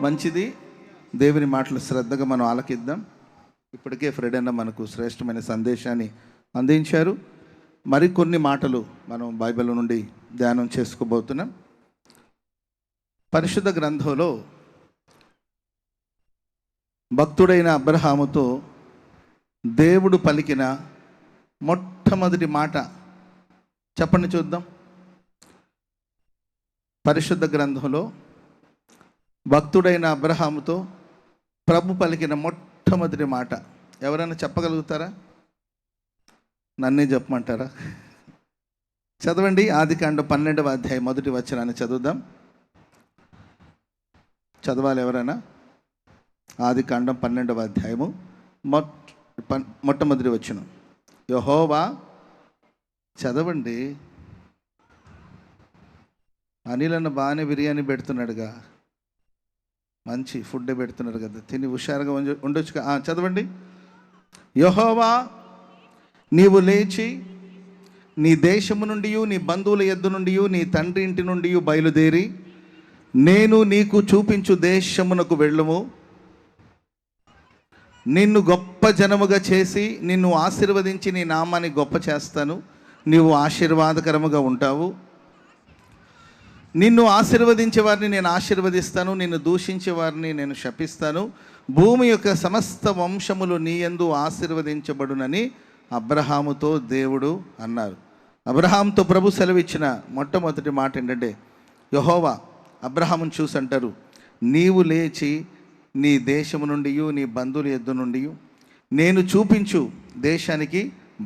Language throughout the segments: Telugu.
మంచిది. దేవుని మాటలు శ్రద్ధగా మనం ఆలకిద్దాం. ఇప్పటికే ఫ్రెడ్ అన్న మనకు శ్రేష్టమైన సందేశాన్ని అందించారు. మరికొన్ని మాటలు మనం బైబిల్ నుండి ధ్యానం చేసుకోబోతున్నాం. పరిశుద్ధ గ్రంథంలో భక్తుడైన అబ్రహాముతో దేవుడు పలికిన మొట్టమొదటి మాట చెప్పండి చూద్దాం. పరిశుద్ధ గ్రంథంలో భక్తుడైన అబ్రహాముతో ప్రభు పలికిన మొట్టమొదటి మాట ఎవరైనా చెప్పగలుగుతారా? నన్నే చెప్పమంటారా? చదవండి. ఆదికాండం 12వ అధ్యాయం 1వ వచనాన్ని చదువుదాం. చదవాలి ఎవరైనా? ఆదికాండం 12వ అధ్యాయము మొట్టమొదటి వచనం. యెహోవా, చదవండి. అనిలన్న బాగానే బిర్యానీ పెడుతున్నాడుగా, మంచి ఫుడ్ పెడుతున్నాడు కదా, తిని హుషారుగా ఉండొచ్చుగా. చదవండి. యెహోవా, నీవు లేచి నీ దేశము నుండి, నీ బంధువుల యొద్ద నుండి, నీ తండ్రి ఇంటి నుండి బయలుదేరి నేను నీకు చూపించు దేశమునకు వెళ్ళుము. నిన్ను గొప్ప జనముగా చేసి నిన్ను ఆశీర్వదించి నీ నామాన్ని గొప్ప చేస్తాను. నీవు ఆశీర్వాదకరముగా ఉంటావు. నిన్ను ఆశీర్వదించే వారిని నేను ఆశీర్వదిస్తాను, నిన్ను దూషించే వారిని నేను శపిస్తాను. భూమి యొక్క సమస్త వంశములు నీ యందు ఆశీర్వదించబడునని అబ్రహాముతో దేవుడు అన్నారు. అబ్రహాముతో ప్రభు సెలవిచ్చిన మొట్టమొదటి మాట ఏంటంటే, యెహోవా అబ్రహామును చూసి అంటారు, నీవు లేచి నీ దేశము నుండి, నీ బంధువుల యొద్ద నుండి నేను చూపించు దేశానికి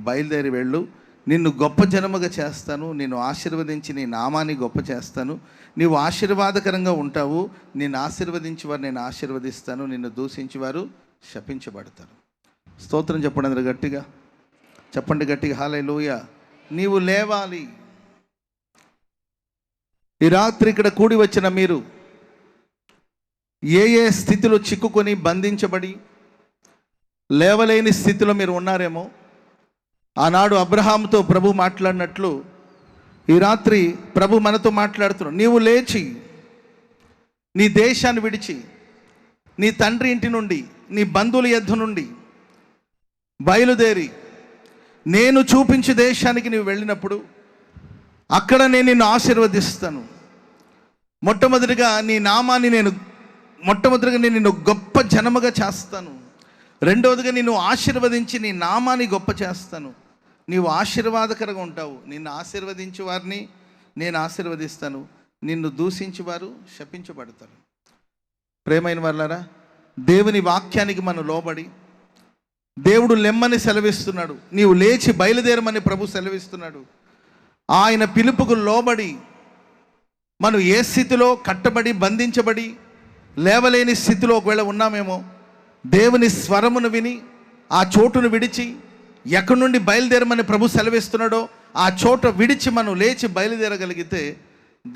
బయలుదేరి వెళ్ళు. నిన్ను గొప్ప జనముగా చేస్తాను, నిన్ను ఆశీర్వదించి నీ నామాన్ని గొప్ప చేస్తాను. నీవు ఆశీర్వాదకరంగా ఉంటావు. నిన్ను ఆశీర్వదించి వారు నేను ఆశీర్వదిస్తాను, నిన్ను దూషించి వారు శపించబడతారు. స్తోత్రం చెప్పండి అందరూ గట్టిగా. చెప్పండి గట్టిగా, హల్లెలూయా. నీవు లేవాలి. ఈ రాత్రి ఇక్కడ కూడి వచ్చిన మీరు ఏ ఏ స్థితిలో చిక్కుకొని బంధించబడి లేవలేని స్థితిలో మీరు ఉన్నారేమో, ఆనాడు అబ్రహాముతో ప్రభు మాట్లాడినట్లు ఈ రాత్రి ప్రభు మనతో మాట్లాడుతున్నాడు. నీవు లేచి నీ దేశాన్ని విడిచి నీ తండ్రి ఇంటి నుండి, నీ బంధువుల యొద్ద నుండి బయలుదేరి నేను చూపించే దేశానికి నీవు వెళ్ళినప్పుడు అక్కడ నేను నిన్ను ఆశీర్వదిస్తాను. మొట్టమొదటిగా నీ నామాన్ని నేను నిన్ను గొప్ప జనముగా చేస్తాను. రెండవదిగా నిన్ను ఆశీర్వదించి నీ నామాన్ని గొప్ప చేస్తాను. నీవు ఆశీర్వాదకరంగా ఉంటావు. నిన్ను ఆశీర్వదించే వారిని నేను ఆశీర్వదిస్తాను, నిన్ను దూషించి వారు శపించబడతారు. ప్రేమైన వాళ్ళారా, దేవుని వాక్యానికి మనం లోబడి దేవుడు లెమ్మని సెలవిస్తున్నాడు. నీవు లేచి బయలుదేరమని ప్రభు సెలవిస్తున్నాడు. ఆయన పిలుపుకు లోబడి మనం ఏ స్థితిలో కట్టబడి బంధించబడి లేవలేని స్థితిలో ఒకవేళ ఉన్నామేమో, దేవుని స్వరమును విని ఆ చోటును విడిచి ఎక్కడి నుండి బయలుదేరమని ప్రభు సెలవిస్తున్నాడో ఆ చోట విడిచి మనం లేచి బయలుదేరగలిగితే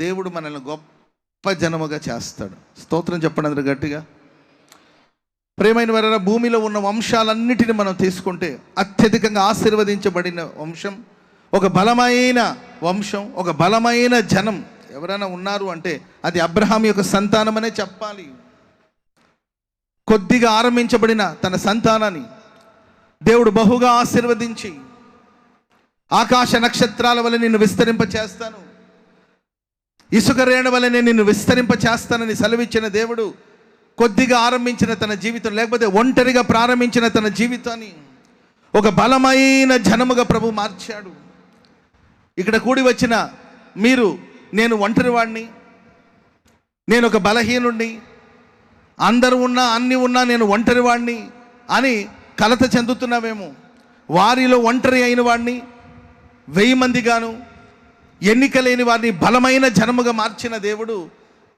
దేవుడు మనల్ని గొప్ప జనముగా చేస్తాడు. స్తోత్రం చెప్పండి అందరూ గట్టిగా. ప్రేమైన వారా, భూమిలో ఉన్న వంశాలన్నిటిని మనం తీసుకుంటే అత్యధికంగా ఆశీర్వదించబడిన వంశం, ఒక బలమైన వంశం, ఒక బలమైన జనం ఎవరైనా ఉన్నారు అంటే అది అబ్రహాం యొక్క సంతానమనే చెప్పాలి. కొద్దిగా ఆరంభించబడిన తన సంతానాన్ని దేవుడు బహుగా ఆశీర్వదించి ఆకాశ నక్షత్రాల వల్ల నిన్ను విస్తరింప చేస్తాను, ఇసుక రేణు వల్ల నేను నిన్ను విస్తరింప చేస్తానని సెలవిచ్చిన దేవుడు కొద్దిగా ఆరంభించిన తన జీవితం, లేకపోతే ఒంటరిగా ప్రారంభించిన తన జీవితాన్ని ఒక బలమైన జనముగా ప్రభు మార్చాడు. ఇక్కడ కూడి వచ్చిన మీరు, నేను ఒంటరి వాడిని, నేను ఒక బలహీనుడిని, అందరూ ఉన్నా అన్నీ ఉన్నా నేను ఒంటరి వాడిని అని కలత చెందుతున్నావేమో. వారిలో ఒంటరి అయిన వాడిని 1000 మందిగాను, ఎన్నిక లేని వారిని బలమైన జనముగా మార్చిన దేవుడు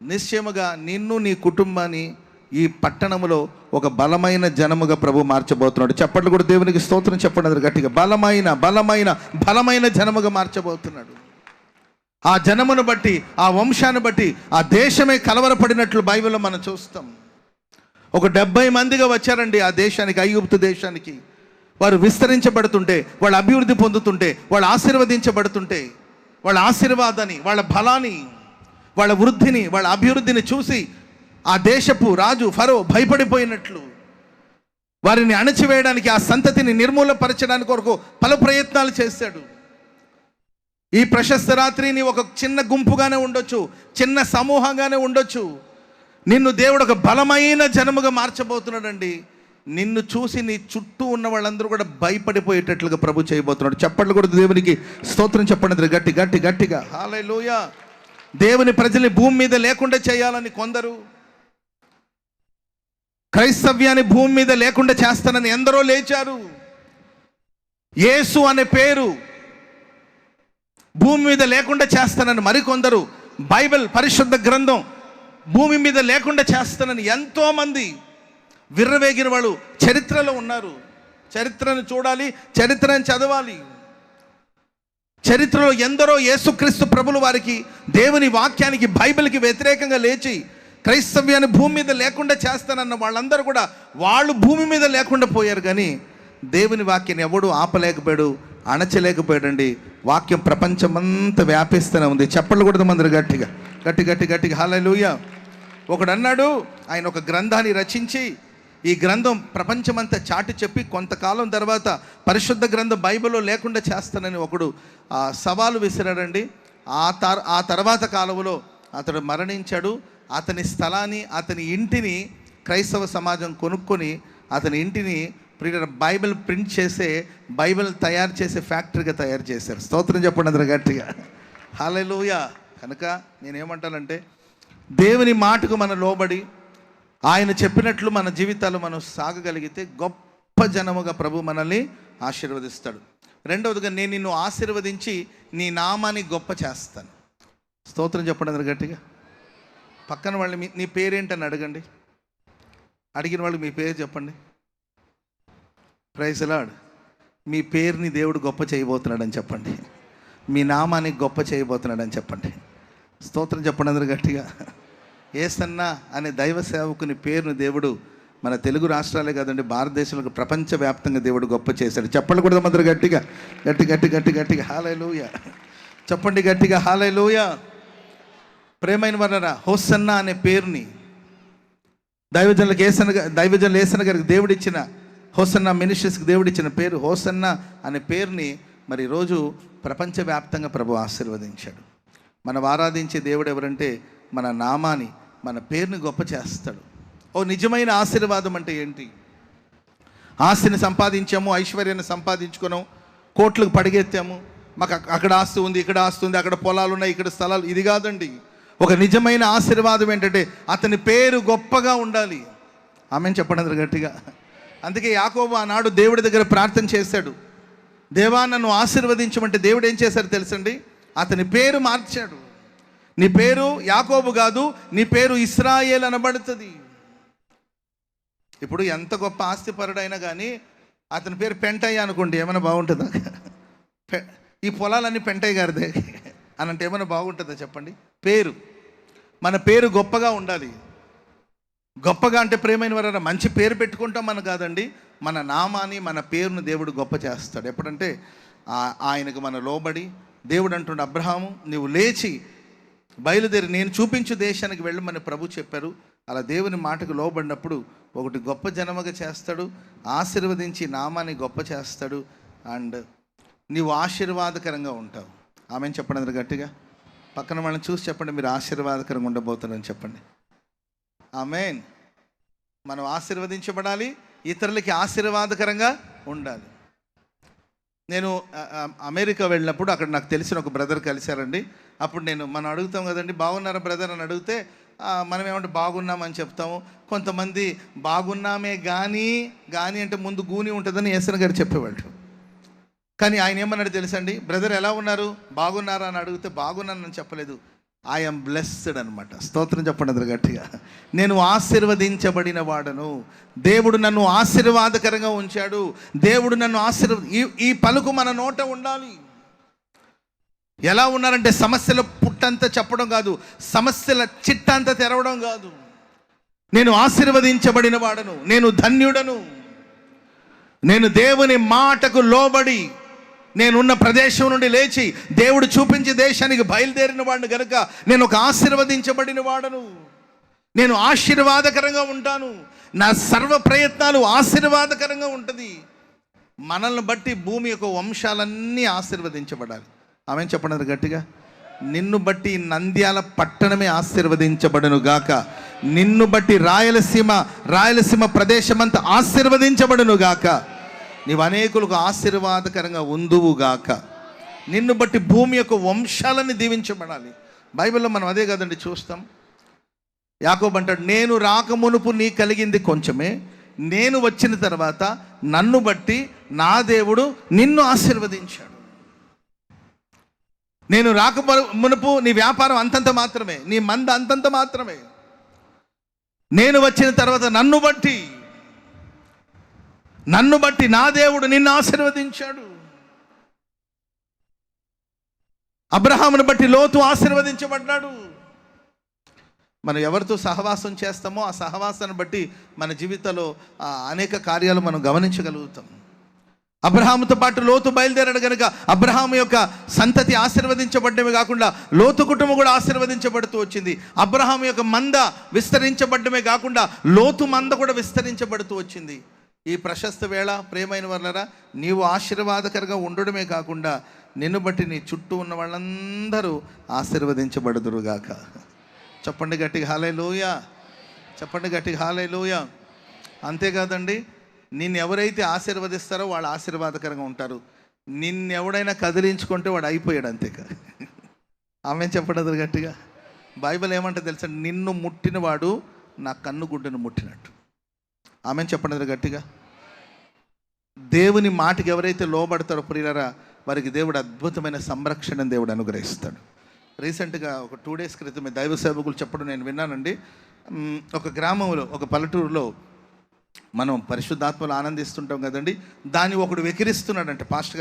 నిశ్చయముగా నిన్ను, నీ కుటుంబాన్ని ఈ పట్టణములో ఒక బలమైన జనముగా ప్రభు మార్చబోతున్నాడు. చప్పట్లు కూడా దేవునికి స్తోత్రం చెప్పండి గట్టిగా. బలమైన బలమైన బలమైన జనముగా మార్చబోతున్నాడు. ఆ జనమును బట్టి, ఆ వంశాన్ని బట్టి ఆ దేశమే కలవరపడినట్లు బైబిల్లో మనం చూస్తాం. ఒక 70 మందిగా వచ్చారండి ఆ దేశానికి, ఐగుప్తు దేశానికి. వారు విస్తరించబడుతుంటే, వాళ్ళు అభివృద్ధి పొందుతుంటే, వాళ్ళు ఆశీర్వదించబడుతుంటే, వాళ్ళ ఆశీర్వాదాన్ని, వాళ్ళ బలాన్ని, వాళ్ళ వృద్ధిని, వాళ్ళ అభివృద్ధిని చూసి ఆ దేశపు రాజు ఫరో భయపడిపోయినట్లు వారిని అణచివేయడానికి, ఆ సంతతిని నిర్మూలపరచడానికి కొరకు పలు ప్రయత్నాలు చేశాడు. ఈ ప్రశస్త రాత్రి నీ ఒక చిన్న గుంపుగానే ఉండొచ్చు, చిన్న సమూహంగానే ఉండొచ్చు. నిన్ను దేవుడు ఒక బలమైన జనముగా మార్చబోతున్నాడండి. నిన్ను చూసి నీ చుట్టూ ఉన్న వాళ్ళందరూ కూడా భయపడిపోయేటట్లుగా ప్రభు చేయబోతున్నాడు. చప్పట్లు కూడా దేవునికి స్తోత్రం చెప్పండి గట్టి గట్టి గట్టిగా. హల్లెలూయా. దేవుని ప్రజల్ని భూమి మీద లేకుండా చేయాలని కొందరు, క్రైస్తవ్యాన్ని భూమి మీద లేకుండా చేస్తానని ఎందరో లేచారు. యేసు అనే పేరు భూమి మీద లేకుండా చేస్తానని మరికొందరు, బైబిల్ పరిశుద్ధ గ్రంథం భూమి మీద లేకుండా చేస్తానని ఎంతోమంది విర్రవేగిన వాళ్ళు చరిత్రలో ఉన్నారు. చరిత్రను చూడాలి, చరిత్రను చదవాలి. చరిత్రలో ఎందరో యేసుక్రీస్తు ప్రభులు వారికి, దేవుని వాక్యానికి, బైబిల్కి వ్యతిరేకంగా లేచి క్రైస్తవ్యాన్ని భూమి మీద లేకుండా చేస్తానన్న వాళ్ళందరూ కూడా వాళ్ళు భూమి మీద లేకుండా పోయారు. కానీ దేవుని వాక్యాన్ని ఎవడు ఆపలేకపోయాడు, అణచలేకపోయాడండి. వాక్యం ప్రపంచమంతా వ్యాపిస్తూనే ఉంది. చెప్పలు కూడా మందరు గట్టిగా గట్టి గట్టి గట్టిగా హల్లెలూయా. ఒకడు అన్నాడు, ఆయన ఒక గ్రంథాన్ని రచించి ఈ గ్రంథం ప్రపంచమంతా చాటి చెప్పి కొంతకాలం తర్వాత పరిశుద్ధ గ్రంథం బైబిల్లో లేకుండా చేస్తానని ఒకడు సవాలు విసిరాడండి. ఆ తర్వాత కాలంలో అతడు మరణించాడు. అతని స్థలాన్ని, అతని ఇంటిని క్రైస్తవ సమాజం కొనుక్కొని అతని ఇంటిని బైబిల్ ప్రింట్ చేసే, బైబిల్ తయారు చేసే ఫ్యాక్టరీగా తయారు చేశారు. స్తోత్రం చెప్పండి అందరూ గట్టిగా హల్లెలూయా. కనుక నేనేమంటానంటే, దేవుని మాటకు మనం లోబడి ఆయన చెప్పినట్లు మన జీవితాలు మనం సాగగలిగితే గొప్ప జనముగా ప్రభు మనల్ని ఆశీర్వదిస్తాడు. రెండవదిగా, నేను నిన్ను ఆశీర్వదించి నీ నామాన్ని గొప్ప చేస్తాను. స్తోత్రం చెప్పండి అందరూ గట్టిగా. పక్కన వాళ్ళు నీ పేరేంటని అడగండి. అడిగిన వాళ్ళు మీ పేరు చెప్పండి. Praise lord. మీ పేరుని దేవుడు గొప్ప చేయబోతున్నాడని చెప్పండి. మీ నామాన్ని గొప్ప చేయబోతున్నాడని చెప్పండి. స్తోత్రం చెప్పండి అందరూ గట్టిగా. యేసన్న అనే దైవ సేవకుని పేరుని దేవుడు మన తెలుగు రాష్ట్రాలే కాదండి, భారతదేశంలో ప్రపంచవ్యాప్తంగా దేవుడు గొప్ప చేశాడు. చెప్పండి కూడా అందరూ గట్టిగా గట్టి గట్టి గట్టి గట్టిగా హల్లెలూయా. చెప్పండి గట్టిగా హల్లెలూయా. ప్రేమైన వారలారా, హోసన్న అనే పేరుని దైవజనులకు యేసన్న గారికి దేవుడిచ్చిన, హోసన్న మినిస్ట్రీస్కి దేవుడిచ్చిన పేరు హోసన్న అనే పేరుని మరి ఈరోజు ప్రపంచవ్యాప్తంగా ప్రభు ఆశీర్వదించాడు. మనం ఆరాధించే దేవుడు ఎవరంటే మన నామాన్ని, మన పేరుని గొప్ప చేస్తాడు. ఓ నిజమైన ఆశీర్వాదం అంటే ఏంటి? ఆస్తిని సంపాదించాము, ఐశ్వర్యాన్ని సంపాదించుకున్నాం, కోట్లకు పడిగెత్తాము, మాకు అక్కడ ఆస్తి ఉంది, ఇక్కడ ఆస్తి ఉంది, అక్కడ పొలాలు ఉన్నాయి, ఇక్కడ స్థలాలు, ఇది కాదండి. ఒక నిజమైన ఆశీర్వాదం ఏంటంటే అతని పేరు గొప్పగా ఉండాలి. ఆమెను చెప్పండి అందరూ గట్టిగా. అందుకే యాకోబు ఆనాడు దేవుడి దగ్గర ప్రార్థన చేశాడు. దేవా నన్ను ఆశీర్వదించమంటే దేవుడు ఏం చేశారు తెలుసండి? అతని పేరు మార్చాడు. నీ పేరు యాకోబు కాదు, నీ పేరు ఇశ్రాయేల్ అనబడుతుంది. ఇప్పుడు ఎంత గొప్ప ఆస్తిపరుడైనా కానీ అతని పేరు పెంటయ్య అనుకోండి, ఏమైనా బాగుంటుందా? ఈ పొలాలన్నీ పెంటయ్య గారిదే అని అంటే ఏమైనా బాగుంటుందా చెప్పండి? పేరు, మన పేరు గొప్పగా ఉండాలి. గొప్పగా అంటే ప్రేమైన వారు మంచి పేరు పెట్టుకుంటాం మనం కాదండి, మన నామాన్ని, మన పేరును దేవుడు గొప్ప చేస్తాడు. ఎప్పుడంటే ఆయనకు మన లోబడి, దేవుడు అంటుండే అబ్రహాము నువ్వు లేచి బయలుదేరి నేను చూపించు దేశానికి వెళ్ళమని ప్రభు చెప్పారు. అలా దేవుని మాటకు లోబడినప్పుడు ఒకటి గొప్ప జనముగా చేస్తాడు, ఆశీర్వదించి నామాన్ని గొప్ప చేస్తాడు. అండ్ నీవు ఆశీర్వాదకరంగా ఉంటావు. ఆమెను చెప్పండి అందరూ గట్టిగా. పక్కన వాళ్ళని చూసి చెప్పండి, మీరు ఆశీర్వాదకరంగా ఉండబోతున్నారని చెప్పండి. ఆమేన్. మనం ఆశీర్వదించబడాలి, ఇతరులకి ఆశీర్వాదకరంగా ఉండాలి. నేను అమెరికా వెళ్ళినప్పుడు అక్కడ నాకు తెలిసిన ఒక బ్రదర్ కలిశారండి. అప్పుడు మనం అడుగుతాం కదండి, బాగున్నారా బ్రదర్ అని అడిగితే మనం ఏమంటే బాగున్నామని చెప్తాము. కొంతమంది బాగున్నామే కానీ అంటే ముందు గూని ఉంటుందని యేసన్న గారు చెప్పేవాళ్ళు. కానీ ఆయన ఏమన్నాడు తెలుసండి? బ్రదర్ ఎలా ఉన్నారు, బాగున్నారా అని అడిగితే బాగున్నానని చెప్పలేదు, ఐఎమ్ బ్లెస్డ్ అనమాట. స్తోత్రం చెప్పండి అందరు గట్టిగా. నేను ఆశీర్వదించబడిన వాడను, దేవుడు నన్ను ఆశీర్వాదకరంగా ఉంచాడు, దేవుడు నన్ను ఈ పలుకు మన నోట ఉండాలి. ఎలా ఉన్నారంటే సమస్యల పుట్టంతా చెప్పడం కాదు, సమస్యల చిట్టంతా తెరవడం కాదు. నేను ఆశీర్వదించబడిన వాడను, నేను ధన్యుడను, నేను దేవుని మాటకు లోబడి నేనున్న ప్రదేశం నుండి లేచి దేవుడు చూపించే దేశానికి బయలుదేరిన వాడిని కనుక నేను ఒక ఆశీర్వదించబడిన వాడను. నేను ఆశీర్వాదకరంగా ఉంటాను, నా సర్వ ప్రయత్నాలు ఆశీర్వాదకరంగా ఉంటుంది. మనల్ని బట్టి భూమి యొక్క వంశాలన్నీ ఆశీర్వదించబడాలి. ఆమె చెప్పండి గట్టిగా. నిన్ను బట్టి నంద్యాల పట్టణమే ఆశీర్వదించబడును గాక. నిన్ను బట్టి రాయలసీమ ప్రదేశమంతా ఆశీర్వదించబడును గాక. నీవు అనేకులకు ఆశీర్వాదకరంగా ఉందువు గాక. నిన్ను బట్టి భూమి యొక్క వంశాలని దీవించబడాలి. బైబిల్లో మనం అదే కదండి చూస్తాం. యాకోబు అంటాడు, నేను రాకమునుపు నీ కలిగింది కొంచెమే, నేను వచ్చిన తర్వాత నన్ను బట్టి నా దేవుడు నిన్ను ఆశీర్వదించాడు. నేను మునుపు నీ వ్యాపారం అంతంత మాత్రమే, నీ మంద అంతంత మాత్రమే. నేను వచ్చిన తర్వాత నన్ను బట్టి నా దేవుడు నిన్ను ఆశీర్వదించాడు. అబ్రహామును బట్టి లోతు ఆశీర్వదించబడ్డాడు. మనం ఎవరితో సహవాసం చేస్తామో ఆ సహవాసాన్ని బట్టి మన జీవితంలో అనేక కార్యాలు మనం గమనించగలుగుతాం. అబ్రహాముతో పాటు లోతు బయలుదేరాడు కనుక అబ్రహాము యొక్క సంతతి ఆశీర్వదించబడ్డమే కాకుండా లోతు కుటుంబం కూడా ఆశీర్వదించబడుతూ వచ్చింది. అబ్రహాము యొక్క మంద విస్తరించబడ్డమే కాకుండా లోతు మంద కూడా విస్తరించబడుతూ వచ్చింది. ఈ ప్రశస్త వేళ ప్రియమైన వాళ్ళరా, నీవు ఆశీర్వాదకరంగా ఉండడమే కాకుండా నిన్ను బట్టి నీ చుట్టూ ఉన్న వాళ్ళందరూ ఆశీర్వదించబడుదురుగాక. చెప్పండి గట్టిగా హల్లెలూయా. చెప్పండి గట్టిగా హల్లెలూయా. అంతేకాదండి, నిన్ను ఎవరైతే ఆశీర్వదిస్తారో వాళ్ళు ఆశీర్వాదకరంగా ఉంటారు. నిన్నెవడైనా కదిలించుకుంటే వాడు అయిపోయాడు, అంతేకా. ఆమె చెప్పండి గట్టిగా. బైబిల్ ఏమంటే తెలుసా, నిన్ను ముట్టినవాడు నా కన్నుగుడ్డను ముట్టినట్టు. ఆమె చెప్పండి గట్టిగా. దేవుని మాటకి ఎవరైతే లోబడతారో ప్రియులారా, వారికి దేవుడు అద్భుతమైన సంరక్షణ దేవుడు అనుగ్రహిస్తాడు. రీసెంట్గా ఒక 2 days క్రితమే దైవ సేవకులు చెప్పడం నేను విన్నానండి. ఒక గ్రామంలో, ఒక పల్లెటూరులో మనం పరిశుద్ధాత్మలు ఆనందిస్తుంటాం కదండి. దాన్ని ఒకడు వెకిరిస్తున్నాడంటే పాస్టర్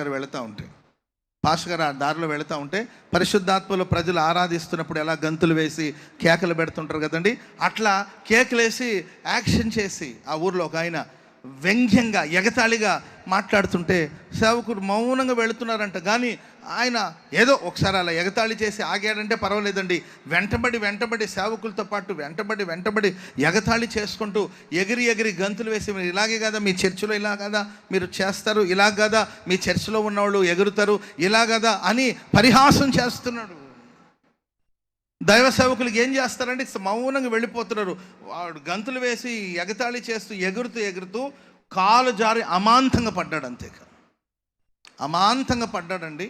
గారు ఆ దారిలో వెళుతూ ఉంటే పరిశుద్ధాత్మలో ప్రజలు ఆరాధిస్తున్నప్పుడు ఎలా గంతులు వేసి కేకలు పెడుతుంటారు కదండి, అట్లా కేకలు వేసి యాక్షన్ చేసి ఆ ఊర్లో ఒక ఆయన వ్యంగ్యంగా ఎగతాళిగా మాట్లాడుతుంటే సేవకుడు మౌనంగా వెళుతున్నారంట. కానీ ఆయన ఏదో ఒకసారి అలా ఎగతాళి చేసి ఆగాడంటే పర్వాలేదండి, వెంటబడి సేవకులతో పాటు వెంటబడి ఎగతాళి చేసుకుంటూ ఎగిరి గంతులు వేసి, మీరు ఇలాగే కదా మీ చర్చిలో, ఇలా కదా మీరు చేస్తారు, ఇలా కదా మీ చర్చిలో ఉన్నవాళ్ళు ఎగురుతారు, ఇలా కదా అని పరిహాసం చేస్తున్నాడు. దైవ సేవకులకి ఏం చేస్తారంటే మౌనంగా వెళ్ళిపోతున్నారు. వాడు గంతులు వేసి ఎగతాళి చేస్తూ ఎగురుతూ కాలు జారి అమాంతంగా పడ్డాడు. అంతేకా అమాంతంగా పడ్డాడండి.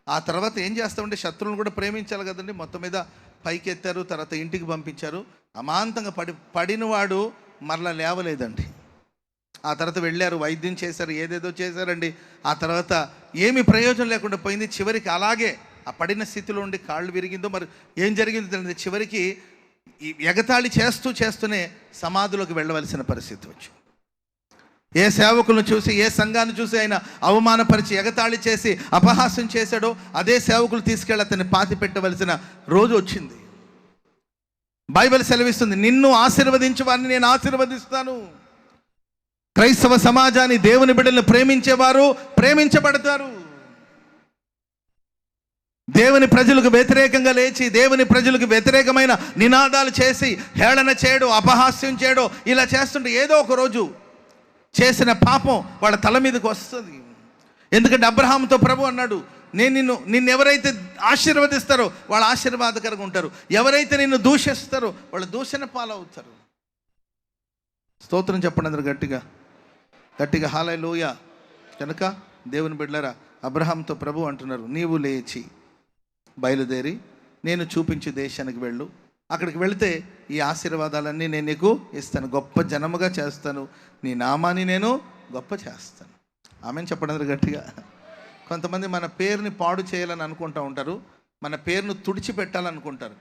ఆ తర్వాత ఏం చేస్తామంటే శత్రువులను కూడా ప్రేమించాలి కదండి. మొత్తం మీద పైకి ఎత్తారు, తర్వాత ఇంటికి పంపించారు. అమాంతంగా పడినవాడు మరలా లేవలేదండి. ఆ తర్వాత వెళ్ళారు, వైద్యం చేశారు, ఏదేదో చేశారండి. ఆ తర్వాత ఏమి ప్రయోజనం లేకుండా పోయింది. చివరికి అలాగే ఆ పడిన స్థితిలో ఉండి కాళ్ళు విరిగిందో మరి ఏం జరిగిందో తెలియదు. చివరికి ఎగతాళి చేస్తూనే సమాధిలోకి వెళ్ళవలసిన పరిస్థితి వచ్చింది. ఏ సేవకులను చూసి, ఏ సంఘాన్ని చూసి ఆయన అవమానపరిచి ఎగతాళి చేసి అపహాస్యం చేశాడో అదే సేవకులు తీసుకెళ్ళి అతన్ని పాతి పెట్టవలసిన రోజు వచ్చింది. బైబిల్ సెలవిస్తుంది, నిన్ను ఆశీర్వదించే వారిని నేను ఆశీర్వదిస్తాను. క్రైస్తవ సమాజాన్ని, దేవుని బిడ్డలను ప్రేమించేవారు ప్రేమించబడతారు. దేవుని ప్రజలకు వ్యతిరేకంగా లేచి దేవుని ప్రజలకు వ్యతిరేకమైన నినాదాలు చేసి హేళన చేయడం, అపహాస్యం చేయడం, ఇలా చేస్తుంటే ఏదో ఒక రోజు చేసిన పాపం వాళ్ళ తల మీదకి వస్తుంది. ఎందుకంటే అబ్రహాముతో ప్రభు అన్నాడు, నిన్ను ఎవరైతే ఆశీర్వదిస్తారో వాళ్ళు ఆశీర్వాదకరంగా ఉంటారు, ఎవరైతే నిన్ను దూషిస్తారో వాళ్ళు దూషణ పాలవుతారు. స్తోత్రం చెప్పండి అందరూ గట్టిగా హల్లెలూయా. కనుక దేవుని బిడ్డలారా, అబ్రహాముతో ప్రభు అంటున్నారు, నీవు లేచి బయలుదేరి నేను చూపించే దేశానికి వెళ్ళు. అక్కడికి వెళితే ఈ ఆశీర్వాదాలన్నీ నేను నీకు ఇస్తాను, గొప్ప జనముగా చేస్తాను, నీ నామాన్ని నేను గొప్ప చేస్తాను. ఆమెను చెప్పడం గట్టిగా. కొంతమంది మన పేరుని పాడు చేయాలని అనుకుంటూ ఉంటారు, మన పేరును తుడిచిపెట్టాలనుకుంటారు,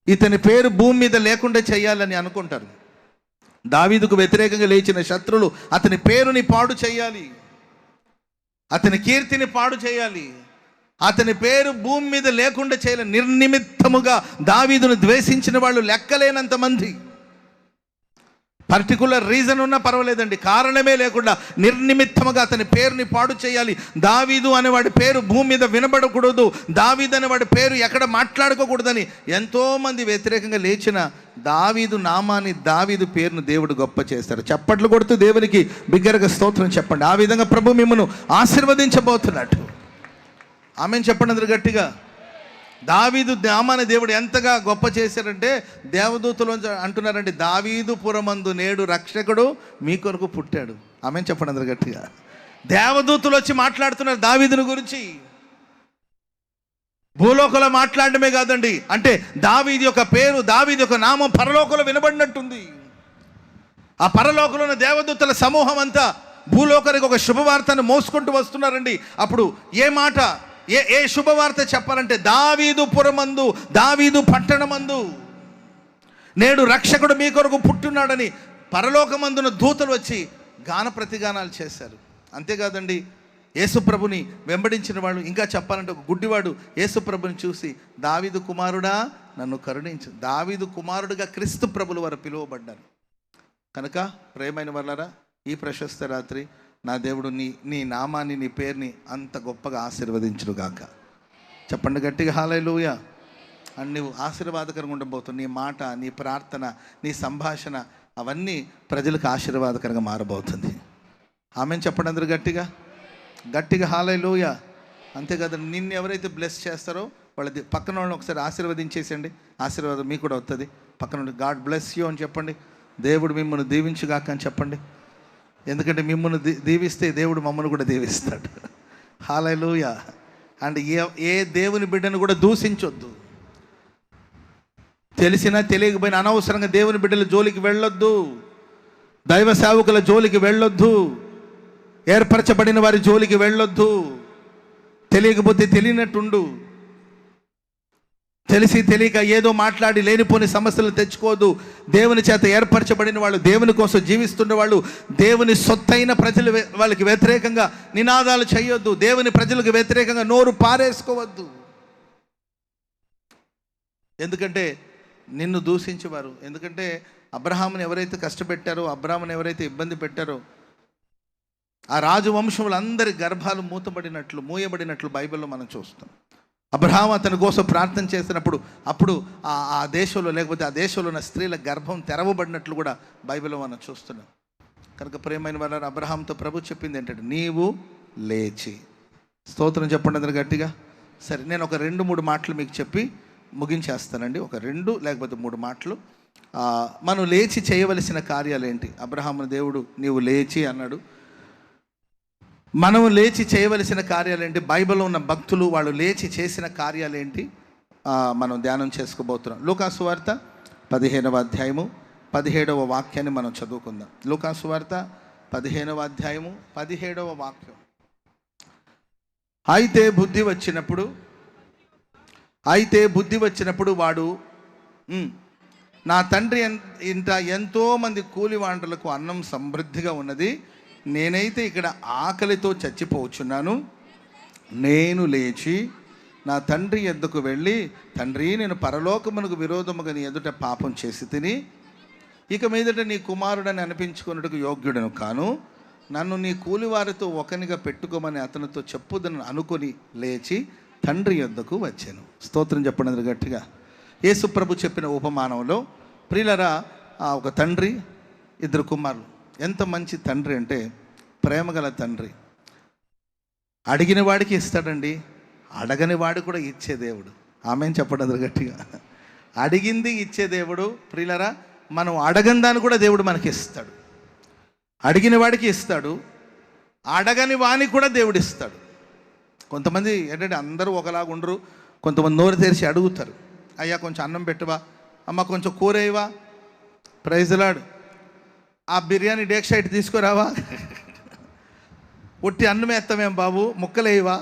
ఇతని పేరు భూమి మీద లేకుండా చేయాలని అనుకుంటారు. దావీదుకు వ్యతిరేకంగా లేచిన శత్రులు అతని పేరుని పాడు చేయాలి, అతని కీర్తిని పాడు చేయాలి, అతని పేరు భూమి మీద లేకుండా చేయాలి. నిర్నిమిత్తముగా దావీదును ద్వేషించిన వాళ్ళు లెక్కలేనంత మంది. పర్టికులర్ రీజన్ ఉన్నా పర్వాలేదండి, కారణమే లేకుండా నిర్నిమిత్తముగా అతని పేరుని పాడు చేయాలి. దావీదు అనేవాడి పేరు భూమి మీద వినబడకూడదు, దావీదు అనేవాడి పేరు ఎక్కడ మాట్లాడుకోకూడదని ఎంతోమంది వ్యతిరేకంగా లేచిన దావీదు నామాన్ని, దావీదు పేరును దేవుడు గొప్ప చేస్తారు. చప్పట్లు కొడుతూ దేవునికి బిగ్గరగా స్తోత్రం చెప్పండి. ఆ విధంగా ప్రభు మిమ్మల్ని ఆశీర్వదించబోతున్నట్టు ఆమెను చెప్పండి అందరు గట్టిగా. దావీదు నామాన్ని దేవుడు ఎంతగా గొప్ప చేశారంటే దేవదూతలు అంటున్నారండి, దావీదు పురమందు నేడు రక్షకుడు మీ కొరకు పుట్టాడు. ఆమెను చెప్పండి అందరు గట్టిగా. దేవదూతలు వచ్చి మాట్లాడుతున్నారు దావీదుని గురించి. భూలోకంలో మాట్లాడడమే కాదండి, అంటే దావీదు యొక్క పేరు, దావీదు యొక్క నామం పరలోకంలో వినబడినట్టుంది. ఆ పరలోకంలో ఉన్న దేవదూతల సమూహం అంతా భూలోకానికి ఒక శుభవార్తను మోసుకుంటూ వస్తున్నారండి. అప్పుడు ఏ మాట, ఏ శుభవార్త చెప్పాలంటే దావీదు పురమందు, దావీదు పట్టణమందు నేడు రక్షకుడు మీ కొరకు పుట్టున్నాడని పరలోకమందున దూతలు వచ్చి గాన ప్రతిగానాలు చేశారు. అంతేకాదండి, యేసుప్రభుని వెంబడించిన వాళ్ళు, ఇంకా చెప్పాలంటే ఒక గుడ్డివాడు యేసుప్రభుని చూసి దావీదు కుమారుడా నన్ను కరుణించు. దావీదు కుమారుడుగా క్రీస్తు ప్రభుల వారు పిలువబడ్డారు. కనుక ప్రేమైన వాళ్ళారా, ఈ ప్రశస్త రాత్రి నా దేవుడు నీ నామాన్ని, నీ పేరుని అంత గొప్పగా ఆశీర్వదించునుగాక. చెప్పండి గట్టిగా హల్లెలూయా. అండ్ నువ్వు ఆశీర్వాదకరంగా ఉండబోతుంది. నీ మాట, నీ ప్రార్థన, నీ సంభాషణ అవన్నీ ప్రజలకు ఆశీర్వాదకరంగా మారబోతుంది. ఆమెను చెప్పండి అందరూ గట్టిగా గట్టిగా హల్లెలూయా. అంతేకాదు, నిన్ను ఎవరైతే బ్లెస్ చేస్తారో వాళ్ళ పక్కన వాళ్ళని ఒకసారి ఆశీర్వదించేసండి. ఆశీర్వాదం మీకు కూడా వస్తుంది. పక్కన గాడ్ బ్లెస్ యూ అని చెప్పండి. దేవుడు మిమ్మల్ని దీవించుగాక అని చెప్పండి. ఎందుకంటే మిమ్మల్ని దీవిస్తే దేవుడు మమ్మల్ని కూడా దీవిస్తాడు. హల్లెలూయా. అండ్ ఏ దేవుని బిడ్డను కూడా దూషించొద్దు. తెలిసినా తెలియకపోయినా అనవసరంగా దేవుని బిడ్డల జోలికి వెళ్ళొద్దు, దైవ సేవకుల జోలికి వెళ్ళొద్దు, ఏర్పరచబడిన వారి జోలికి వెళ్ళొద్దు. తెలియకపోతే తెలియనట్టుండు. తెలిసి తెలియక ఏదో మాట్లాడి లేనిపోని సమస్యలు తెచ్చుకోదు. దేవుని చేత ఏర్పరచబడిన వాళ్ళు, దేవుని కోసం జీవిస్తున్న వాళ్ళు, దేవుని సొత్తైన ప్రజలు వాళ్ళకి వ్యతిరేకంగా నినాదాలు చేయొద్దు. దేవుని ప్రజలకు వ్యతిరేకంగా నోరు పారేసుకోవద్దు. ఎందుకంటే నిన్ను దూషించేవారు, ఎందుకంటే అబ్రహాముని ఎవరైతే కష్టపెట్టారో, అబ్రహాముని ఎవరైతే ఇబ్బంది పెట్టారో, ఆ రాజు వంశములందరి గర్భాలు మూయబడినట్లు బైబిల్లో మనం చూస్తాం. అబ్రహాము అతని కోసం ప్రార్థన చేసినప్పుడు అప్పుడు ఆ దేశంలో, లేకపోతే ఆ దేశంలో ఉన్న స్త్రీల గర్భం తెరవబడినట్లు కూడా బైబిల్లో మనం చూస్తున్నాం. కనుక ప్రియమైన వారు, అబ్రహాంతో ప్రభు చెప్పింది ఏంటంటే నీవు లేచి. స్తోత్రం చెప్పండి అందరు గట్టిగా. సరే, నేను ఒక 2-3 మాటలు మీకు చెప్పి ముగించేస్తానండి. ఒక 2 లేకపోతే 3 మాటలు. మనం లేచి చేయవలసిన కార్యాలు ఏంటి? అబ్రహాముని దేవుడు నీవు లేచి అన్నాడు. మనం లేచి చేయవలసిన కార్యాలు ఏంటి? బైబిల్లో ఉన్న భక్తులు వాళ్ళు లేచి చేసిన కార్యాలు ఏంటి మనం ధ్యానం చేసుకోబోతున్నాం. లూకాసు సువార్త 15వ అధ్యాయము 17వ వాక్యాన్ని మనం చదువుకుందాం. లూకాసు సువార్త 15వ అధ్యాయము 17వ వాక్యం. అయితే బుద్ధి వచ్చినప్పుడు వాడు నా తండ్రి ఇంట ఎంతోమంది కూలివాండ్రులకు అన్నం సమృద్ధిగా ఉన్నది, నేనైతే ఇక్కడ ఆకలితో చచ్చిపోవచ్చున్నాను. నేను లేచి నా తండ్రి ఎద్దుకు వెళ్ళి, తండ్రి నేను పరలోకమునకు విరోధముగా నీ ఎదుట పాపం చేసి తిని ఇక మీదట నీ కుమారుడని అనిపించుకున్నట్టుకు యోగ్యుడను కాను, నన్ను నీ కూలివారితో ఒకనిగా పెట్టుకోమని అతనితో చెప్పుదని అనుకొని లేచి తండ్రి యొద్దకు వచ్చాను. స్తోత్రం చెప్పండి గట్టిగా. యేసు ప్రభు చెప్పిన ఉపమానంలో ప్రియులరా, ఒక తండ్రి, 2 కుమారులు. ఎంత మంచి తండ్రి అంటే ప్రేమగల తండ్రి. అడిగిన వాడికి ఇస్తాడండి, అడగని వాడు కూడా ఇచ్చే దేవుడు. ఆమెను చెప్పండి అందరు గట్టిగా. అడిగింది ఇచ్చే దేవుడు. ప్రియులరా, మనం అడగని దాన్ని కూడా దేవుడు మనకి ఇస్తాడు. అడిగిన వాడికి ఇస్తాడు, అడగని వానికి కూడా దేవుడు ఇస్తాడు. కొంతమంది ఏంటంటే అందరూ ఒకలాగా ఉండరు. కొంతమంది నోరు తెరిచి అడుగుతారు, అయ్యా కొంచెం అన్నం పెట్టవా, అమ్మ కొంచెం కూర వేయవా, ప్రైజ్ లార్డ్, ఆ బిర్యానీ డేక్షైట్ తీసుకురావా, ఒట్టి అన్నం వేస్తామేం బాబు, ముక్కలేవా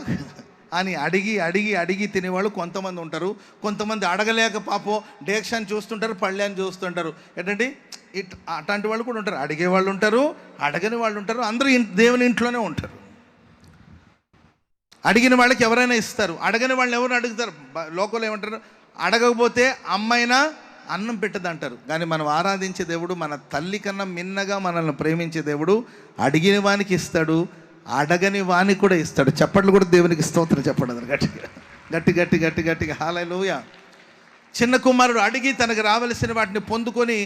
అని అడిగి అడిగి అడిగి తినేవాళ్ళు కొంతమంది ఉంటారు. కొంతమంది అడగలేక పాపం డేక్షాన్ని చూస్తుంటారు, పళ్ళని చూస్తుంటారు. ఏంటంటే అట్లాంటి వాళ్ళు కూడా ఉంటారు. అడిగే వాళ్ళు ఉంటారు, అడగని వాళ్ళు ఉంటారు. అందరూ దేవుని ఇంట్లోనే ఉంటారు. అడిగిన వాళ్ళకి ఎవరైనా ఇస్తారు, అడగని వాళ్ళని ఎవరు అడుగుతారు? లోకంలో ఏమంటారు, అడగకపోతే అమ్మైనా అన్నం పెట్టదంటారు. కానీ మనం ఆరాధించే దేవుడు మన తల్లి కన్నా మిన్నగా మనల్ని ప్రేమించే దేవుడు. అడిగిన వానికి ఇస్తాడు, అడగని వానికి కూడా ఇస్తాడు. చప్పట్లు కూడా దేవునికి స్తోత్రం చెప్పండి గట్టిగా గట్టి గట్టి గట్టి గట్టిగా హల్లెలూయా. చిన్న కుమారుడు అడిగి తనకు రావలసిన వాటిని పొందుకొని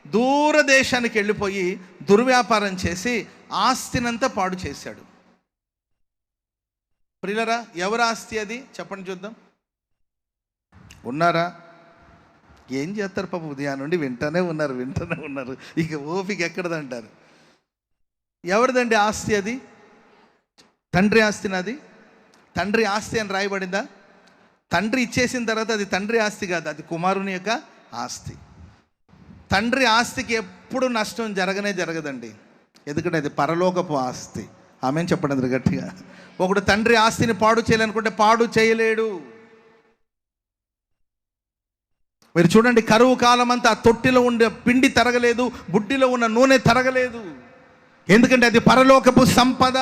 దూరదేశానికి వెళ్ళిపోయి దుర్వ్యాపారం చేసి ఆస్తినంతా పాడు చేశాడు. ప్రియులరా, ఎవరి ఆస్తి అది చెప్పండి చూద్దాం. ఉన్నారా? ఏం చేస్తారు పాప, ఉదయం నుండి వింటూనే ఉన్నారు. ఇక ఓపిక ఎక్కడదంటారు. ఎవరిదండి ఆస్తి అది? తండ్రి ఆస్తినది. తండ్రి ఆస్తి అని రాయబడిందా? తండ్రి ఇచ్చేసిన తర్వాత అది తండ్రి ఆస్తి కాదు, అది కుమారుని యొక్క ఆస్తి. తండ్రి ఆస్తికి ఎప్పుడు నష్టం జరగదండి, ఎందుకంటే అది పరలోకపు ఆస్తి. ఆమెను చెప్పండి గట్టిగా. ఒకడు తండ్రి ఆస్తిని పాడు చేయాలనుకుంటే పాడు చేయలేడు. మీరు చూడండి, కరువు కాలం అంతా ఆ తొట్టిలో ఉండే పిండి తరగలేదు, బుడ్డిలో ఉన్న నూనె తరగలేదు. ఎందుకంటే అది పరలోకపు సంపద,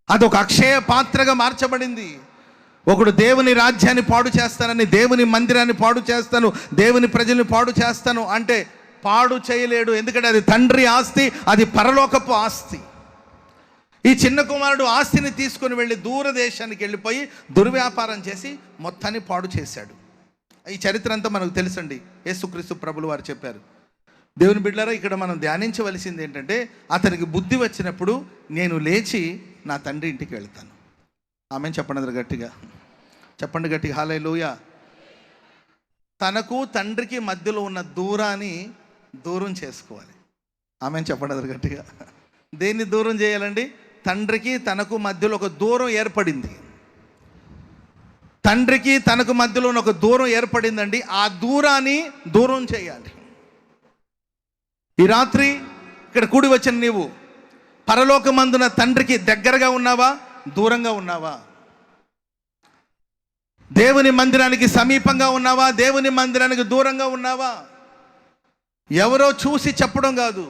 అదొక అక్షయ పాత్రగా మార్చబడింది. ఒకడు దేవుని రాజ్యాన్ని పాడు చేస్తానని, దేవుని మందిరాన్ని పాడు చేస్తాను, దేవుని ప్రజల్ని పాడు చేస్తాను అంటే పాడు చేయలేడు. ఎందుకంటే అది తండ్రి ఆస్తి, అది పరలోకపు ఆస్తి. ఈ చిన్న కుమారుడు ఆస్తిని తీసుకుని వెళ్ళి దూరదేశానికి వెళ్ళిపోయి దుర్వ్యాపారం చేసి మొత్తాన్ని పాడు చేశాడు. ఈ చరిత్ర అంతా మనకు తెలుసండి. యేసుక్రీస్తు ప్రభులు వారు చెప్పారు. దేవుని బిడ్డలారా, ఇక్కడ మనం ధ్యానించవలసింది ఏంటంటే, అతనికి బుద్ధి వచ్చినప్పుడు నేను లేచి నా తండ్రి ఇంటికి వెళ్తాను. ఆమెను చెప్పండి గట్టిగా, చెప్పండి గట్టిగా హల్లెలూయా. తనకు తండ్రికి మధ్యలో ఉన్న దూరాన్ని దూరం చేసుకోవాలి. ఆమెను చెప్పండి గట్టిగా. దేన్ని దూరం చేయాలండి? తండ్రికి తనకు మధ్యలో ఒక దూరం ఏర్పడింది. తండ్రికి తనకు మధ్యలో ఒక దూరం ఏర్పడిందండి. ఆ దూరాన్ని దూరం చేయాలి. ఈ రాత్రి ఇక్కడ కూడి వచ్చిన నీవు పరలోకమందున తండ్రికి దగ్గరగా ఉన్నావా, దూరంగా ఉన్నావా? దేవుని మందిరానికి సమీపంగా ఉన్నావా, దేవుని మందిరానికి దూరంగా ఉన్నావా? ఎవరో చూసి చెప్పడం కాదు,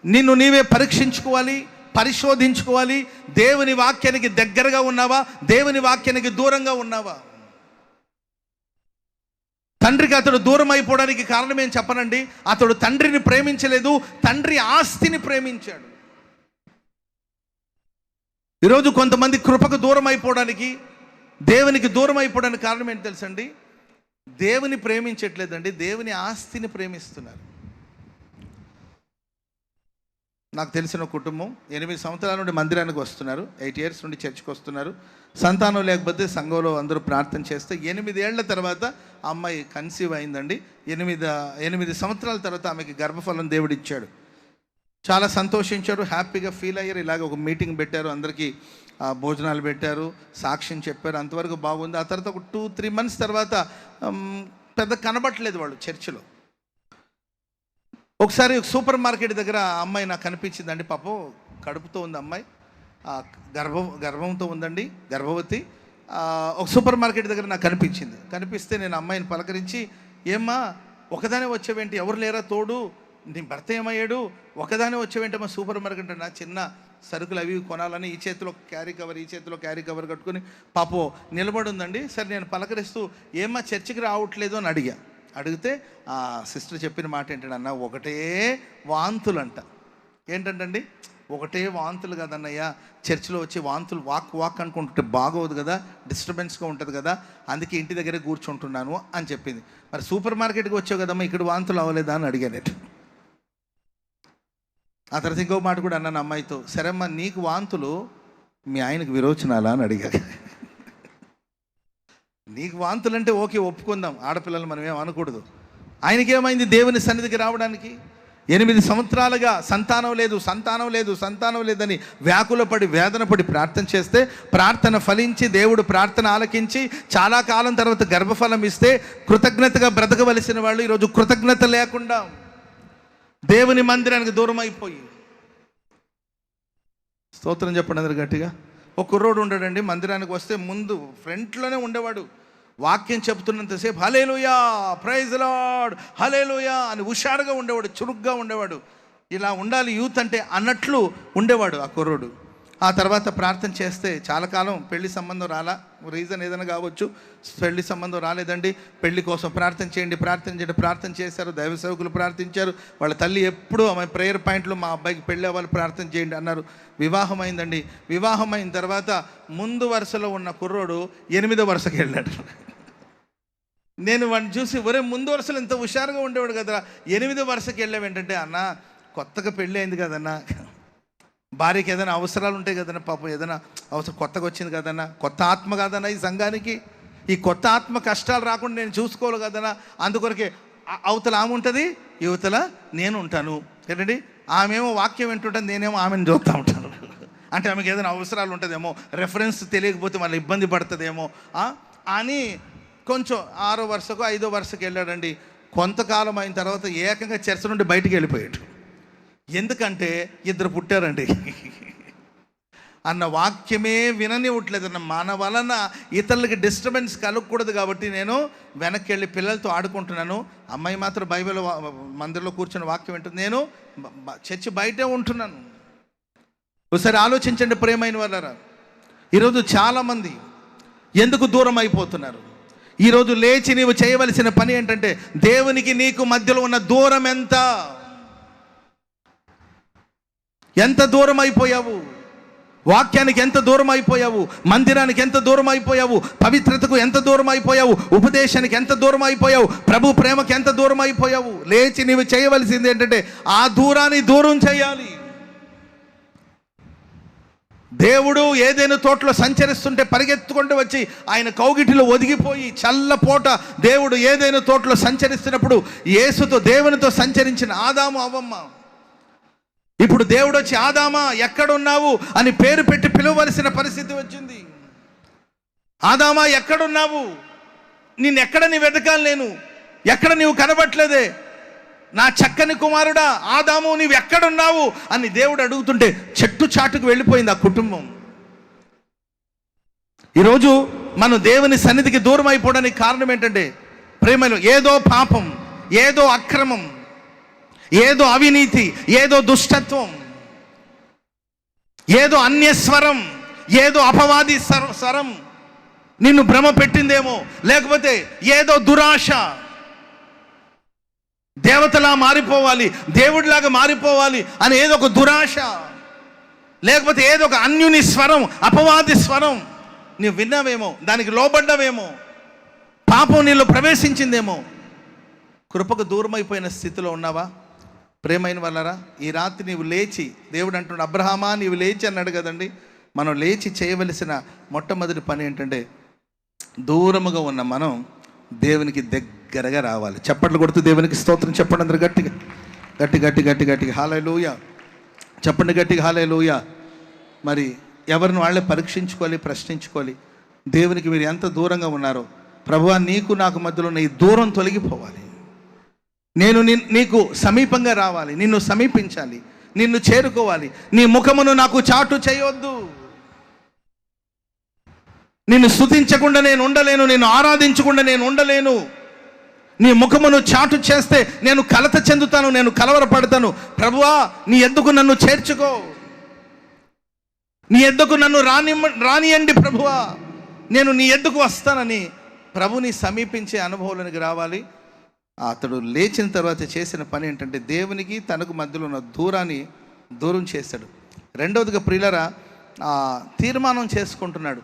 నిన్ను నీవే పరీక్షించుకోవాలి, పరిశోధించుకోవాలి. దేవుని వాక్యానికి దగ్గరగా ఉన్నావా, దేవుని వాక్యానికి దూరంగా ఉన్నావా? తండ్రికి అతడు దూరం అయిపోవడానికి కారణం ఏం చెప్పనండి. అతడు తండ్రిని ప్రేమించలేదు, తండ్రి ఆస్తిని ప్రేమించాడు. ఈరోజు కొంతమంది కృపకు దూరం అయిపోవడానికి, దేవునికి దూరం అయిపోవడానికి కారణం ఏంటి తెలుసండి? దేవుని ప్రేమించట్లేదండి, దేవుని ఆస్తిని ప్రేమిస్తున్నారు. నాకు తెలిసిన కుటుంబం 8 సంవత్సరాల నుండి మందిరానికి వస్తున్నారు, 8 years నుండి చర్చికి వస్తున్నారు. సంతానం లేకపోతే సంఘంలో అందరూ ప్రార్థన చేస్తే 8 ఏళ్ల తర్వాత ఆ అమ్మాయి కన్సీవ్ అయిందండి. 8 సంవత్సరాల తర్వాత ఆమెకి గర్భఫలం దేవుడు ఇచ్చాడు. చాలా సంతోషించారు, హ్యాపీగా ఫీల్ అయ్యారు. ఇలాగ ఒక మీటింగ్ పెట్టారు, అందరికీ భోజనాలు పెట్టారు, సాక్ష్యం చెప్పారు, అంతవరకు బాగుంది. ఆ తర్వాత ఒక 2-3 months తర్వాత పెద్ద కనబట్టలేదు వాళ్ళు చర్చిలో. ఒకసారి సూపర్ మార్కెట్ దగ్గర అమ్మాయి నాకు కనిపించిందండి. పాపం కడుపుతో ఉంది అమ్మాయి, గర్భంతో ఉందండి, గర్భవతి. ఒక సూపర్ మార్కెట్ దగ్గర నాకు కనిపిస్తే నేను అమ్మాయిని పలకరించి, ఏమ్మా ఒకదానే వచ్చేవేంటి, ఎవరు లేరా తోడు, నీ భర్త ఏమయ్యాడు, ఒకదానే వచ్చేవేంటమ్మా సూపర్ మార్కెట్ అంటే? నా చిన్న సరుకులు అవి కొనాలని ఈ చేతిలో క్యారీ కవర్, ఈ చేతిలో క్యారీ కవర్ కట్టుకుని పాపం నిలబడి ఉందండి. సరే నేను పలకరిస్తూ, ఏమ్మా చర్చికి రావట్లేదు అని అడిగితే ఆ సిస్టర్ చెప్పిన మాట ఏంటంటే, ఒకటే వాంతులంట. ఏంటంటండి? ఒకటే వాంతులు కదన్నయ్యా, చర్చిలో వచ్చి వాంతులు వాక్ అనుకుంటుంటే బాగోదు కదా, డిస్టర్బెన్స్గా ఉంటుంది కదా, అందుకే ఇంటి దగ్గరే కూర్చుంటున్నాను అని చెప్పింది. మరి సూపర్ మార్కెట్కి వచ్చావు కదమ్మా, ఇక్కడ వాంతులు అవ్వలేదా అని అడిగాను. ఆ తర్వాత ఇంకో మాట కూడా అన్నాను అమ్మాయితో, సరే అమ్మా నీకు వాంతులు, మీ ఆయనకు విరోచనాలా అని అడిగాను. నీకు వాంతులు అంటే ఓకే, ఒప్పుకుందాం, ఆడపిల్లలు మనం ఏం అనకూడదు. ఆయనకేమైంది దేవుని సన్నిధికి రావడానికి? 8 సంవత్సరాలుగా సంతానం లేదని వ్యాకులపడి వేదనపడి ప్రార్థన చేస్తే, ప్రార్థన ఫలించి దేవుడు ప్రార్థన ఆలకించి చాలా కాలం తర్వాత గర్భఫలం ఇస్తే కృతజ్ఞతగా బ్రతకవలసిన వాళ్ళు ఈరోజు కృతజ్ఞత లేకుండా దేవుని మందిరానికి దూరం అయిపోయి. స్తోత్రం చెప్పండి అందరు గట్టిగా. ఒక కుర్రోడు ఉండడండి, మందిరానికి వస్తే ముందు ఫ్రంట్లోనే ఉండేవాడు. వాక్యం చెప్తున్నంతసేపు హల్లెలూయా, ప్రైజ్ లార్డ్, హల్లెలూయా అని హుషారుగా ఉండేవాడు, చురుగ్గా ఉండేవాడు. ఇలా ఉండాలి యూత్ అంటే అన్నట్లు ఉండేవాడు ఆ కుర్రోడు. ఆ తర్వాత ప్రార్థన చేస్తే చాలా కాలం పెళ్లి సంబంధం రాలా, రీజన్ ఏదైనా కావచ్చు, పెళ్లి సంబంధం రాలేదండి, పెళ్లి కోసం ప్రార్థన చేయండి, ప్రార్థన చేశారు, దైవ సేవకులు ప్రార్థించారు. వాళ్ళ తల్లి ఎప్పుడూ ఆమె ప్రేయర్ పాయింట్లో మా అబ్బాయికి పెళ్ళి అవ్వాలి, ప్రార్థన చేయండి అన్నారు. వివాహం అయిందండి. వివాహం అయిన తర్వాత ముందు వరుసలో ఉన్న కుర్రోడు 8వ వరుసకి వెళ్ళాడు. నేను వాడిని చూసి, ఒరే ముందు వరుసలో ఇంత హుషారుగా ఉండేవాడు కదరా, 8వ వరుసకి వెళ్ళావు ఏంటంటే, అన్న కొత్తగా పెళ్ళి అయింది కదన్నా, భార్యకి ఏదైనా అవసరాలు ఉంటాయి కదన్నా, పాపం ఏదైనా అవసరం కొత్తగా వచ్చింది కదన్నా, కొత్త ఆత్మ కదన్నా ఈ సంఘానికి, ఈ కొత్త ఆత్మ కష్టాలు రాకుండా నేను చూసుకోవాలి కదన్నా, అందుకొరకే అవతల ఆమె ఉంటుంది, యువతల నేను ఉంటాను. ఏంటండి, ఆమెమో వాక్యం వింటుంటుంది, నేనేమో ఆమెను చూస్తూ ఉంటాను. అంటే ఆమెకి ఏదైనా అవసరాలు ఉంటుందేమో, రెఫరెన్స్ తెలియకపోతే మళ్ళీ ఇబ్బంది పడుతుందేమో అని కొంచెం 6వ వరుసకు 5వ వరుసకు వెళ్ళాడండి. కొంతకాలం అయిన తర్వాత ఏకంగా చర్చ నుండి బయటికి వెళ్ళిపోయాడు. ఎందుకంటే 2 పుట్టారండి అన్న వాక్యమే విననివ్వట్లేదన్న, మన వలన ఇతరులకి డిస్టర్బెన్స్ కలగకూడదు కాబట్టి నేను వెనక్కి వెళ్ళి పిల్లలతో ఆడుకుంటున్నాను, అమ్మాయి మాత్రం బైబిల్ మందిరంలో కూర్చొని వాక్యం వింటుంది, నేను చర్చి బయటే ఉంటున్నాను. ఒకసారి ఆలోచించండి ప్రియమైన వాళ్ళారా, ఈరోజు చాలామంది ఎందుకు దూరం అయిపోతున్నారు? ఈరోజు లేచి నీవు చేయవలసిన పని ఏంటంటే, దేవునికి నీకు మధ్యలో ఉన్న దూరం ఎంత దూరం అయిపోయావు? వాక్యానికి ఎంత దూరం అయిపోయావు? మందిరానికి ఎంత దూరం అయిపోయావు? పవిత్రతకు ఎంత దూరం అయిపోయావు? ఉపదేశానికి ఎంత దూరం అయిపోయావు? ప్రభు ప్రేమకి ఎంత దూరం అయిపోయావు? లేచి నీవు చేయవలసింది ఏంటంటే, ఆ దూరాన్ని దూరం చేయాలి. దేవుడు ఏదైనా తోటలో సంచరిస్తుంటే పరిగెత్తుకుంటూ వచ్చి ఆయన కౌగిటిలో ఒదిగిపోయి చల్లపోట దేవుడు ఏదైనా తోటలో సంచరిస్తున్నప్పుడు యేసుతో దేవునితో సంచరించిన ఆదాము అవ్వమ్మ, ఇప్పుడు దేవుడు వచ్చి ఆదామా ఎక్కడున్నావు అని పేరు పెట్టి పిలవలసిన పరిస్థితి వచ్చింది. ఆదామా ఎక్కడున్నావు? నిన్నెక్కడ నీ వెతకాలి, నేను ఎక్కడ నీవు కనబట్లేదే, నా చక్కని కుమారుడా ఆదాము నీవు ఎక్కడున్నావు అని దేవుడు అడుగుతుంటే చెట్టు చాటుకు వెళ్ళిపోయింది ఆ కుటుంబం. ఈరోజు మనం దేవుని సన్నిధికి దూరం అయిపోవడానికి కారణం ఏంటంటే, ప్రేమలో ఏదో పాపం, ఏదో అక్రమం, ఏదో అవినీతి, ఏదో దుష్టత్వం, ఏదో అన్యస్వరం, ఏదో అపవాది స్వరం నిన్ను భ్రమ పెట్టిందేమో, లేకపోతే ఏదో దురాశ, దేవతలా మారిపోవాలి, దేవుడిలాగా మారిపోవాలి అని ఏదో ఒక దురాశ, లేకపోతే ఏదో ఒక అన్యుని స్వరం, అపవాది స్వరం నీవు విన్నావేమో, దానికి లోబడ్డావేమో, పాపం నీలో ప్రవేశించిందేమో, కృపకు దూరం అయిపోయిన స్థితిలో ఉన్నావా? ప్రేమైన వాళ్ళరా, ఈ రాత్రి నీవు లేచి, దేవుడు అంటున్నాడు, అబ్రహామా నీవు లేచి అన్నాడు కదండి. మనం లేచి చేయవలసిన మొట్టమొదటి పని ఏంటంటే, దూరముగా ఉన్న మనం దేవునికి దగ్గరగా రావాలి. చప్పట్లు కొడుతూ దేవునికి స్తోత్రం చెప్పండి అందరు గట్టిగా, గట్టిగా హల్లెలూయా చెప్పండి, గట్టిగా హల్లెలూయా. మరి ఎవరిని వాళ్ళే పరీక్షించుకోవాలి, ప్రశ్నించుకోవాలి. దేవునికి మీరు ఎంత దూరంగా ఉన్నారో, ప్రభువా నీకు నాకు మధ్యలో ఉన్న ఈ దూరం తొలగిపోవాలి, నేను నీకు సమీపంగా రావాలి, నిన్ను సమీపించాలి, నిన్ను చేరుకోవాలి. నీ ముఖమును నాకు చాటు చేయొద్దు, నిన్ను స్తుతించకుండా నేను ఉండలేను, నేను ఆరాధించకుండా నేను ఉండలేను. నీ ముఖమును చాటు చేస్తే నేను కలత చెందుతాను, నేను కలవరపడతాను. ప్రభువా నీ ఎద్దుకు నన్ను చేర్చుకో, నీ ఎద్దుకు నన్ను రానియండి ప్రభువా, నేను నీ ఎద్దుకు వస్తానని ప్రభుని సమీపించే అనుభవానికి రావాలి. అతడు లేచిన తర్వాత చేసిన పని ఏంటంటే, దేవునికి తనకు మధ్యలో ఉన్న దూరాన్ని దూరం చేశాడు. రెండవదిగా ప్రియులరా, తీర్మానం చేసుకుంటున్నాడు.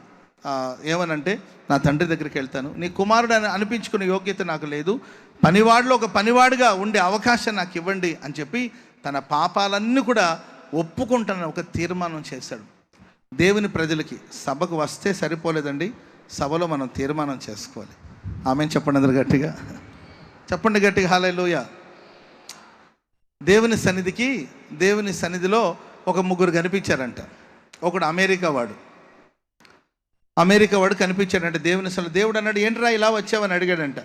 ఏమనంటే, నా తండ్రి దగ్గరికి వెళ్తాను, నీ కుమారుడు అని అనిపించుకునే యోగ్యత నాకు లేదు, పనివాడిలో ఒక పనివాడిగా ఉండే అవకాశం నాకు ఇవ్వండి అని చెప్పి తన పాపాలన్నీ కూడా ఒప్పుకుంటానని ఒక తీర్మానం చేశాడు. దేవుని ప్రజలకి సభకు వస్తే సరిపోలేదండి, సభలో మనం తీర్మానం చేసుకోవాలి. ఆమెను చెప్పండి అందరు గట్టిగా, చెప్పండి గట్టిగా హల్లెలూయా. దేవుని సన్నిధిలో ఒక 3 కనిపించారంట. ఒకడు అమెరికా వాడు కనిపించాడంట దేవుని సన్నిధిలో. దేవుడు అన్నాడు, ఏంట్రా ఇలా వచ్చావని అడిగాడంట.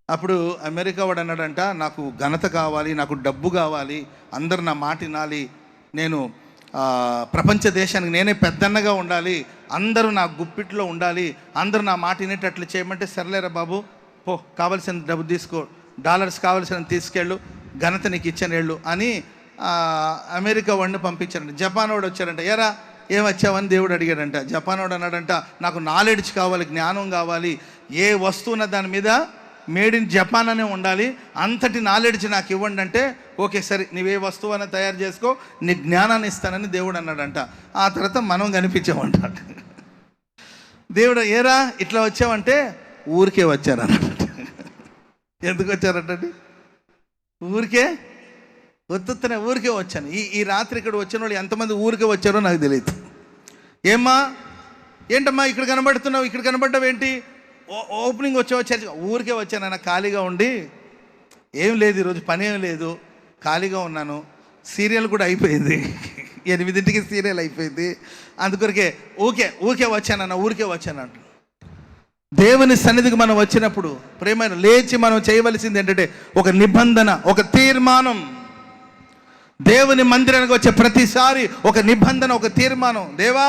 అప్పుడు అమెరికా వాడు అన్నాడంట, నాకు ఘనత కావాలి, నాకు డబ్బు కావాలి, అందరు నా మాట వినాలి, నేను ప్రపంచ దేశానికి నేనే పెద్దన్నగా ఉండాలి, అందరూ నా గుప్పిట్లో ఉండాలి, అందరూ నా మాట వినేటట్లు చేయమంటే, సర్లేరా బాబు పో, కావలసిన డబ్బు తీసుకో, డాలర్స్ కావలసిన తీసుకెళ్ళు, ఘనత నీకు ఇచ్చాను వెళ్ళు అని అమెరికా వాడిని పంపించారంట. జపాన్ వాడు వచ్చారంట. ఎరా ఏం వచ్చావని దేవుడు అడిగాడంట. జపాన్ వాడు అన్నాడంట, నాకు నాలెడ్జ్ కావాలి, జ్ఞానం కావాలి, ఏ వస్తువున దాని మీద మేడ్ ఇన్ జపాన్ అనే ఉండాలి, అంతటి నాలెడ్జ్ నాకు ఇవ్వండి అంటే, ఓకే సరే నీవే వస్తువు అయినా తయారు చేసుకో, నీ జ్ఞానాన్ని ఇస్తానని దేవుడు అన్నాడంట. ఆ తర్వాత మనం కనిపించామంట. దేవుడు ఏరా ఇట్లా వచ్చావంటే ఊరికే వచ్చారన్నమాట. ఎందుకు వచ్చారంటే ఊరికే ఒత్తునే ఊరికే వచ్చాను. ఈ రాత్రి ఇక్కడ వచ్చిన వాళ్ళు ఎంతమంది ఊరికే వచ్చారో నాకు తెలియదు. ఏమ్మా ఏంటమ్మా ఇక్కడ కనబడుతున్నావు, ఇక్కడ కనబడ్డావు ఏంటి, ఓపెనింగ్ వచ్చావు చర్చ? ఊరికే వచ్చాను, ఖాళీగా ఉండి ఏం లేదు, ఈరోజు పని ఏం లేదు, ఖాళీగా ఉన్నాను, సీరియల్ కూడా అయిపోయింది, 8ంటికి సీరియల్ అయిపోయింది, అందుకొరకే ఊరికే వచ్చానన్న, ఊరికే వచ్చానంట. దేవుని సన్నిధికి మనం వచ్చినప్పుడు ప్రేమైన లేచి మనం చేయవలసింది ఏంటంటే ఒక నిబంధన, ఒక తీర్మానం. దేవుని మందిరానికి వచ్చే ప్రతిసారి ఒక నిబంధన, ఒక తీర్మానం. దేవా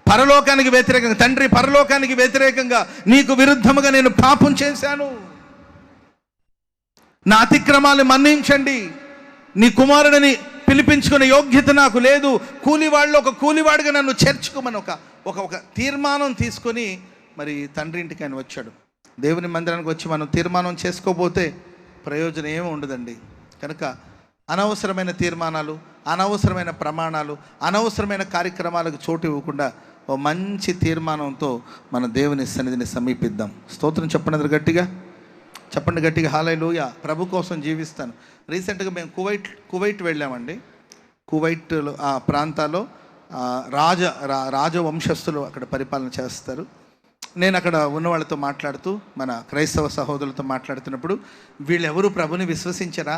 పరలోకానికి వ్యతిరేకంగా, తండ్రి పరలోకానికి వ్యతిరేకంగా నీకు విరుద్ధముగా నేను పాపం చేశాను, నా అతిక్రమాలు మన్నించండి, నీ కుమారుడిని పిలిపించుకునే యోగ్యత నాకు లేదు, కూలివాళ్ళు ఒక కూలివాడిగా నన్ను చేర్చుకోమని ఒక తీర్మానం తీసుకొని మరి తండ్రి ఇంటికి ఆయన వచ్చాడు. దేవుని మందిరానికి వచ్చి మనం తీర్మానం చేసుకోబోతే ప్రయోజనం ఏమి ఉండదండి. కనుక అనవసరమైన తీర్మానాలు, అనవసరమైన ప్రమాణాలు, అనవసరమైన కార్యక్రమాలకు చోటు ఇవ్వకుండా ఓ మంచి తీర్మానంతో మన దేవుని సన్నిధిని సమీపిద్దాం. స్తోత్రం చెప్పండి గట్టిగా, చెప్పండి గట్టిగా హల్లెలూయా. ప్రభు కోసం జీవిస్తాను. రీసెంట్గా మేము కువైట్ వెళ్ళామండి. కువైట్లో ఆ ప్రాంతాల్లో రాజవంశస్థులు అక్కడ పరిపాలన చేస్తారు. నేను అక్కడ ఉన్న వాళ్ళతో మాట్లాడుతూ, మన క్రైస్తవ సహోదరులతో మాట్లాడుతున్నప్పుడు, వీళ్ళెవరూ ప్రభుని విశ్వసించరా?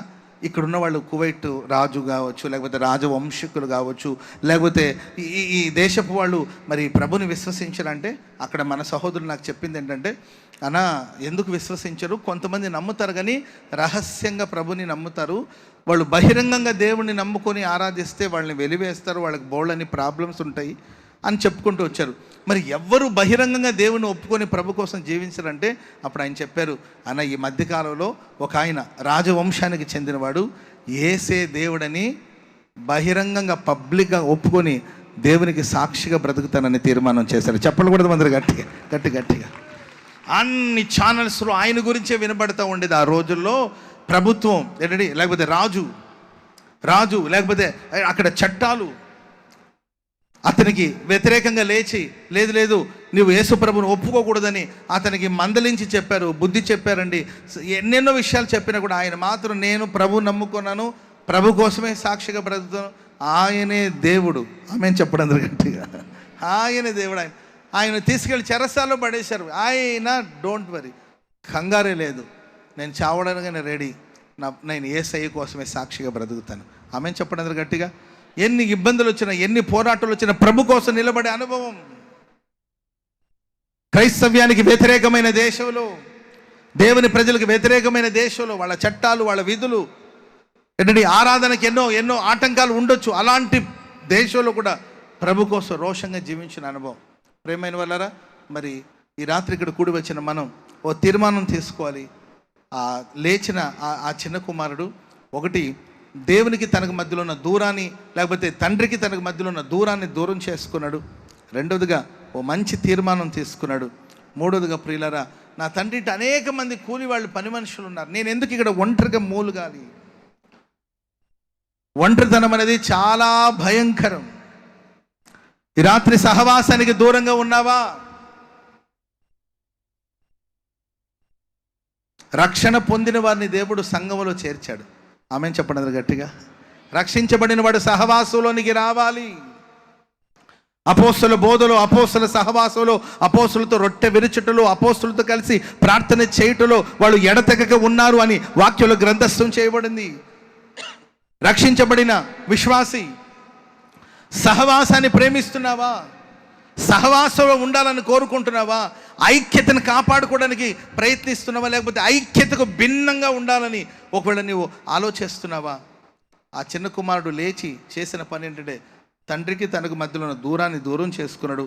ఇక్కడున్న వాళ్ళు కువైట్ రాజు కావచ్చు, లేకపోతే రాజవంశకులు కావచ్చు, లేకపోతే ఈ దేశపు వాళ్ళు మరి ప్రభుని విశ్వసించరంటే, అక్కడ మన సహోదరులు నాకు చెప్పింది ఏంటంటే, అన్నా ఎందుకు విశ్వసించరు, కొంతమంది నమ్ముతారు కానీ రహస్యంగా ప్రభుని నమ్ముతారు, వాళ్ళు బహిరంగంగా దేవుణ్ణి నమ్ముకొని ఆరాధిస్తే వాళ్ళని వెలివేస్తారు, వాళ్ళకి బోల్డని ప్రాబ్లమ్స్ ఉంటాయి అని చెప్పుకుంటూ వచ్చారు. మరి ఎవ్వరు బహిరంగంగా దేవుని ఒప్పుకొని ప్రభు కోసం జీవించారంటే అప్పుడు ఆయన చెప్పారు, అన్న ఈ మధ్యకాలంలో ఒక ఆయన రాజవంశానికి చెందినవాడు యేసే దేవుడని బహిరంగంగా పబ్లిక్గా ఒప్పుకొని దేవునికి సాక్షిగా బ్రతుకుతానని తీర్మానం చేశారు. చెప్పకూడదు అందరూ గట్టిగా. అన్ని ఛానల్స్లో ఆయన గురించే వినబడుతూ ఉండేది ఆ రోజుల్లో. ప్రభుత్వం ఏంటంటే, లేకపోతే రాజు లేకపోతే అక్కడ చట్టాలు అతనికి వ్యతిరేకంగా లేచి, లేదు నువ్వు యేసు ప్రభుని ఒప్పుకోకూడదని అతనికి మందలించి చెప్పారు, బుద్ధి చెప్పారండి, ఎన్నెన్నో విషయాలు చెప్పినా కూడా ఆయన మాత్రం నేను ప్రభు నమ్ముకున్నాను, ప్రభు కోసమే సాక్షిగా బ్రతుకుతాను, ఆయనే దేవుడు. ఆమెను చెప్పడం అందరూ గట్టిగా, ఆయనే దేవుడు. ఆయన తీసుకెళ్ళి చెరసాల్లో పడేశారు. ఆయన డోంట్ వరీ, కంగారే లేదు, నేను చావడానికి నేను రెడీ, నేను యేసయ్య కోసమే సాక్షిగా బ్రతుకుతాను. ఆమెను చెప్పడం అందరూ గట్టిగా. ఎన్ని ఇబ్బందులు వచ్చినా, ఎన్ని పోరాటాలు వచ్చినా ప్రభు కోసం నిలబడే అనుభవం. క్రైస్తవ్యానికి వ్యతిరేకమైన దేశంలో, దేవుని ప్రజలకు వ్యతిరేకమైన దేశంలో వాళ్ళ చట్టాలు, వాళ్ళ విధులు ఏంటంటే ఆరాధనకి ఎన్నో ఆటంకాలు ఉండొచ్చు. అలాంటి దేశంలో కూడా ప్రభు కోసం రోషంగా జీవించిన అనుభవం. ప్రేమైన వాళ్ళారా, మరి ఈ రాత్రి ఇక్కడ కూడి వచ్చిన మనం ఓ తీర్మానం తీసుకోవాలి. లేచిన ఆ చిన్న కుమారుడు ఒకటి దేవునికి తనకు మధ్యలో ఉన్న దూరాన్ని, లేకపోతే తండ్రికి తనకు మధ్యలో ఉన్న దూరాన్ని దూరం చేసుకున్నాడు. రెండవదిగా ఓ మంచి తీర్మానం తీసుకున్నాడు. మూడవదిగా ప్రియులారా, నా తండ్రి అనేక మంది కూలి వాళ్ళు, పని మనుషులు ఉన్నారు, నేను ఎందుకు ఇక్కడ ఒంటరిగా మూలుగాలి? ఒంటరితనం అనేది చాలా భయంకరం. ఈ రాత్రి సహవాసానికి దూరంగా ఉన్నావా? రక్షణ పొందిన వారిని దేవుడు సంఘములో చేర్చాడు. ఆమెను చెప్పండి గట్టిగా. రక్షించబడిన వాడు సహవాసంలోనికి రావాలి. అపోస్తుల బోధలో, అపోస్తుల సహవాసంలో, అపోస్తులతో రొట్టె విరుచుటలో, అపోస్తులతో కలిసి ప్రార్థన చేయుటలో వాళ్ళు ఎడతెగక ఉన్నారు అని వాక్యంలో గ్రంథస్థం చేయబడింది. రక్షించబడిన విశ్వాసి సహవాసాన్ని ప్రేమిస్తున్నావా? సహవాసంలో ఉండాలని కోరుకుంటున్నావా? ఐక్యతను కాపాడుకోవడానికి ప్రయత్నిస్తున్నావా? లేకపోతే ఐక్యతకు భిన్నంగా ఉండాలని ఒకవేళ నీవు ఆలోచిస్తున్నావా? ఆ చిన్న కుమారుడు లేచి చేసిన పని ఏంటంటే తండ్రికి తనకు మధ్యలో ఉన్న దూరాన్ని దూరం చేసుకున్నాడు.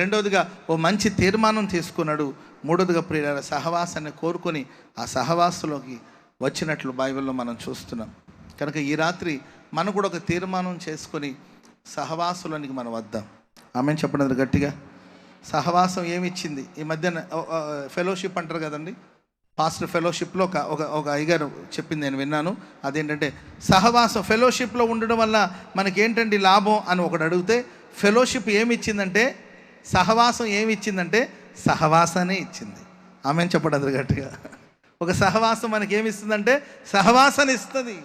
రెండవదిగా ఓ మంచి తీర్మానం తీసుకున్నాడు. మూడవదిగా ప్రియుల సహవాసాన్ని కోరుకొని ఆ సహవాసంలోకి వచ్చినట్లు బైబిల్లో మనం చూస్తున్నాం. కనుక ఈ రాత్రి మనం కూడా ఒక తీర్మానం చేసుకొని సహవాసులనికి మనం వద్దాం. ఆమెను చెప్పండి గట్టిగా. సహవాసం ఏమి ఇచ్చింది? ఈ మధ్యన ఫెలోషిప్ అంటారు కదండి, పాస్టర్ ఫెలోషిప్లో ఒక అయ్యగారు చెప్పింది నేను విన్నాను. అదేంటంటే సహవాసం, ఫెలోషిప్లో ఉండడం వల్ల మనకేంటండి లాభం అని ఒకడు అడిగితే, ఫెలోషిప్ ఏమి ఇచ్చిందంటే, సహవాసం ఏమి ఇచ్చిందంటే సహవాసానే ఇచ్చింది. ఆమెను చెప్పండి అందరు గట్టిగా. ఒక సహవాసం మనకేమి ఇస్తుందంటే సహవాసాన్ని ఇస్తుంది.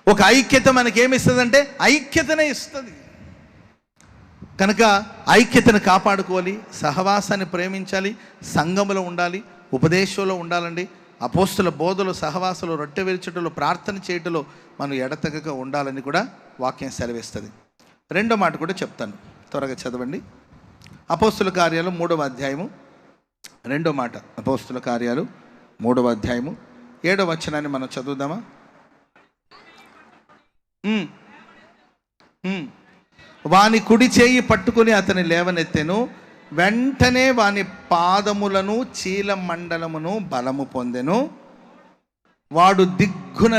ఒక ఐక్యత మనకేమి ఇస్తుందంటే ఐక్యతనే ఇస్తుంది. కనుక ఐక్యతను కాపాడుకోవాలి, సహవాసాన్ని ప్రేమించాలి, సంఘములో ఉండాలి, ఉపదేశంలో ఉండాలండి. అపోస్తుల బోధలు, సహవాసంలో, రొట్టె విరుచుటలో, ప్రార్థన చేయటంలో మనం ఎడతెగక ఉండాలని కూడా వాక్యం సెలవిస్తుంది. రెండో మాట కూడా చెప్తాను, త్వరగా చదవండి. అపోస్తుల కార్యాలు 3వ అధ్యాయము, రెండో మాట. అపోస్తుల కార్యాలు 3వ అధ్యాయము 7వ వచనాన్ని మనం చదువుదామా? వాని కుడి చేయి పట్టుకుని అతని లేవనెత్తెను. వెంటనే వాని పాదములను చీల మండలమును బలము పొందెను. వాడు దిగ్గున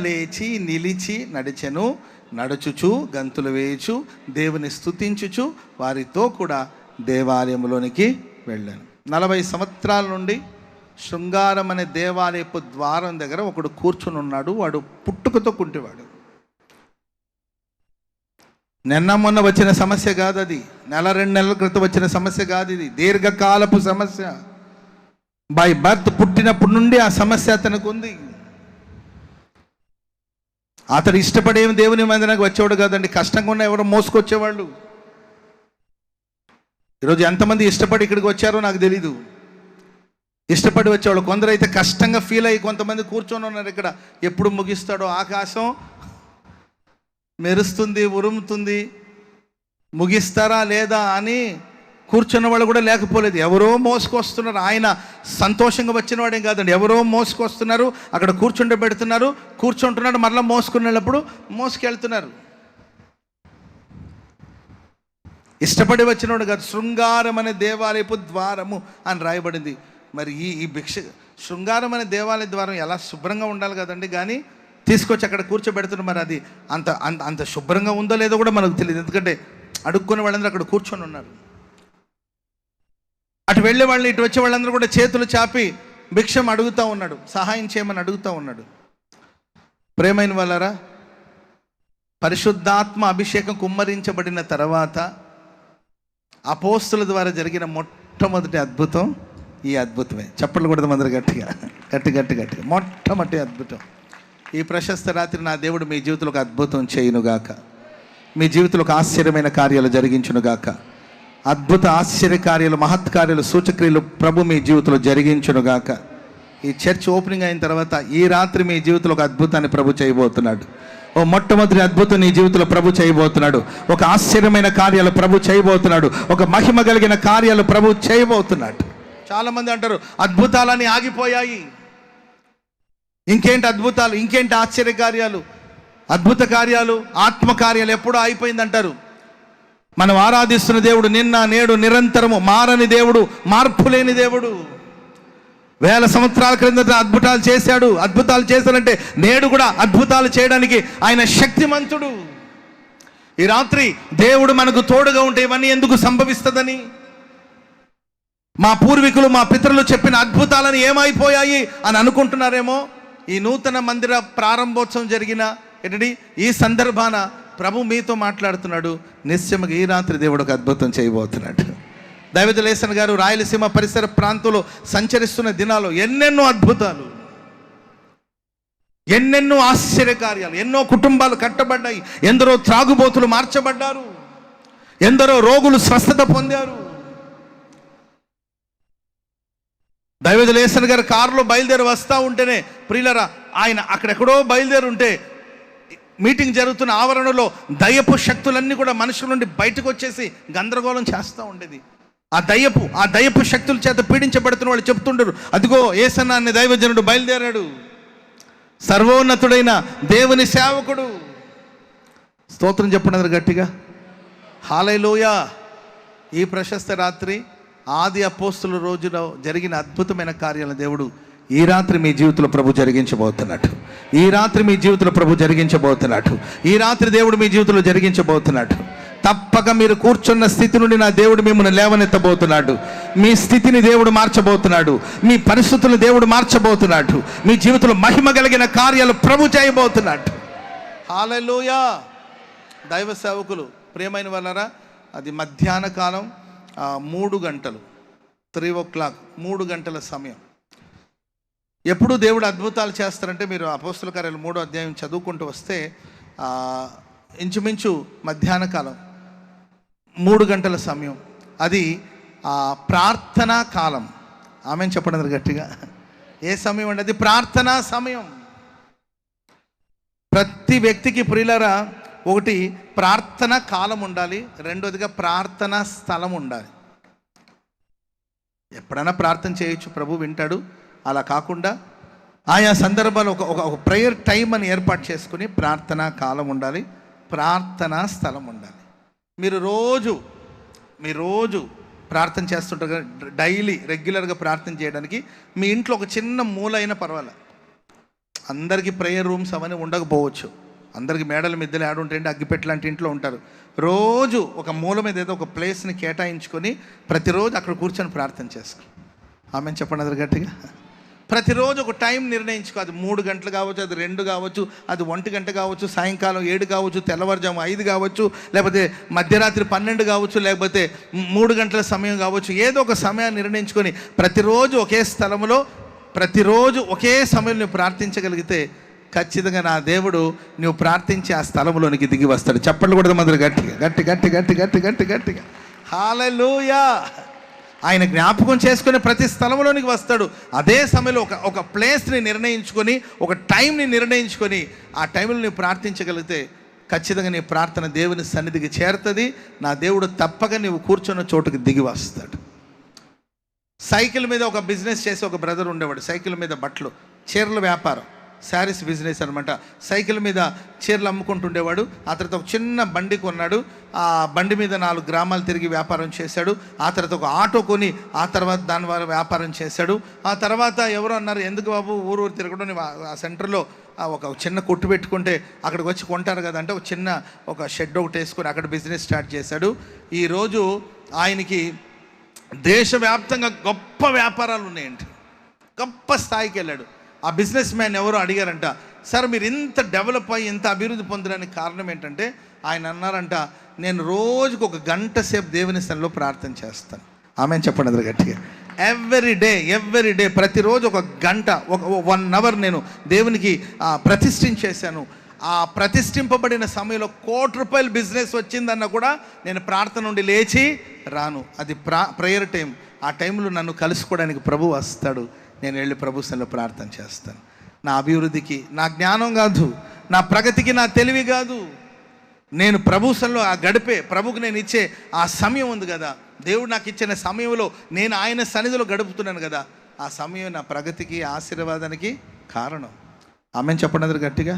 లేచి నిలిచి నడిచెను. నడుచుచు గంతులు వేయుచు దేవుని స్తుతించుచు వారితో కూడా దేవాలయంలోనికి వెళ్ళాను. 40 సంవత్సరాల నుండి శృంగారం అనే దేవాలయపు ద్వారం దగ్గర ఒకడు కూర్చుని ఉన్నాడు. వాడు పుట్టుకతో కుంటివాడు. నిన్న మొన్న వచ్చిన సమస్య కాదు అది, 1-2 నెలల క్రితం వచ్చిన సమస్య కాదు ఇది, దీర్ఘకాలపు సమస్య. బై బర్త్, పుట్టినప్పటి నుండి ఆ సమస్య అతనికి ఉంది. అతడు ఇష్టపడేమి దేవుని మందిరానికి వచ్చేవాడు కాదండి, కష్టంగా ఉన్న ఎవరో మోసుకొచ్చేవాళ్ళు. ఈరోజు ఎంతమంది ఇష్టపడి ఇక్కడికి వచ్చారో నాకు తెలీదు. ఇష్టపడి వచ్చేవాళ్ళు కొందరు అయితే కష్టంగా ఫీల్ అయ్యి కొంతమంది కూర్చొని ఉన్నారు ఇక్కడ. ఎప్పుడు ముగిస్తాడో, ఆకాశం మెరుస్తుంది, ఉరుముతుంది, ముగిస్తారా లేదా అని కూర్చున్న వాళ్ళు కూడా లేకపోలేదు. ఎవరో మోసుకొస్తున్నారు. ఆయన సంతోషంగా వచ్చిన వాడేం కాదండి, ఎవరో మోసుకొస్తున్నారు, అక్కడ కూర్చుంటే పెడుతున్నారు, కూర్చుంటున్నాడు, మరలా మోసుకునేటప్పుడు మోసుకెళ్తున్నారు. ఇష్టపడి వచ్చినవాడు కాదు. శృంగారం అనే దేవాలయపు ద్వారము అని రాయబడింది. మరి ఈ శృంగారం అనే దేవాలయ ద్వారం ఎలా శుభ్రంగా ఉండాలి కదండి, కానీ తీసుకొచ్చి అక్కడ కూర్చోబెడుతున్నారు. మరి అది అంత శుభ్రంగా ఉందో లేదో కూడా మనకు తెలియదు, ఎందుకంటే అడుక్కునే వాళ్ళందరూ అక్కడ కూర్చొని ఉన్నారు. అటు వెళ్ళే వాళ్ళని, ఇటు వచ్చే వాళ్ళందరూ కూడా చేతులు చాపి భిక్షం అడుగుతూ ఉన్నాడు, సహాయం చేయమని అడుగుతూ ఉన్నాడు. ప్రేమైన వాళ్ళారా, పరిశుద్ధాత్మ అభిషేకం కుమ్మరించబడిన తర్వాత అపోస్తుల ద్వారా జరిగిన మొట్టమొదటి అద్భుతం ఈ అద్భుతమే. చప్పట్లు కొడదాం అందరూ గట్టిగా, గట్టిగా. మొట్టమొదటి అద్భుతం. ఈ ప్రశస్త రాత్రి నా దేవుడు మీ జీవితంలో ఒక అద్భుతం చేయునుగాక, మీ జీవితంలో ఒక ఆశ్చర్యమైన కార్యాలు జరిగించునుగాక. అద్భుత ఆశ్చర్య కార్యాలు, మహత్కార్యాలు, సూచక్రియలు ప్రభు మీ జీవితంలో జరిగించునుగాక. ఈ చర్చ్ ఓపెనింగ్ అయిన తర్వాత ఈ రాత్రి మీ జీవితంలో ఒక అద్భుతాన్ని ప్రభు చేయబోతున్నాడు. ఓ మొట్టమొదటి అద్భుతం నీ జీవితంలో ప్రభు చేయబోతున్నాడు. ఒక ఆశ్చర్యమైన కార్యాలు ప్రభు చేయబోతున్నాడు. ఒక మహిమ కలిగిన కార్యాలు ప్రభు చేయబోతున్నాడు. చాలామంది అంటారు అద్భుతాలని ఆగిపోయాయి, ఇంకేంటి అద్భుతాలు, ఇంకేంటి ఆశ్చర్య కార్యాలు, అద్భుత కార్యాలు, ఆత్మకార్యాలు ఎప్పుడో అయిపోయిందంటారు. మనం ఆరాధిస్తున్న దేవుడు నిన్న నేడు నిరంతరము మారని దేవుడు, మార్పు లేని దేవుడు. 1000 సంవత్సరాల క్రిందట అద్భుతాలు చేశాడు. అద్భుతాలు చేశాడంటే నేడు కూడా అద్భుతాలు చేయడానికి ఆయన శక్తిమంతుడు. ఈ రాత్రి దేవుడు మనకు తోడుగా ఉంటే ఇవన్నీ ఎందుకు సంభవిస్తుందని, మా పూర్వీకులు, మా పితరులు చెప్పిన అద్భుతాలను ఏమైపోయాయి అని అనుకుంటున్నారేమో. ఈ నూతన మందిర ప్రారంభోత్సవం జరిగిన ఈ సందర్భాన ప్రభు మీతో మాట్లాడుతున్నాడు. నిశ్చయంగా ఈ రాత్రి దేవుడు ఒక అద్భుతం చేయబోతున్నాడు. దైవజలేసన్ గారు రాయలసీమ పరిసర ప్రాంతంలో సంచరిస్తున్న దినాల్లో ఎన్నెన్నో అద్భుతాలు, ఎన్నెన్నో ఆశ్చర్యకార్యాలు, ఎన్నో కుటుంబాలు కట్టబడ్డాయి, ఎందరో త్రాగుబోతులు మార్చబడ్డారు, ఎందరో రోగులు స్వస్థత పొందారు. దైవజలేసన్ గారు కారులో బయలుదేరి వస్తూ ఉంటేనే ప్రియులరా, ఆయన అక్కడెక్కడో బయలుదేరి ఉంటే మీటింగ్ జరుగుతున్న ఆవరణలో దయ్యపు శక్తులన్నీ కూడా మనుషుల నుండి బయటకు వచ్చేసి గందరగోళం చేస్తూ ఉండేది. ఆ దయ్యపు శక్తుల చేత పీడించబడుతున్న వాళ్ళు చెప్తుండరు, అదిగో యేసన్న అనే దైవజనుడు బయలుదేరాడు, సర్వోన్నతుడైన దేవుని సేవకుడు. స్తోత్రం చెప్పండి గట్టిగా, హల్లెలూయా. ఈ ప్రశస్త రాత్రి ఆది అపోస్తుల రోజులో జరిగిన అద్భుతమైన కార్యాలను దేవుడు ఈ రాత్రి మీ జీవితంలో ప్రభు జరిగించబోతున్నాడు. ఈ రాత్రి మీ జీవితంలో ప్రభు జరిగించబోతున్నాడు. ఈ రాత్రి దేవుడు మీ జీవితంలో జరిగించబోతున్నాడు. తప్పక మీరు కూర్చున్న స్థితి నుండి నా దేవుడు మిమ్మల్ని లేవనెత్తబోతున్నాడు. మీ స్థితిని దేవుడు మార్చబోతున్నాడు. మీ పరిస్థితులను దేవుడు మార్చబోతున్నాడు. మీ జీవితంలో మహిమ కలిగిన కార్యాలు ప్రభు చేయబోతున్నాడు. హల్లెలూయా. దైవ సేవకులు ప్రియమైన వాళ్ళారా, అది మధ్యాహ్న కాలం 3 గంటలు, 3 o'clock, 3 గంటల సమయం. ఎప్పుడు దేవుడు అద్భుతాలు చేస్తారంటే, మీరు అపోస్తల కార్యాలు 3వ అధ్యాయం చదువుకుంటూ వస్తే ఇంచుమించు మధ్యాహ్న కాలం 3 గంటల సమయం. అది ప్రార్థనా కాలం. ఆమెను చెప్పండి గట్టిగా. ఏ సమయం అండి? అది ప్రార్థనా సమయం. ప్రతి వ్యక్తికి ప్రియులారా, ఒకటి ప్రార్థన కాలం ఉండాలి, రెండోదిగా ప్రార్థనా స్థలం ఉండాలి. ఎప్పుడైనా ప్రార్థన చేయొచ్చు, ప్రభు వింటాడు. అలా కాకుండా ఆయా సందర్భాలు ఒక ప్రేయర్ టైం అని ఏర్పాటు చేసుకుని ప్రార్థనా కాలం ఉండాలి, ప్రార్థనా స్థలం ఉండాలి. మీరు రోజు ప్రార్థన చేస్తుంటారు కదా, డైలీ రెగ్యులర్గా ప్రార్థన చేయడానికి మీ ఇంట్లో ఒక చిన్న మూల అయినా పర్వాలేదు. అందరికీ ప్రేయర్ రూమ్స్ అవన్నీ ఉండకపోవచ్చు. అందరికీ మేడల మిద్దెలు ఆడుంటాయండి, అగ్గిపెట్టి లాంటి ఇంట్లో ఉంటారు. రోజు ఒక మూల మీద ఏదో ఒక ప్లేస్ని కేటాయించుకొని ప్రతిరోజు అక్కడ కూర్చొని ప్రార్థన చేసుకో. ఆమెను చెప్పండి అందరు గట్టిగా. ప్రతిరోజు ఒక టైం నిర్ణయించుకో. అది 3 గంటలు కావచ్చు, అది 2 కావచ్చు, అది 1 గంట కావచ్చు, సాయంకాలం 7 కావచ్చు, తెల్లవారుజాము 5 కావచ్చు, లేకపోతే మధ్యరాత్రి 12 కావచ్చు, లేకపోతే 3 గంటల సమయం కావచ్చు. ఏదో ఒక సమయాన్ని నిర్ణయించుకొని ప్రతిరోజు ఒకే స్థలంలో, ప్రతిరోజు ఒకే సమయంలో నువ్వు ప్రార్థించగలిగితే ఖచ్చితంగా నా దేవుడు నువ్వు ప్రార్థించి ఆ స్థలంలోనికి దిగి వస్తాడు. చప్పట్లు కూడా మంది గట్టిగా. హల్లెలూయా. ఆయన జ్ఞాపకం చేసుకుని ప్రతి స్థలంలోనికి వస్తాడు. అదే సమయంలో ఒక ప్లేస్ని నిర్ణయించుకొని, ఒక టైంని నిర్ణయించుకొని ఆ టైంలో నువ్వు ప్రార్థించగలిగితే ఖచ్చితంగా నీ ప్రార్థన దేవుని సన్నిధికి చేరుతుంది. నా దేవుడు తప్పక నువ్వు కూర్చున్న చోటుకి దిగి వస్తాడు. సైకిల్ మీద ఒక బిజినెస్ చేసి ఒక బ్రదర్ ఉండేవాడు. సైకిల్ మీద బట్టలు, చీరల వ్యాపారం, శారీస్ బిజినెస్ అనమాట. సైకిల్ మీద చీరలు అమ్ముకుంటుండేవాడు. ఆ తర్వాత ఒక చిన్న బండి కొన్నాడు. ఆ బండి మీద 4 గ్రామాలు తిరిగి వ్యాపారం చేశాడు. ఆ తర్వాత ఒక ఆటో కొని ఆ తర్వాత దాని వల్ల వ్యాపారం చేశాడు. ఆ తర్వాత ఎవరు అన్నారు, ఎందుకు బాబు ఊరు తిరగడం, ఆ సెంటర్లో ఒక చిన్న కొట్టు పెట్టుకుంటే అక్కడికి వచ్చి కొంటారు కదా అంటే ఒక షెడ్ ఒకటి వేసుకొని అక్కడ బిజినెస్ స్టార్ట్ చేశాడు. ఈరోజు ఆయనకి దేశవ్యాప్తంగా గొప్ప వ్యాపారాలు ఉన్నాయండి. గొప్ప స్థాయికి వెళ్ళాడు. ఆ బిజినెస్ మ్యాన్ ఎవరో అడిగారంట, సార్ మీరు ఇంత డెవలప్ అయ్యి ఇంత అభివృద్ధి పొందడానికి కారణం ఏంటంటే, ఆయన అన్నారంట, నేను రోజుకు 1 గంట సేపు దేవుని సన్నిధిలో ప్రార్థన చేస్తాను. ఆమెను చెప్పండి అందరు గట్టిగా. ఎవ్రీ డే ప్రతిరోజు 1 గంట, 1 అవర్ నేను దేవునికి ప్రతిష్ఠించేశాను. ఆ ప్రతిష్ఠింపబడిన సమయంలో ₹1,00,00,000 బిజినెస్ వచ్చిందన్న కూడా నేను ప్రార్థన నుండి లేచి రాను. అది ప్రేయర్ టైం. ఆ టైంలో నన్ను కలుసుకోవడానికి ప్రభు వస్తాడు. నేను వెళ్ళి ప్రభు సన్నిధిలో ప్రార్థన చేస్తాను. నా అభివృద్ధికి నా జ్ఞానం కాదు, నా ప్రగతికి నా తెలివి కాదు, నేను ప్రభు సన్నిధిలో గడిపే ప్రభుకు నేను ఇచ్చే ఆ సమయం ఉంది కదా, దేవుడు నాకు ఇచ్చిన సమయంలో నేను ఆయన సన్నిధిలో గడుపుతున్నాను కదా, ఆ సమయం నా ప్రగతికి ఆశీర్వాదానికి కారణం. ఆమెను చెప్పండి అందరు గట్టిగా.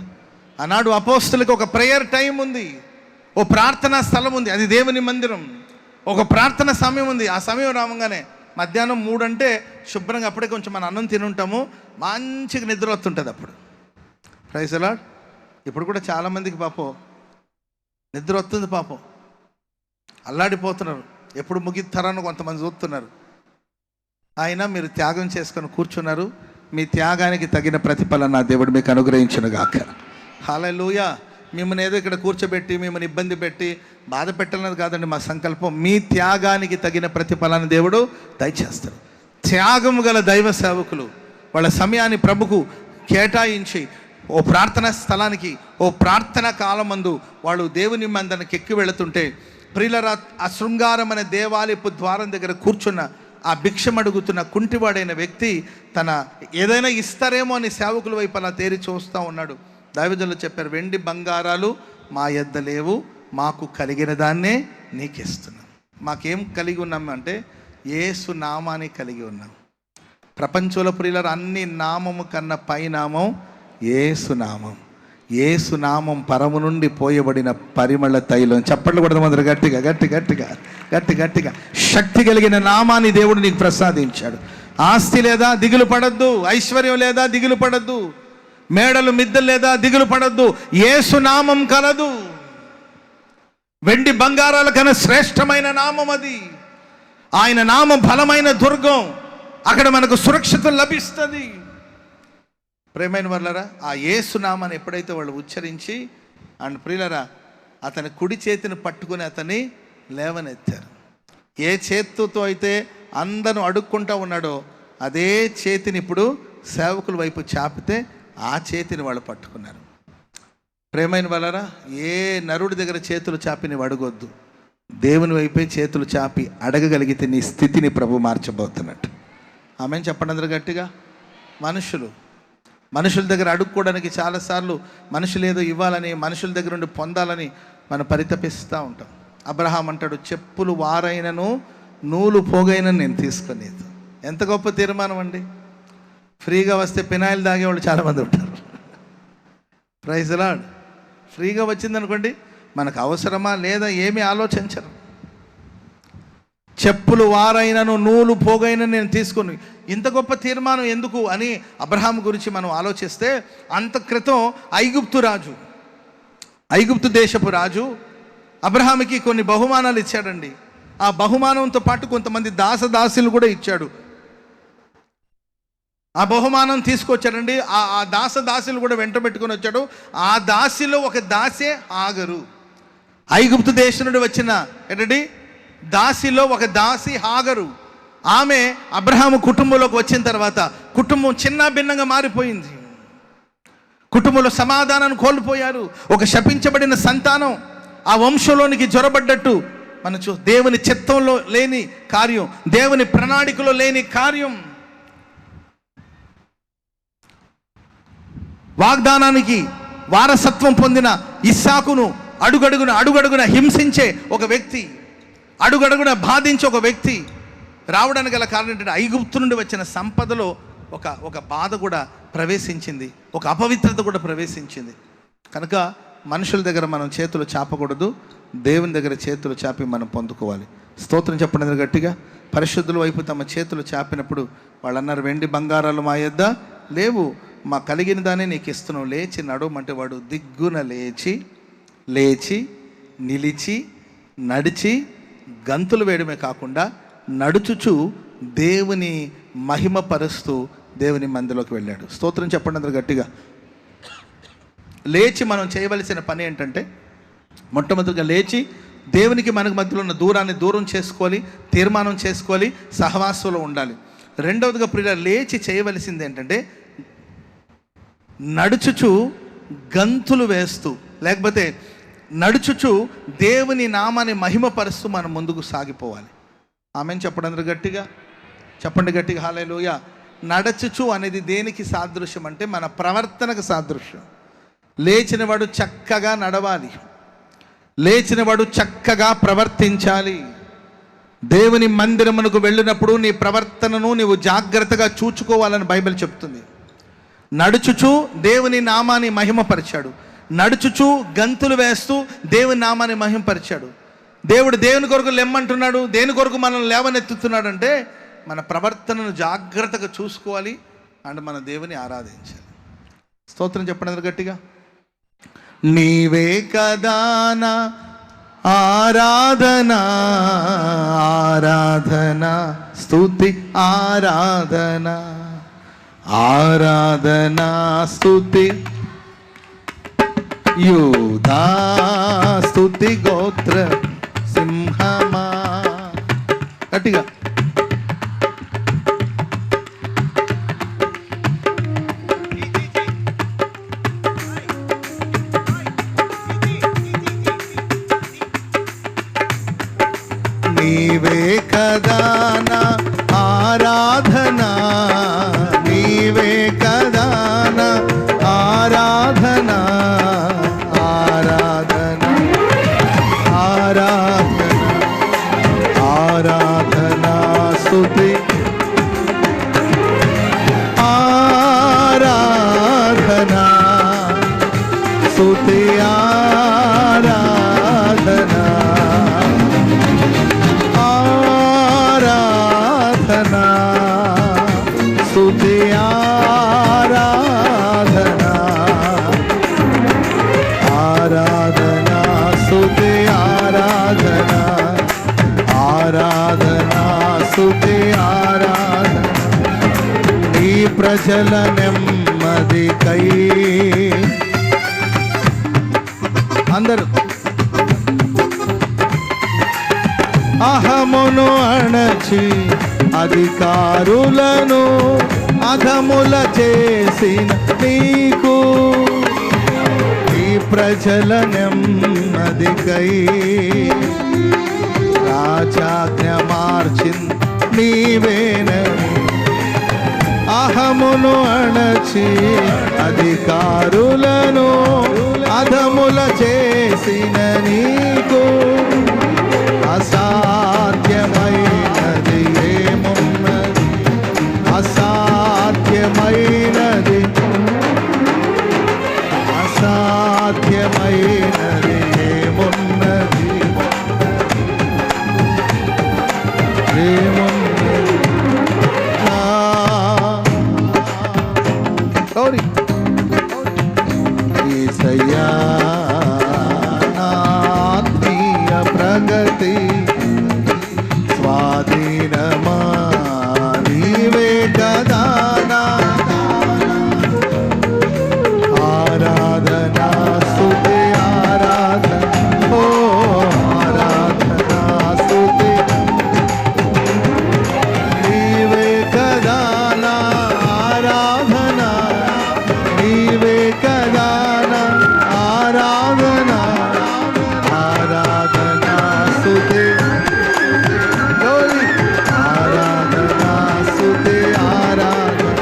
ఆనాడు అపోస్తలులకు ఒక ప్రేయర్ టైం ఉంది, ఓ ప్రార్థనా స్థలం ఉంది, అది దేవుని మందిరం. ఒక ప్రార్థన సమయం ఉంది. ఆ సమయం రావంగానే మధ్యాహ్నం 3 అంటే శుభ్రంగా అప్పుడే కొంచెం మనం అన్నం తినుంటాము, మంచిగా నిద్ర వస్తుంటుంది అప్పుడు. Praise the lord. ఇప్పుడు కూడా చాలామందికి పాపం నిద్ర వస్తుంది, పాపం అల్లాడిపోతున్నారు. ఎప్పుడు ముగిస్తారని కొంతమంది చూస్తున్నారు. అయినా మీరు త్యాగం చేసుకొని కూర్చున్నారు. మీ త్యాగానికి తగిన ప్రతిఫలం నా దేవుడు మీకు అనుగ్రహించునుగాక. హల్లెలూయా. మిమ్మల్ని ఏదో ఇక్కడ కూర్చోబెట్టి మిమ్మల్ని ఇబ్బంది పెట్టి బాధ పెట్టాలన్నది కాదండి మా సంకల్పం. మీ త్యాగానికి తగిన ప్రతిఫలాన్ని దేవుడు దయచేస్తాడు. త్యాగము గల దైవ సేవకులు వాళ్ళ సమయాన్ని ప్రభుకు కేటాయించి ఓ ప్రార్థనా స్థలానికి, ఓ ప్రార్థనా కాలమందు వాళ్ళు దేవుని మందరికి ఎక్కి వెళుతుంటే, ప్రియులరా, ఆ శృంగారం అనే దేవాలయపు ద్వారం దగ్గర కూర్చున్న ఆ భిక్షమడుగుతున్న కుంటివాడైన వ్యక్తి తన ఏదైనా ఇస్తారేమో అని సేవకుల వైపు అలా తేరి చూస్తూ ఉన్నాడు. దైవజనులు చెప్పారు, వెండి బంగారాలు మా యొద్ద లేవు, మాకు కలిగిన దాన్నే నీకు ఇస్తున్నాం. మాకేం కలిగి ఉన్నాం అంటే యేసు నామాన్ని కలిగి ఉన్నాం. ప్రపంచంలో ప్రియులారా, అన్ని నామము కన్నా పైనామం యేసు నామం. యేసు నామం పరము నుండి పోయబడిన పరిమళ తైలం. చప్పట్లు కొడదాం అందరూ గట్టిగా గట్టిగా గట్టిగా గట్టిగా. శక్తి కలిగిన నామాన్ని దేవుడు నీకు ప్రసాదించాడు. ఆస్తి లేదా దిగులు పడద్దు, ఐశ్వర్యం లేదా దిగులు పడద్దు, మేడలు మిద్దెలు లేదా దిగులు పడద్దు. యేసు నామం కలదు. వెండి బంగారాల కన్నా శ్రేష్టమైన నామం అది. ఆయన నామం బలమైన దుర్గం. అక్కడ మనకు సురక్షిత లభిస్తుంది. ప్రేమైన వాళ్ళరా, ఆ యేసు నామాన్ని ఎప్పుడైతే వాళ్ళు ఉచ్చరించి అండ్ ప్రియులరా అతని కుడి చేతిని పట్టుకుని అతన్ని లేవనెత్తారు. ఏ చేతితో అయితే అందరూ అడుక్కుంటా ఉన్నాడో అదే చేతిని ఇప్పుడు సేవకుల వైపు చాపితే ఆ చేతిని వాళ్ళు పట్టుకున్నారు. ప్రేమైన వాళ్ళరా, ఏ నరుడి దగ్గర చేతులు చాపి నీవు అడగొద్దు. దేవుని వైపే చేతులు చాపి అడగగలిగితే నీ స్థితిని ప్రభు మార్చబోతున్నట్టు. ఆమెను చెప్పండి అందరూ గట్టిగా. మనుషుల దగ్గర అడుక్కోవడానికి చాలాసార్లు మనుషులు ఏదో ఇవ్వాలని, మనుషుల దగ్గర నుండి పొందాలని మనం పరితపిస్తూ ఉంటాం. అబ్రహాం అంటాడు, చెప్పులు వారైనను నూలు పోగైనను నేను తీసుకునేది. ఎంత గొప్ప తీర్మానం అండి. ఫ్రీగా వస్తే పినాయిల్ తాగేవాళ్ళు చాలామంది ఉంటారు. Praise lord. ఫ్రీగా వచ్చిందనుకోండి, మనకు అవసరమా లేదా ఏమీ ఆలోచించరు. చెప్పులు వారైనను నూలు పోగైన నేను తీసుకుని, ఇంత గొప్ప తీర్మానం ఎందుకు అని అబ్రహాం గురించి మనం ఆలోచిస్తే, అంత క్రితం ఐగుప్తు దేశపు రాజు అబ్రహాంకి కొన్ని బహుమానాలు ఇచ్చాడండి. ఆ బహుమానంతో పాటు కొంతమంది దాసదాసులు కూడా ఇచ్చాడు. ఆ బహుమానం తీసుకొచ్చాడండి. ఆ దాసదాసులు కూడా వెంట పెట్టుకొని వచ్చాడు. ఆ దాసిలో ఒక దాసే హాగరు. ఐగుప్తు దేశం నుండి వచ్చిన ఏంటండి దాసిలో ఒక దాసి హాగరు. ఆమె అబ్రహాము కుటుంబంలోకి వచ్చిన తర్వాత కుటుంబం చిన్న భిన్నంగా మారిపోయింది. కుటుంబంలో సమాధానాన్ని కోల్పోయారు. ఒక శపించబడిన సంతానం ఆ వంశంలోనికి జొరబడ్డట్టు మనం దేవుని చిత్తంలో లేని కార్యం, దేవుని ప్రణాళికలో లేని కార్యం. వాగ్దానానికి వారసత్వం పొందిన ఇస్సాకును అడుగడుగున హింసించే ఒక వ్యక్తి, అడుగడుగున బాధించే ఒక వ్యక్తి రావడానికి గల కారణం ఏంటంటే ఐగుప్తు నుండి వచ్చిన సంపదలో ఒక బాధ కూడా ప్రవేశించింది, ఒక అపవిత్రత కూడా ప్రవేశించింది. కనుక మనుషుల దగ్గర మనం చేతులు చాపకూడదు, దేవుని దగ్గర చేతులు చాపి మనం పొందుకోవాలి. స్తోత్రం చెప్పండి గట్టిగా. పరిశుద్ధుల వైపు తమ చేతులు చాపినప్పుడు వాళ్ళు అన్నారు, వెండి బంగారాలు మా యొద్ద లేవు, మా కలిగిన దాన్ని నీకు ఇస్తున్నాం, లేచి నడవమంటే వాడు దిగ్గున లేచి నిలిచి నడిచి గంతులు వేయడమే కాకుండా నడుచుచు దేవుని మహిమపరుస్తూ దేవుని మందిలోకి వెళ్ళాడు. స్తోత్రం చెప్పండి అందరూ గట్టిగా. లేచి మనం చేయవలసిన పని ఏంటంటే, మొట్టమొదటిగా లేచి దేవునికి మనకు మధ్యలో ఉన్న దూరాన్ని దూరం చేసుకోవాలి, తీర్మానం చేసుకోవాలి, సహవాసంలో ఉండాలి. రెండవదిగా ప్రియుల లేచి చేయవలసింది ఏంటంటే, నడుచుచు గంతులు వేస్తూ, లేకపోతే నడుచుచు దేవుని నామాన్ని మహిమపరుస్తూ మనం ముందుకు సాగిపోవాలి. ఆమెను చెప్పండి అందరూ గట్టిగా. చెప్పండి గట్టిగా హల్లెలూయా. నడచుచు అనేది దేనికి సాదృశ్యం అంటే మన ప్రవర్తనకు సాదృశ్యం. లేచినవాడు చక్కగా నడవాలి, లేచినవాడు చక్కగా ప్రవర్తించాలి. దేవుని మందిరమునకు వెళ్ళినప్పుడు నీ ప్రవర్తనను నీవు జాగ్రత్తగా చూచుకోవాలని బైబిల్ చెప్తుంది. నడుచుచు దేవుని నామాన్ని మహిమపరిచాడు, నడుచుచు గంతులు వేస్తూ దేవుని నామాన్ని మహిమపరిచాడు. దేవుని కొరకు లెమ్మంటున్నాడు, దేని కొరకు మనల్ని లేవనెత్తుతున్నాడు అంటే మన ప్రవర్తనను జాగ్రత్తగా చూసుకోవాలి అండ్ మన దేవుని ఆరాధించాలి. స్తోత్రం చెప్పండి గట్టిగా. నీవే కదానా ఆరాధనా ఆరాధనా స్తుతి ఆరాధనా ఆరాధనా స్తుతి యూదా స్తుతి గోత్ర సింహమా. గట్టిగా నీవే కదానా ఆరాధనా, నీవే కదానా ఆరాధనా ఆరాధనా ఆరాధనా ఆరాధనా ఆరాధనా స్తుతి ఆరాధనా ఆరాధనా స్తుతి ఆరాధన ఈ ప్రజల నెమ్మదికై అందరూ అహమును అణచి అధికారులను అధముల చేసిన నీకు ఈ ప్రజల నెమ్మదికై రాజాజ్ఞ మార్చిన్ నీవేనని అహమును అణచి అధికారులను అధముల చేసిన నీకు అసాధ్యమైనది ఏమున్నది అసాధ్యమైనది అసాధ్యమైనది ఏమున్నది ఏమున్నది గౌరీ ఈసయ్యా ఆత్మీయ ప్రగతి స్వాధీనమా నీవే కదా ఆరాధనా స్తుతి ఆరాధన ఓ ఆరాధనా స్తుతి నీవే కదా ఆరాధన నీవే కదా ఆరాధన ఆరాధనా స్తుతి ఆరాధనా స్తుతి ఆరాధన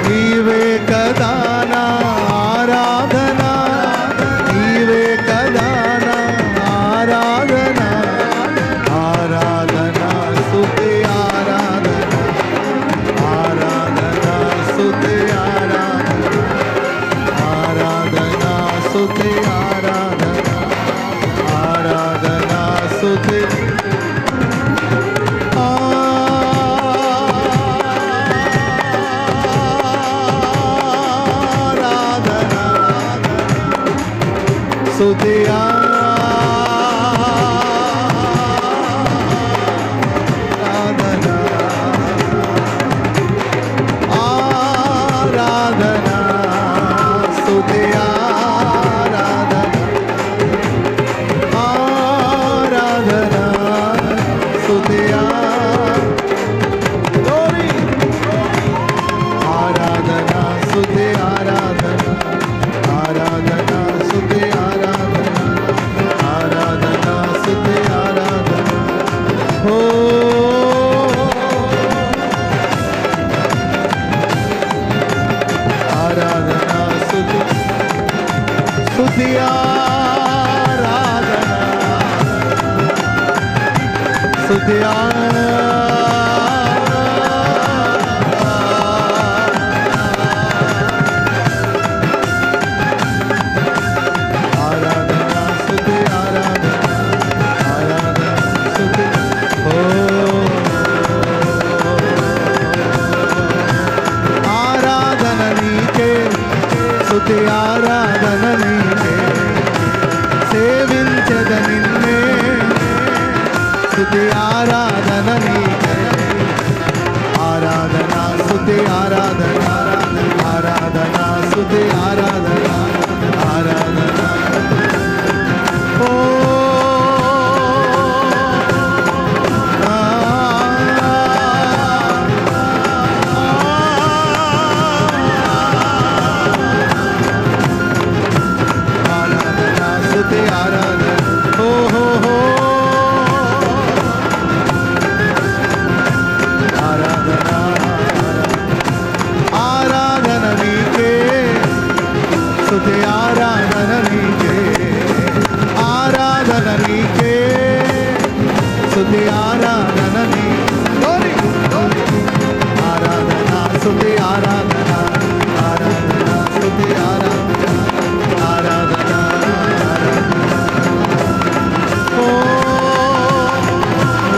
నీవే కదా ఆరాధన నీవే కదా ఆరాధన ఆరాధనా స్తుతి ఆరాధన ఆరాధనా స్తుతి ఆరాధన ఆరాధనా స్తుతి ఆరాధన ఆరాధనా స్తుతి ఆరాధనా స్తుతి ఆరాధనా ఆరాధనా స్తుతి ఆరాధన ఆరాధనా స్తుతి ఆరాధనా స్తుతి ఆరాధన ఆరాధనా స్తుతి ఆరాధన ఆరాధనా స్తుతి ఆరాధన ఓ ఆరాధనా స్తుతి స్తుతి ఆరాధన స్తుతి ఆరాధనా స్తుతి ఆరాధన ఆరాధనా స్తుతి ఓ ఆరాధన నీకే స్తుతి ఆరాధన నీకే సేవించద నిన్నే స్తుతి ఆరాధన నీకే ఆరాధనా స్తుతి ఆరాధన ఆరాధనా స్తుతి ఆరాధన ఆరాధనా ఓ ఆరాధనా స్తుతి ఆరాధన ఓ హో హో ఆరాధనా ఆరాధన నీకే స్తుతి ఆరాధన నీకే ఆరాధన నీకే స్తుతి ఆరాధన ఆరాధనా స్తుతి ఆరాధన ఆరాధనా స్తుతి ఆరాధన ఆరాధనా ఓ ఓ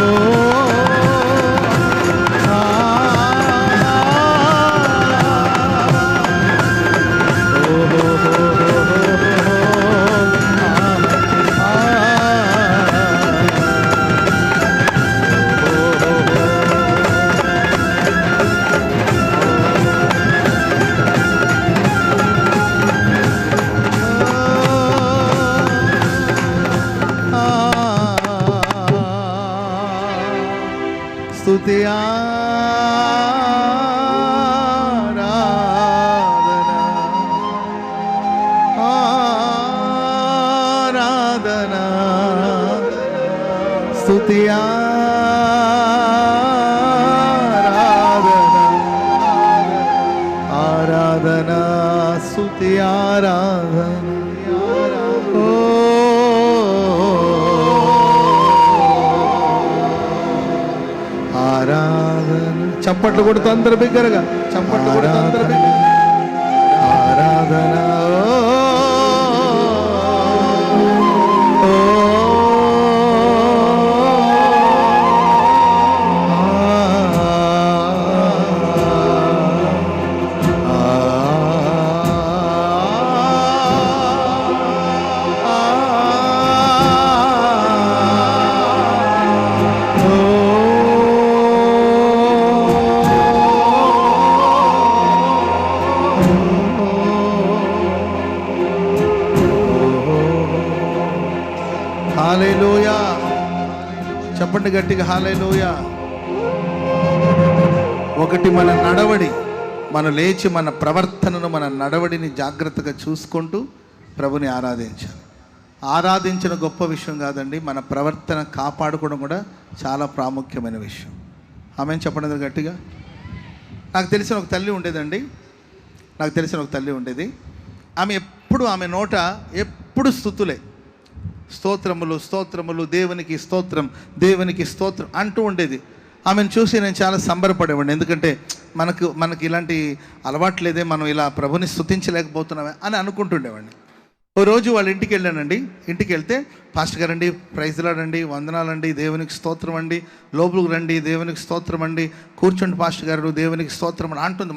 స్తుతి ఆరాధన ఆరాధన. చప్పట్లు కొడుతూ అందరు బిగ్గరగా చప్పట్లు కొడుతూ అందరు బిగ్గరగా ఆరాధన. హల్లెలూయా. చెప్పండి గట్టిగా హల్లెలూయా. ఒకటి మన నడవడి, మనం లేచి మన ప్రవర్తనను మన నడవడిని జాగ్రత్తగా చూసుకుంటూ ప్రభుని ఆరాధించాలి. ఆరాధించిన గొప్ప విషయం కాదండి, మన ప్రవర్తన కాపాడుకోవడం కూడా చాలా ప్రాముఖ్యమైన విషయం. ఆమె చెప్పండి గట్టిగా. నాకు తెలిసిన ఒక తల్లి ఉండేది. ఆమె ఎప్పుడు ఆమె నోట ఎప్పుడు స్తుతులే, స్తోత్రములు స్తోత్రములు, దేవునికి స్తోత్రం దేవునికి స్తోత్రం అంటూ ఉండేది. ఆమెను చూసి నేను చాలా సంబరపడేవాడిని. ఎందుకంటే మనకి ఇలాంటి అలవాటు లేదే, మనం ఇలా ప్రభుని స్తుతించలేకపోతున్నామే అని అనుకుంటుండేవాడిని. ఓ రోజు వాళ్ళ ఇంటికి వెళ్ళానండి. ఇంటికి వెళ్తే పాస్టర్ గారండి ప్రైజ్ లాడండి, వందనాలండి, దేవునికి స్తోత్రం అండి, లోపలికి రండి దేవునికి స్తోత్రం అండి, కూర్చోండి పాస్టర్ గారు దేవునికి స్తోత్రం అని అంటుంది.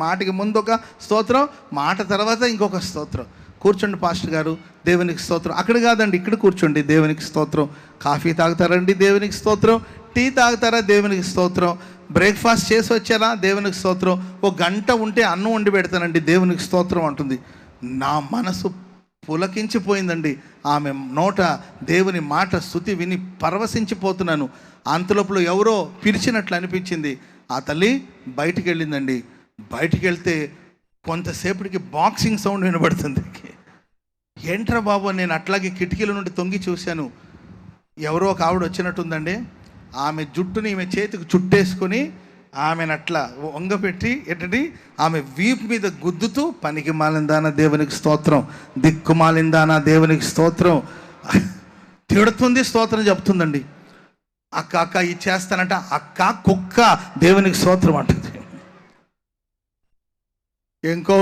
మాటికి ముందు ఒక స్తోత్రం, మాట తర్వాత ఇంకొక స్తోత్రం. కూర్చోండి పాస్టర్ గారు దేవునికి స్తోత్రం. అక్కడ కాదండి, ఇక్కడ కూర్చోండి దేవునికి స్తోత్రం. కాఫీ తాగుతారండి దేవునికి స్తోత్రం. టీ తాగుతారా దేవునికి స్తోత్రం. బ్రేక్ఫాస్ట్ చేసి వచ్చారా దేవునికి స్తోత్రం. ఒక గంట ఉంటే అన్నం వండి పెడతానండి దేవునికి స్తోత్రం అంటుంది. నా మనసు పులకించిపోయిందండి. ఆమె నోట దేవుని మాట స్తుతి విని పరవశించిపోతున్నాను. అంతలోపల ఎవరో పిలిచినట్లు అనిపించింది. ఆ తల్లి బయటికి వెళ్ళిందండి. బయటికి వెళ్తే కొంతసేపటికి బాక్సింగ్ సౌండ్ వినబడుతుంది. ఏంట్రా బాబు, నేను అట్లాగే కిటికీల నుండి తొంగి చూశాను. ఎవరో ఒక ఆవిడ వచ్చినట్టుందండి. ఆమె జుట్టుని ఈమె చేతికి చుట్టేసుకొని ఆమెను అట్లా వంగపెట్టి ఏంటంటే ఆమె వీపు మీద గుద్దుతూ, పనికి మాలిందానా దేవునికి స్తోత్రం, దిక్కుమాలిందానా దేవునికి స్తోత్రం తిడుతుంది, స్తోత్రం చెప్తుందండి. అక్క ఇది చేస్తానంట, అక్క కుక్క దేవునికి స్తోత్రం అంటుంది. ఇంకో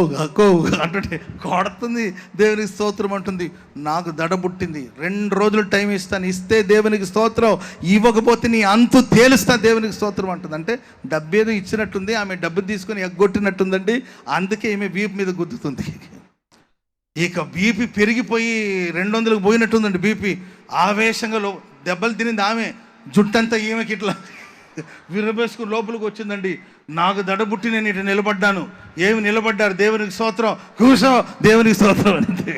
అంటుంటే కొడుతుంది దేవునికి స్తోత్రం అంటుంది. నాకు దడబుట్టింది. 2 రోజులు టైం ఇస్తాను, ఇస్తే దేవునికి స్తోత్రం, ఇవ్వకపోతే నీ అంతు తేలుస్తా దేవునికి స్తోత్రం అంటుంది. అంటే డబ్బు ఏదో ఇచ్చినట్టుంది, ఆమె డబ్బు తీసుకొని ఎగ్గొట్టినట్టుందండి. అందుకే ఈమె వీపు మీద గుద్దుతుంది. ఇక బీపీ పెరిగిపోయి 200కు పోయినట్టుందండి బీపీ. ఆవేశంగా దెబ్బలు తినింది ఆమె. జుట్టంతా ఈమెకి ఇట్లా విరబేసుకుని లోపలికి వచ్చిందండి. నాకు దడబుట్టి నేను ఇటు నిలబడ్డాను. ఏమి నిలబడ్డారు దేవునికి స్తోత్రం, కూసో దేవునికి స్తోత్రం అనేది.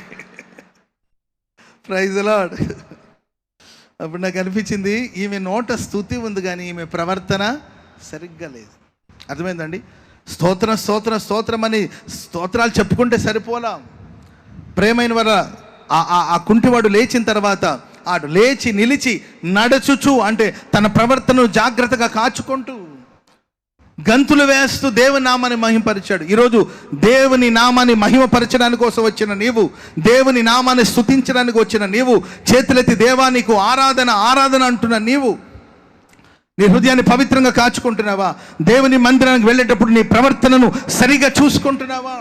Praise lord. అప్పుడు నాకు అనిపించింది ఈమె నోట స్తుతి ఉంది కానీ ఈమె ప్రవర్తన సరిగ్గా లేదు. అర్థమైందండి. స్తోత్రం స్తోత్రం స్తోత్రం అని స్తోత్రాలు చెప్పుకుంటే సరిపోలా. ప్రేమైన వార ఆ కుంటివాడు లేచిన తర్వాత ఆడు లేచి నిలిచి నడుచుచు అంటే తన ప్రవర్తనను జాగ్రత్తగా కాచుకుంటూ గంతులు వేస్తూ దేవుని నామాన్ని మహిమపరిచాడు. ఈరోజు దేవుని నామాన్ని మహిమపరచడానికి కోసం వచ్చిన నీవు, దేవుని నామాన్ని స్తుతించడానికి వచ్చిన నీవు, చేతులెత్తి దేవా నీకు ఆరాధన ఆరాధన అంటున్న నీవు నీ హృదయాన్ని పవిత్రంగా కాచుకుంటున్నావా? దేవుని మందిరానికి వెళ్ళేటప్పుడు నీ ప్రవర్తనను సరిగా చూసుకుంటున్నావా?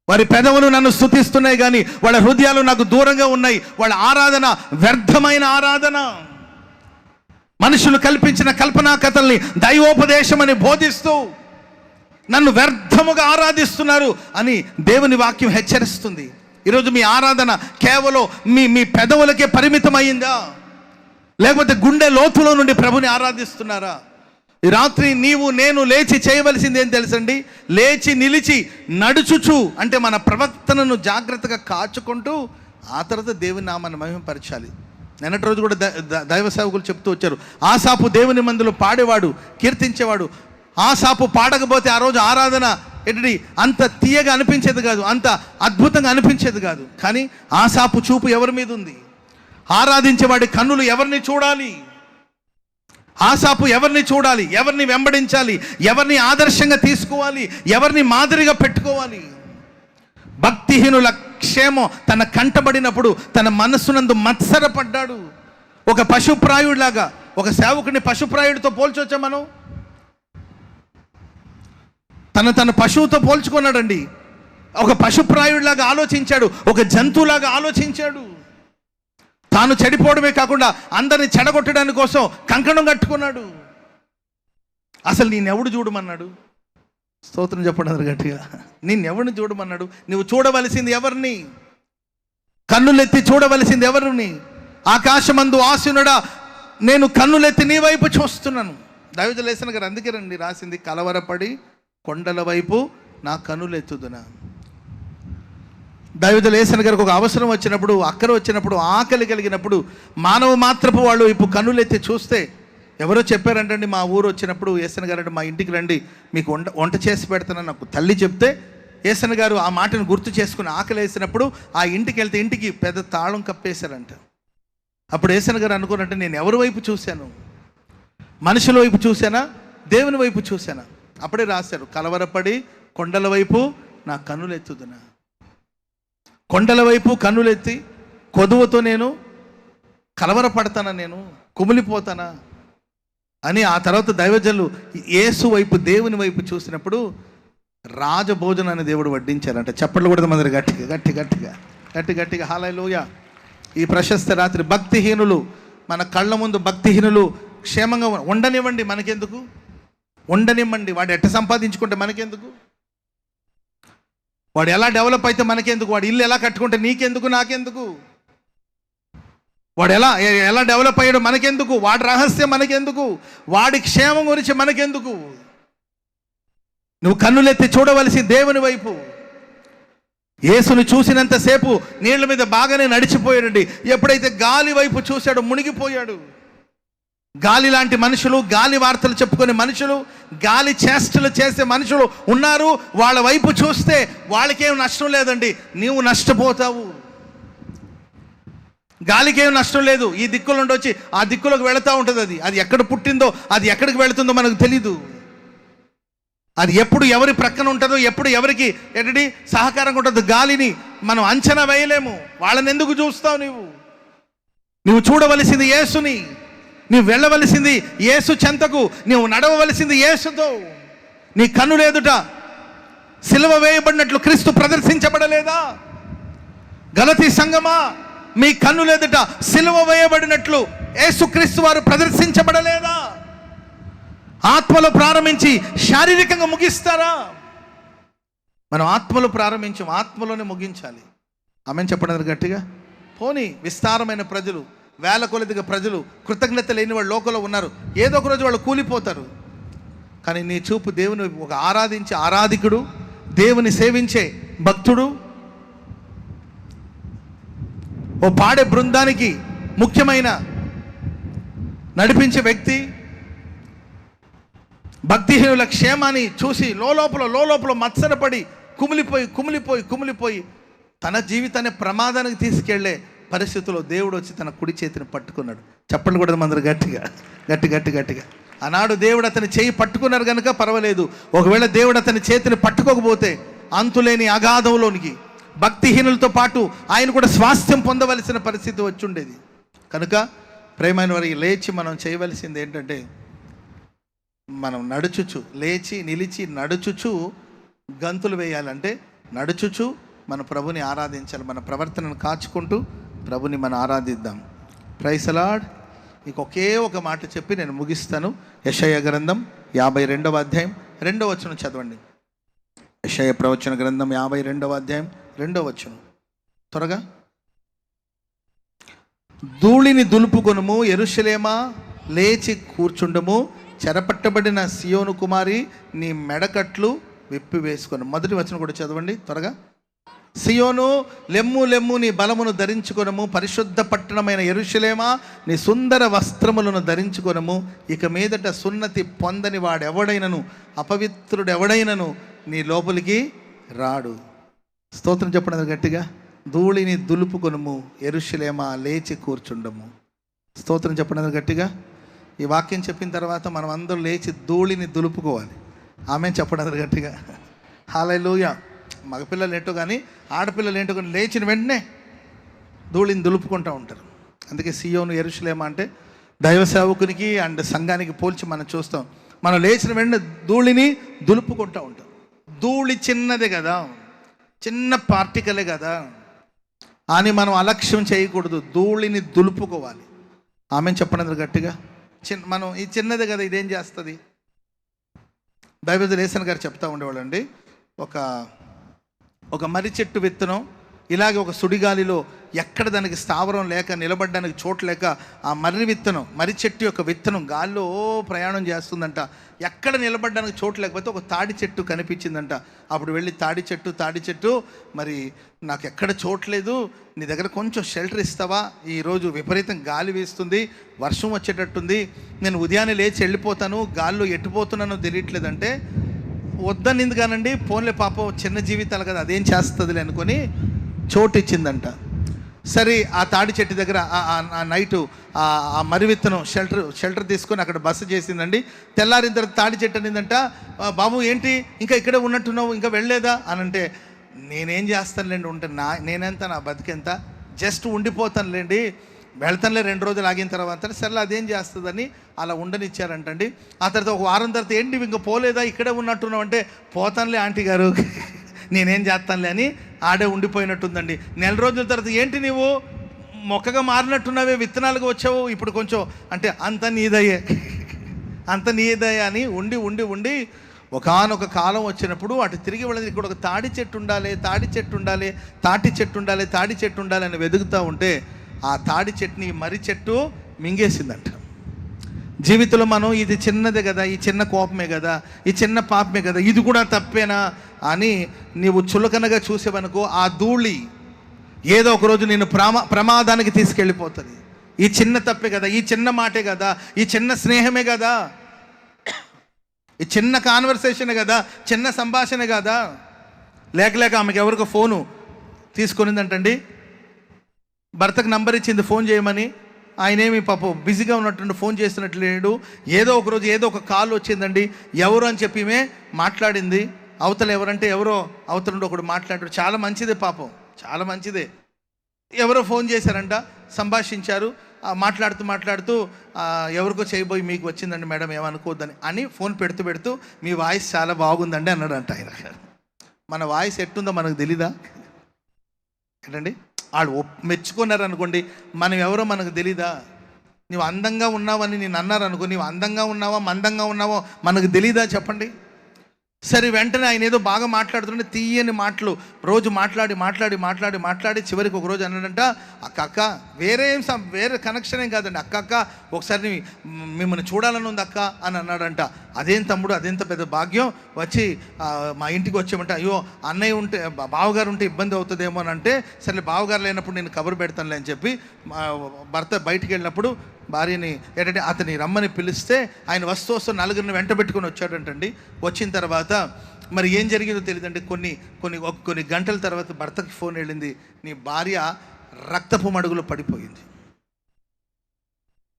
వారి పెదవులు నన్ను స్తుతిస్తున్నాయి కానీ వాళ్ళ హృదయాలు నాకు దూరంగా ఉన్నాయి. వాళ్ళ ఆరాధన వ్యర్థమైన ఆరాధన. మనుషులు కల్పించిన కల్పనా కథల్ని దైవోపదేశం అని బోధిస్తూ నన్ను వ్యర్థముగా ఆరాధిస్తున్నారు అని దేవుని వాక్యం హెచ్చరిస్తుంది. ఈరోజు మీ ఆరాధన కేవలం మీ పెదవులకే పరిమితమైందా, లేకపోతే గుండె లోతులో నుండి ప్రభుని ఆరాధిస్తున్నారా? ఈ రాత్రి నీవు నేను లేచి చేయవలసింది ఏం తెలుసండి? లేచి నిలిచి నడుచుచు అంటే మన ప్రవర్తనను జాగ్రత్తగా కాచుకుంటూ ఆ తర్వాత దేవుని నామాన్ని మహిమపరచాలి. నిన్నటి రోజు కూడా దైవ సేవకులు చెప్తూ వచ్చారు, ఆసాపు దేవుని మందిలో పాడేవాడు, కీర్తించేవాడు. ఆసాపు పాడకపోతే ఆ రోజు ఆరాధన ఏంటి అంత తీయగా అనిపించేది కాదు, అంత అద్భుతంగా అనిపించేది కాదు. కానీ ఆసాపు చూపు ఎవరి మీద ఉంది? ఆరాధించేవాడి కన్నులు ఎవరిని చూడాలి? ఆసాపు ఎవరిని చూడాలి? ఎవరిని వెంబడించాలి? ఎవరిని ఆదర్శంగా తీసుకోవాలి? ఎవరిని మాదిరిగా పెట్టుకోవాలి? భక్తిహీనుల క్షేమం తన కంటబడినప్పుడు తన మనస్సునందు మత్సరపడ్డాడు. ఒక పశుప్రాయుడిలాగా, ఒక సేవకుని పశుప్రాయుడితో పోల్చొచ్చా మనం? తన పశువుతో పోల్చుకున్నాడండి. ఒక పశుప్రాయుడిలాగా ఆలోచించాడు, ఒక జంతువులాగా ఆలోచించాడు. తాను చెడిపోవడమే కాకుండా అందరిని చెడగొట్టడానికి కోసం కంకణం కట్టుకున్నాడు. అసలు నేనెవడు చూడమన్నాడు? స్తోత్రం చెప్పండి అందరు గట్టిగా. నిన్నెవరిని చూడమన్నాడు? నువ్వు చూడవలసింది ఎవరిని? కన్నులెత్తి చూడవలసింది ఎవరిని? ఆకాశమందు ఆసీనుడా, నేను కన్నులెత్తి నీ వైపు చూస్తున్నాను. దైవజనులు గారు అందుకే రండి రాసింది, కలవరపడి కొండల వైపు నా కన్నులెత్తుదునా. దైవజనులు గారికి ఒక అవసరం వచ్చినప్పుడు, అక్కర వచ్చినప్పుడు, ఆకలి కలిగినప్పుడు మానవ మాత్రపు వాళ్ళు ఇప్పుడు కన్నులెత్తి చూస్తే, ఎవరో చెప్పారంటండి మా ఊరు వచ్చినప్పుడు, ఏసన్ గారు అంటే మా ఇంటికి రండి మీకు వంట చేసి పెడతానని నాకు తల్లి చెప్తే, ఏసన్ గారు ఆ మాటను గుర్తు చేసుకుని ఆకలి వేసినప్పుడు ఆ ఇంటికి వెళ్తే ఇంటికి పెద్ద తాళం కప్పేశారంట. అప్పుడు ఏసన్ గారు అనుకున్నట్టు నేను ఎవరి వైపు చూశాను? మనుషుల వైపు చూశానా, దేవుని వైపు చూశానా? అప్పుడే రాశారు, కలవరపడి కొండల వైపు నా కన్నులెత్తుదునా. కొండల వైపు కన్నులెత్తి కొదువతో నేను కలవరపడతానా, నేను కుమిలిపోతానా అని ఆ తర్వాత దైవజనులు యేసు వైపు, దేవుని వైపు చూసినప్పుడు రాజభోజనాన్ని దేవుడు వడ్డించారంట. చప్పట్లు కూడా మంది గట్టిగా హల్లెలూయా. ఈ ప్రశస్త రాత్రి భక్తిహీనులు, మన కళ్ళ ముందు భక్తిహీనులు క్షేమంగా ఉండనివ్వండి, మనకెందుకు? ఉండనివ్వండి. వాడు ఎట్ట సంపాదించుకుంటే మనకెందుకు? వాడు ఎలా డెవలప్ అయితే మనకెందుకు? వాడు ఇల్లు ఎలా కట్టుకుంటే నీకెందుకు, నాకెందుకు? వాడు ఎలా డెవలప్ అయ్యాడో మనకెందుకు? వాడి రహస్యం మనకెందుకు? వాడి క్షేమం గురించి మనకెందుకు? నువ్వు కన్నులెత్తి చూడవలసి దేవుని వైపు. యేసును చూసినంతసేపు నీళ్ల మీద బాగానే నడిచిపోయాడండి. ఎప్పుడైతే గాలి వైపు చూశాడో మునిగిపోయాడు. గాలి లాంటి మనుషులు, గాలి వార్తలు చెప్పుకునే మనుషులు, గాలి చేష్టలు చేసే మనుషులు ఉన్నారు. వాళ్ళ వైపు చూస్తే వాళ్ళకేం నష్టం లేదండి, నీవు నష్టపోతావు. గాలికేం నష్టం లేదు. ఈ దిక్కుల నుండి వచ్చి ఆ దిక్కులోకి వెళుతూ ఉంటుంది. అది ఎక్కడ పుట్టిందో, అది ఎక్కడికి వెళుతుందో మనకు తెలీదు. అది ఎప్పుడు ఎవరి ప్రక్కన ఉంటుందో, ఎప్పుడు ఎవరికి ఎక్కడి సహకారంగా ఉంటుందో గాలిని మనం అంచనా వేయలేము. వాళ్ళని ఎందుకు చూస్తావు? నువ్వు చూడవలసింది యేసుని, నువ్వు వెళ్ళవలసింది యేసు చెంతకు, నువ్వు నడవవలసింది యేసుతో. నీ కన్నులేదుట సిలువ వేయబడినట్లు క్రీస్తు ప్రదర్శించబడలేదా? గలతీ సంఘమా, మీ కన్నులేదుట సిలువ వేయబడినట్లు యేసుక్రీస్తు వారు ప్రదర్శించబడలేదా? ఆత్మలో ప్రారంభించి శారీరకంగా ముగిస్తారా? మనం ఆత్మలో ప్రారంభించాం, ఆత్మలోనే ముగించాలి. ఆమెను చెప్పండి గట్టిగా. పోనీ విస్తారమైన ప్రజలు, వేల కొలదిగా ప్రజలు, కృతజ్ఞత లేని వాళ్ళు లోకంలో ఉన్నారు. ఏదో ఒక రోజు వాళ్ళు కూలిపోతారు. కానీ నీ చూపు దేవుని, ఒక ఆరాధించే ఆరాధికుడు, దేవుని సేవించే భక్తుడు, ఓ పాడే బృందానికి ముఖ్యమైన నడిపించే వ్యక్తి, భక్తిహీనుల క్షేమాన్ని చూసి లోలోపల మత్సరపడి కుమిలిపోయి తన జీవితాన్ని ప్రమాదానికి తీసుకెళ్లే పరిస్థితుల్లో దేవుడు వచ్చి తన కుడి చేతిని పట్టుకున్నాడు. చెప్పండి కూడా అందరూ గట్టిగా. ఆనాడు దేవుడు అతని చేయి పట్టుకున్నారు కనుక పర్వాలేదు. ఒకవేళ దేవుడు అతని చేతిని పట్టుకోకపోతే అంతులేని అగాధంలోనికి భక్తిహీనులతో పాటు ఆయన కూడా స్వాస్థ్యం పొందవలసిన పరిస్థితి వచ్చి ఉండేది. కనుక ప్రేమైన వారికి లేచి మనం చేయవలసింది ఏంటంటే, మనం లేచి నిలిచి నడుచుచు గంతులు వేయాలంటే నడుచుచు మన ప్రభుని ఆరాధించాలి. మన ప్రవర్తనను కాచుకుంటూ ప్రభుని మనం ఆరాధిద్దాం. Praise the lord. మీకు ఒకే ఒక మాట చెప్పి నేను ముగిస్తాను. యెషయా గ్రంథం 52వ అధ్యాయం 2వ వచనం చదవండి. యెషయా ప్రవచన గ్రంథం 52వ అధ్యాయం 2వ వచనం త్వరగా. ధూళిని దులుపుకొనుము యెరూషలేమా, లేచి కూర్చుండుము, చెరపట్టబడిన సియోను కుమారి నీ మెడకట్లు విప్పి వేసుకొని. మొదటి వచనం కూడా చదవండి త్వరగా. సియోను లెమ్ము నీ బలమును ధరించుకొనము, పరిశుద్ధ పట్టణమైన యెరూషలేమా నీ సుందర వస్త్రములను ధరించుకొనము. ఇక మీదట సున్నతి పొందని వాడెవడైనను, అపవిత్రుడెవడైనను నీ లోపలికి రాడు. స్తోత్రం చెప్పండి గట్టిగా. ధూళిని దులుపుకొనుము యెరూషలేమా, లేచి కూర్చుండము. స్తోత్రం చెప్పండి గట్టిగా. ఈ వాక్యం చెప్పిన తర్వాత మనం అందరూ లేచి ధూళిని దులుపుకోవాలి. ఆమె చెప్పండి గట్టిగా. హల్లెలూయా. మగపిల్లలు ఏంటో కానీ ఆడపిల్లలు ఏంటో కానీ లేచిన వెంటనే ధూళిని దులుపుకుంటూ ఉంటారు. అందుకే సియోను యెరూషలేము అంటే దైవ సేవకునికి అండ్ సంఘానికి పోల్చి మనం చూస్తాం. మనం లేచిన వెంటనే ధూళిని దులుపుకుంటూ ఉంటాం. ధూళి చిన్నదే కదా, చిన్న పార్టికలే కదా అని మనం అలక్ష్యం చేయకూడదు. ధూళిని దులుపుకోవాలి. ఆమె చెప్పనందుకు గట్టిగా మనం ఈ చిన్నదే కదా ఇదేం చేస్తుంది. దైవజనుడు యేసన్ గారు చెప్తా ఉండేవాళ్ళండి, ఒక మర్రి చెట్టు విత్తనం ఇలాగే ఒక సుడిగాలిలో ఎక్కడ దానికి స్థావరం లేక నిలబడడానికి చోటు లేక ఆ మర్రి చెట్టు యొక్క విత్తనం గాల్లో ప్రయాణం చేస్తుందంట. ఎక్కడ నిలబడడానికి చోటు లేకపోతే ఒక తాడి చెట్టు కనిపించిందంట. అప్పుడు వెళ్ళి తాడి చెట్టు మరి నాకు ఎక్కడ చోట్లేదు, నీ దగ్గర కొంచెం షెల్టర్ ఇస్తావా, ఈరోజు విపరీతం గాలి వీస్తుంది, వర్షం వచ్చేటట్టుంది, నేను ఉదయాన్నే లేచి వెళ్ళిపోతాను, గాల్లో ఎట్టుపోతున్నానో తెలియట్లేదంటే వద్దనింది కానండి, పోన్లే పాపం చిన్న జీవితాలు కదా అదేం చేస్తుందిలే అనుకొని చోటు ఇచ్చిందంట. సరే ఆ తాడి చెట్టు దగ్గర ఆ నైటు ఆ మర్రి విత్తనం షెల్టర్ తీసుకొని అక్కడ బస చేసిందండి. తెల్లారిన తర్వాత తాడి చెట్టు అనిందంట, బాబు ఏంటి ఇంకా ఇక్కడే ఉన్నట్టున్నావు, ఇంకా వెళ్ళలేదా అని అంటే, నేనేం చేస్తానులేండి, ఉంటే నేనెంత నా బతికెంత, జస్ట్ ఉండిపోతానులేండి, వెళ్తానులే 2 రోజులు ఆగిన తర్వాత. సరే అదేం చేస్తుందని అలా ఉండనిచ్చారంటండి. ఆ తర్వాత ఒక వారం తర్వాత ఏంటి ఇంకా పోలేదా, ఇక్కడే ఉన్నట్టున్నావు అంటే, పోతానులే ఆంటీ గారు, నేనేం చేస్తానులే అని ఆడే ఉండిపోయినట్టుందండి. 1 రోజుల తర్వాత ఏంటి నీవు మొక్కగా మారినట్టున్నావే, విత్తనాలుగా వచ్చావు, ఇప్పుడు కొంచెం అంటే అంత నీదయ్యే అని ఉండి ఒకానొక కాలం వచ్చినప్పుడు అటు తిరిగి వెళ్ళదు, ఇక్కడ ఒక తాటి చెట్టు ఉండాలి అని వెతుకుతూ ఉంటే ఆ తాడి చెట్టుని మర్రి చెట్టు మింగేసిందంట. జీవితంలో మనం ఇది చిన్నదే కదా, ఈ చిన్న కోపమే కదా, ఈ చిన్న పాపమే కదా, ఇది కూడా తప్పేనా అని నీవు చులకనగా చూసేవనుకో, ఆ ధూళి ఏదో ఒక రోజు నేను ప్రమాదానికి తీసుకెళ్ళిపోతుంది. ఈ చిన్న తప్పే కదా, ఈ చిన్న మాటే కదా, ఈ చిన్న స్నేహమే కదా, ఈ చిన్న కాన్వర్సేషనే కదా, చిన్న సంభాషణ కదా. లేక ఆమెకి ఎవరికో ఫోను తీసుకొనిందంటండి, భర్తకు నంబర్ ఇచ్చింది ఫోన్ చేయమని. ఆయనేమి పాపం బిజీగా ఉన్నట్టు ఫోన్ చేస్తున్నట్లు లేడు. ఏదో ఒక రోజు ఏదో ఒక కాల్ వచ్చిందండి, ఎవరు అని చెప్పి మాట్లాడింది. అవతల ఎవరంటే ఎవరో అవతల నుండి ఒకడు మాట్లాడాడు, చాలా మంచిదే పాపం, చాలా మంచిదే. ఎవరో ఫోన్ చేశారంట, సంభాషించారు, మాట్లాడుతూ ఎవరికో చేయబోయి మీకు వచ్చిందండి మేడం ఏమనుకోవద్దని అని ఫోన్ పెడుతూ మీ వాయిస్ చాలా బాగుందండి అన్నాడంట ఆయన. మన వాయిస్ ఎట్టుందో మనకు తెలీదా ఏంటండి? వాళ్ళు మెచ్చుకున్నారు అనుకోండి, మనం ఎవరో మనకు తెలీదా? నువ్వు అందంగా ఉన్నావని నేను అన్నారు అనుకో, నీవు అందంగా ఉన్నావా మందంగా ఉన్నావో మనకు తెలీదా చెప్పండి? సరే వెంటనే ఆయన ఏదో బాగా మాట్లాడుతుంటే తీయని మాటలు రోజు మాట్లాడి చివరికి ఒక రోజు అన్నాడంట, అక్క వేరే కనెక్షన్ ఏం కాదండి, అక్క ఒకసారి మిమ్మల్ని చూడాలని ఉంది అక్క అని అన్నాడంట. అదేం తమ్ముడు, అదేంత పెద్ద భాగ్యం, వచ్చి మా ఇంటికి వచ్చామంటే, అయ్యో అన్నయ్య ఉంటే బావగారు ఉంటే ఇబ్బంది అవుతుందేమో అని అంటే, సరే బావగారు లేనప్పుడు నేను కబురు పెడతానులే అని చెప్పి భర్త బయటికి వెళ్ళినప్పుడు భార్యని ఏంటంటే అతని రమ్మని పిలిస్తే ఆయన వస్తూ 4 వెంట పెట్టుకొని వచ్చాడంటండి. వచ్చిన తర్వాత మరి ఏం జరిగిందో తెలియదండి. కొన్ని గంటల తర్వాత భర్తకి ఫోన్ వెళ్ళింది, నీ భార్య రక్తపు మడుగులో పడిపోయింది.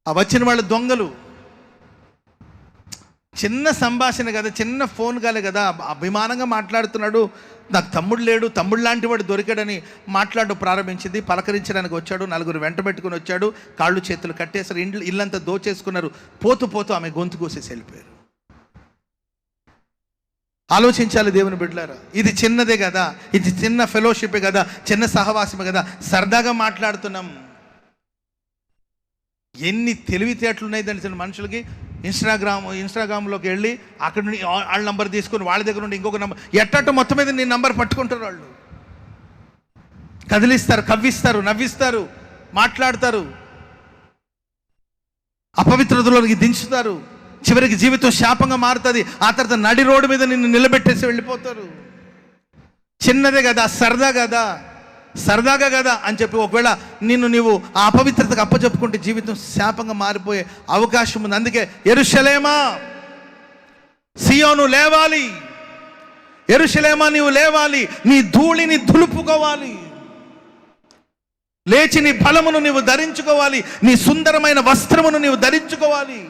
ఆ వచ్చిన వాళ్ళు దొంగలు. చిన్న సంభాషణ కదా, చిన్న ఫోన్ కాలే కదా, అభిమానంగా మాట్లాడుతున్నాడు, నాకు తమ్ముడు లేడు, తమ్ముడు లాంటి వాడు దొరికాడని మాట్లాడడం ప్రారంభించింది. పలకరించడానికి వచ్చాడు, 4 వెంట పెట్టుకుని వచ్చాడు, కాళ్ళు చేతులు కట్టేశారు, ఇల్లంతా దోచేసుకున్నారు. పోతూ ఆమె గొంతు కోసేసి వెళ్ళిపోయారు. ఆలోచించాలి దేవుని బిడ్డలారా, ఇది చిన్నదే కదా, ఇది చిన్న ఫెలోషిపే కదా, చిన్న సహవాసమే కదా, సరదాగా మాట్లాడుతున్నాం. ఎన్ని తెలివితేటలు ఉన్నాయి తెలిసిన మనుషులకి. ఇన్స్టాగ్రామ్లోకి వెళ్ళి అక్కడ నుండి వాళ్ళ నంబర్ తీసుకొని వాళ్ళ దగ్గర నుండి ఇంకొక నంబర్ ఎట్టట్టు మొత్తం మీద నీ నంబర్ పట్టుకుంటారు. వాళ్ళు కదిలిస్తారు, కవ్విస్తారు, నవ్విస్తారు, మాట్లాడతారు, అపవిత్రతలోకి దించుతారు. చివరికి జీవితం శాపంగా మారుతుంది. ఆ తర్వాత నడి రోడ్డు మీద నిన్ను నిలబెట్టేసి వెళ్ళిపోతారు. చిన్నదే కదా, సరదాగా కదా అని చెప్పి ఒకవేళ నీవు ఆ అపవిత్రతకు అప్పచెప్పుకుంటే జీవితం శాపంగా మారిపోయే అవకాశం ఉంది. అందుకే యెరూషలేమా, సియోను లేవాలి, యెరూషలేమా నీవు లేవాలి, నీ ధూళిని దులుపుకోవాలి, లేచి నీ బలమును నీవు ధరించుకోవాలి, నీ సుందరమైన వస్త్రమును నీవు ధరించుకోవాలి.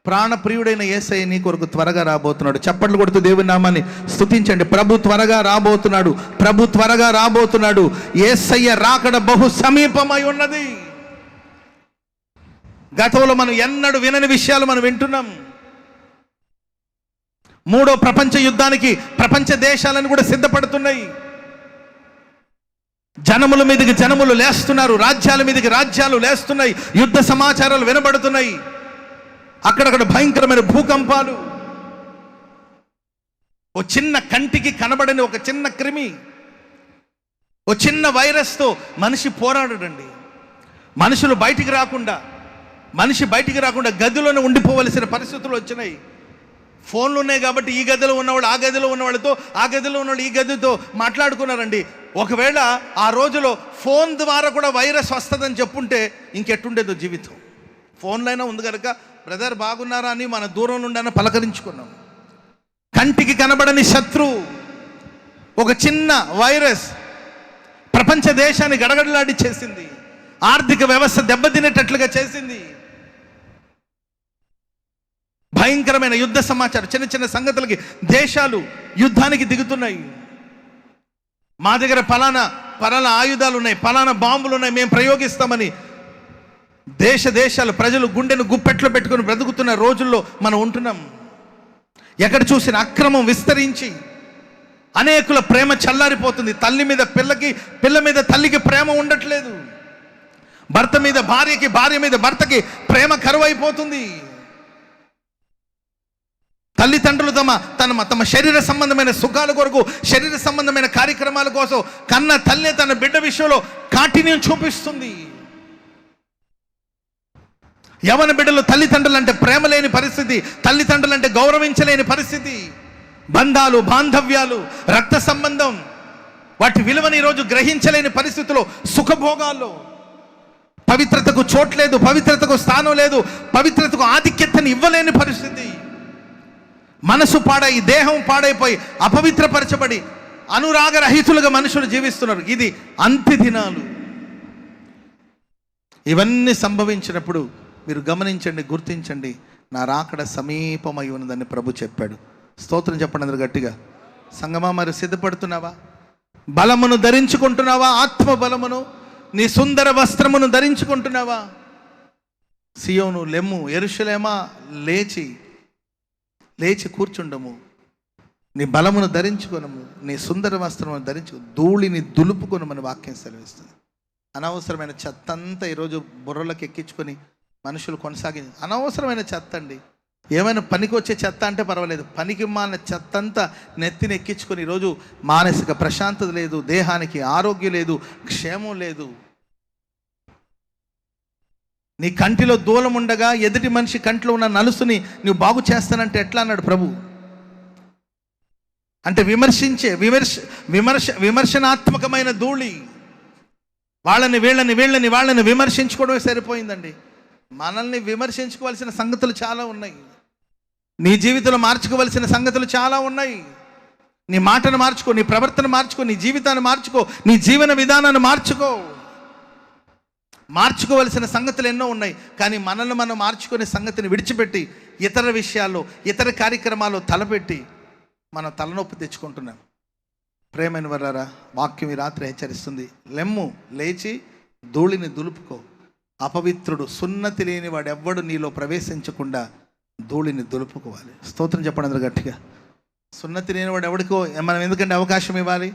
ప్రాణప్రియుడైన యేసయ్య నీ కొరకు త్వరగా రాబోతున్నాడు. చప్పట్లు కొడుతూ దేవుని నామాన్ని స్తుతించండి. ప్రభు త్వరగా రాబోతున్నాడు. ప్రభు త్వరగా రాబోతున్నాడు. యేసయ్య రాకడ బహు సమీపమై ఉన్నది. గతంలో మనం ఎన్నడూ వినని విషయాలు మనం వింటున్నాం. మూడో ప్రపంచ యుద్ధానికి ప్రపంచ దేశాలను కూడా సిద్ధపడుతున్నాయి. జనముల మీదకి జనములు లేస్తున్నారు, రాజ్యాల మీదకి రాజ్యాలు లేస్తున్నాయి, యుద్ధ సమాచారాలు వినబడుతున్నాయి. అక్కడక్కడ భయంకరమైన భూకంపాలు. ఓ చిన్న కంటికి కనబడని ఒక చిన్న క్రిమి, ఓ చిన్న వైరస్తో మనిషి పోరాడడండి. మనుషులు మనిషి బయటికి రాకుండా గదిలోనే ఉండిపోవలసిన పరిస్థితులు వచ్చినాయి. ఫోన్లు ఉన్నాయి కాబట్టి ఈ గదిలో ఉన్నవాళ్ళు ఆ గదిలో ఉన్నవాళ్ళతో, ఆ గదిలో ఉన్నవాళ్ళు ఈ గదితో మాట్లాడుకున్నారండి. ఒకవేళ ఆ రోజులో ఫోన్ ద్వారా కూడా వైరస్ వస్తుందని చెప్పుంటే ఇంకెట్టుండేదో జీవితం. ఫోన్లైనా ఉంది కనుక బ్రదర్ బాగున్నారా అని మన దూరం నుండి పలకరించుకున్నాం. కంటికి కనబడని శత్రువు, ఒక చిన్న వైరస్ ప్రపంచ దేశాన్ని గడగడలాడి చేసింది. ఆర్థిక వ్యవస్థ దెబ్బతినేటట్లుగా చేసింది. భయంకరమైన యుద్ధ సమాచారం, చిన్న చిన్న సంగతులకి దేశాలు యుద్ధానికి దిగుతున్నాయి. మా దగ్గర పలానా ఆయుధాలు ఉన్నాయి, పలానా బాంబులు ఉన్నాయి, మేము ప్రయోగిస్తామని దేశాలు ప్రజలు గుండెను గుప్పెట్లో పెట్టుకొని బ్రతుకుతున్న రోజుల్లో మనం ఉంటున్నాం. ఎక్కడ చూసిన అక్రమం విస్తరించి అనేకుల ప్రేమ చల్లారిపోతుంది. తల్లి మీద పిల్లకి, పిల్ల మీద తల్లికి ప్రేమ ఉండట్లేదు. భర్త మీద భార్యకి, భార్య మీద భర్తకి ప్రేమ కరువైపోతుంది. తల్లిదండ్రులు తమ శరీర సంబంధమైన సుఖాల కొరకు, శరీర సంబంధమైన కార్యక్రమాల కోసం కన్న తల్లి తన బిడ్డ విషయంలో కాఠిన్యం చూపిస్తుంది. యవన బిడ్డలు తల్లిదండ్రులు అంటే ప్రేమ లేని పరిస్థితి, తల్లిదండ్రులు అంటే గౌరవించలేని పరిస్థితి, బంధాలు, బాంధవ్యాలు, రక్త సంబంధం, వాటి విలువని ఈరోజు గ్రహించలేని పరిస్థితిలో, సుఖభోగాల్లో పవిత్రతకు చోట్లేదు, పవిత్రతకు స్థానం లేదు, పవిత్రతకు ఆధిక్యతని ఇవ్వలేని పరిస్థితి. మనసు పాడై, దేహం పాడైపోయి, అపవిత్రపరచబడి అనురాగరహితులుగా మనుషులు జీవిస్తున్నారు. ఇది అంత్య దినాలు. ఇవన్నీ సంభవించినప్పుడు మీరు గమనించండి, గుర్తించండి, నా రాకడ సమీపమై ఉన్నదని ప్రభు చెప్పాడు. స్తోత్రం చెప్పండి అందరూ గట్టిగా. సంగమా, మరి సిద్ధపడుతున్నావా? బలమును ధరించుకుంటున్నావా? ఆత్మ బలమును, నీ సుందర వస్త్రమును ధరించుకుంటున్నావా? సియోను లెమ్ము, యెరూషలేమా లేచి కూర్చుండము, నీ బలమును ధరించుకొనము, నీ సుందర వస్త్రమును ధరించు, ధూళిని దులుపుకొనమని వాక్యం సెలవిస్తుంది. అనవసరమైన చెత్త అంతా ఈరోజు బుర్రలకు ఎక్కించుకొని మనుషులు అనవసరమైన చెత్త అండి. ఏమైనా పనికి వచ్చే చెత్త అంటే పర్వాలేదు, పనికి మాలిన చెత్త అంతా నెత్తిని ఎక్కించుకొని ఈరోజు మానసిక ప్రశాంతత లేదు, దేహానికి ఆరోగ్యం లేదు, క్షేమం లేదు. నీ కంటిలో దూలం ఉండగా ఎదుటి మనిషి కంటిలో ఉన్న నలుసుని నువ్వు బాగు చేస్తానంటే ఎట్లా అన్నాడు ప్రభు? అంటే విమర్శనాత్మకమైన ధూళి. వాళ్ళని విమర్శించుకోవడమే సరిపోయిందండి. మనల్ని విమర్శించుకోవాల్సిన సంగతులు చాలా ఉన్నాయి. నీ జీవితంలో మార్చుకోవాల్సిన సంగతులు చాలా ఉన్నాయి. నీ మాటను మార్చుకో, నీ ప్రవర్తన మార్చుకో, నీ జీవితాన్ని మార్చుకో, నీ జీవన విధానాన్ని మార్చుకోవలసిన సంగతులు ఎన్నో ఉన్నాయి. కానీ మనల్ని మనం మార్చుకునే సంగతిని విడిచిపెట్టి ఇతర విషయాల్లో, ఇతర కార్యక్రమాల్లో తలపెట్టి మనం తలనొప్పి తెచ్చుకుంటున్నాం. ప్రేమైన వారారా, వాక్యం ఈ రాత్రి హెచ్చరిస్తుంది. లెమ్ము, లేచి ధూళిని దులుపుకో. అపవిత్రుడు, సున్నతి లేని వాడు ఎవ్వడు నీలో ప్రవేశించకుండా ధూళిని దులుపుకోవాలి. స్తోత్రం చెప్పండి అందరూ గట్టిగా. సున్నతి లేని వాడు ఎవడికో మనం ఎందుకంటే అవకాశం ఇవ్వాలి?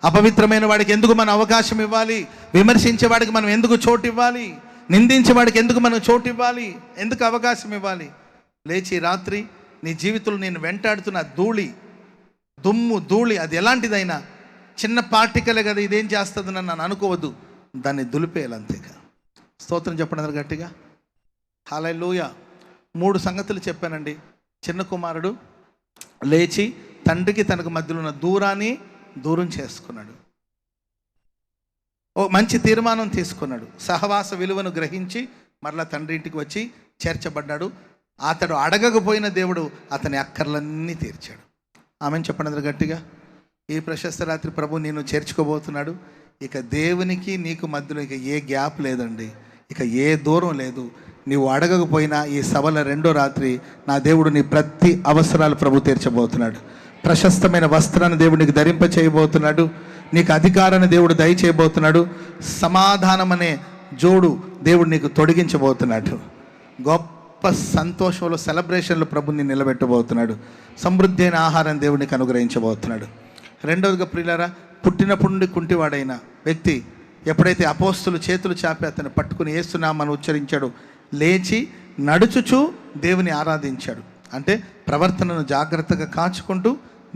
అపవిత్రమైన వాడికి ఎందుకు మనం అవకాశం ఇవ్వాలి? విమర్శించే వాడికి మనం ఎందుకు చోటు ఇవ్వాలి? నిందించే వాడికి ఎందుకు మనం చోటు ఇవ్వాలి? ఎందుకు అవకాశం ఇవ్వాలి? లేచి రాత్రి నీ జీవితంలో నేను వెంటాడుతున్న దుమ్ము ధూళి, అది ఎలాంటిదైనా చిన్న పార్టికలే కదా, ఇదేం చేస్తుందని నన్ను అనుకోవద్దు, దాన్ని దులిపేయాలి అంతేగా. స్తోత్రం చెప్పండి అందరు గట్టిగా. హల్లెలూయా. 3 సంగతులు చెప్పానండి. చిన్న కుమారుడు లేచి తండ్రికి తనకు మధ్యలో ఉన్న దూరం చేసుకున్నాడు. ఓ మంచి తీర్మానం తీసుకున్నాడు. సహవాస విలువను గ్రహించి మరలా తండ్రి ఇంటికి వచ్చి చేర్చబడ్డాడు. అతడు అడగకపోయిన దేవుడు అతని అక్కర్లన్నీ తీర్చాడు. ఆమెను చెప్పండి అందరూ గట్టిగా. ఈ ప్రశస్త రాత్రి ప్రభు నేను చేర్చుకోబోతున్నాడు. ఇక దేవునికి నీకు మధ్యలో ఇక ఏ గ్యాప్ లేదండి, ఇక ఏ దూరం లేదు. నీవు అడగకపోయినా ఈ సభల రెండో రాత్రి నా దేవుడు నీ ప్రతి అవసరాలు ప్రభు తీర్చబోతున్నాడు. ప్రశస్తమైన వస్త్రాన్ని దేవుడు నీకు ధరింప చేయబోతున్నాడు. నీకు అధికారాన్ని దేవుడు దయచేయబోతున్నాడు. సమాధానం అనే జోడు దేవుడు నీకు తొడిగించబోతున్నాడు. గొప్ప సంతోషంలో సెలబ్రేషన్లో ప్రభుని నిలబెట్టబోతున్నాడు. సమృద్ధి అయిన ఆహారం దేవుడికి అనుగ్రహించబోతున్నాడు. రెండవదిగా ప్రియులారా, పుట్టినప్పటి నుండి కుంటివాడైన వ్యక్తి ఎప్పుడైతే అపోస్తులు చేతులు చాపి అతను పట్టుకుని యేసునామమును ఉచ్చరించాడు, లేచి నడుచుచూ దేవుని ఆరాధించాడు. అంటే ప్రవర్తనను జాగ్రత్తగా కాచుకుంటూ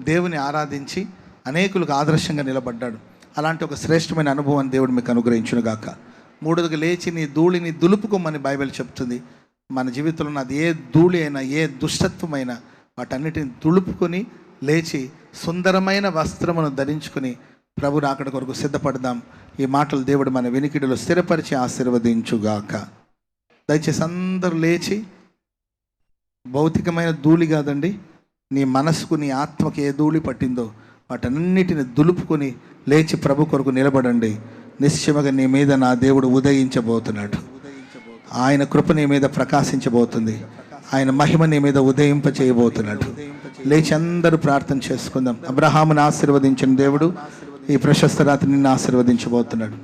దేవుని ఆరాధించి అనేకులకు ఆదర్శంగా నిలబడ్డాడు. అలాంటి ఒక శ్రేష్టమైన అనుభవం దేవుడు మీకు అనుగ్రహించును గాక. మూడవదిగా, లేచి నీ ధూళిని దులుపుకోమని బైబిల్ చెప్తుంది. మన జీవితంలో అది ఏ ధూళి అయినా, ఏ దుష్టత్వమైనా వాటన్నిటిని దులుపుకొని లేచి సుందరమైన వస్త్రమును ధరించుకొని ప్రభు రాకడ కొరకు సిద్ధపడదాం. ఈ మాటలు దేవుడు మన వినికిడిలో స్థిరపరిచి ఆశీర్వదించుగాక. దయచేసి అందరూ లేచి, భౌతికమైన ధూళి కాదండి, నీ మనసుకు నీ ఆత్మకి ఏ ధూళి పట్టిందో వాటన్నిటిని దులుపుకొని లేచి ప్రభు కొరకు నిలబడండి. నిశ్చయముగా నీ మీద నా దేవుడు ఉదయించబోతున్నాడు. ఆయన కృప నీ మీద ప్రకాశించబోతుంది. ఆయన మహిమ నీ మీద ఉదయింప చేయబోతున్నాడు. లేచి అందరూ ప్రార్థన చేసుకుందాం. అబ్రహామును ఆశీర్వదించిన దేవుడు ఈ ప్రశస్త రాత్రి నిన్ను ఆశీర్వదించబోతున్నాడు.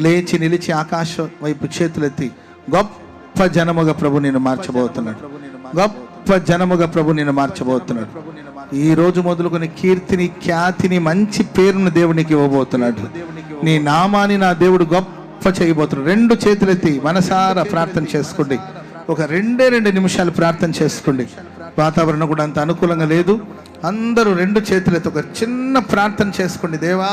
లేచి నిలిచి ఆకాశం వైపు చేతులెత్తి, గొప్ప జనముగా ప్రభు నిన్ను మార్చబోతున్నాడు. గొప్ప జనముగా ప్రభు నిన్ను మార్చబోతున్నాడు. ఈ రోజు మొదలుకొని కీర్తిని, ఖ్యాతిని, మంచి పేరును దేవునికి ఇవ్వబోతున్నాడు. నీ నామాన్ని నా దేవుడు గొప్ప చేయబోతున్నాడు. రెండు చేతులెత్తి మనసారా ప్రార్థన చేసుకోండి. ఒక 2 నిమిషాలు ప్రార్థన చేసుకోండి. వాతావరణం కూడా అంత అనుకూలంగా లేదు. అందరూ 2 చేతులెత్తి ఒక చిన్న ప్రార్థన చేసుకోండి. దేవా,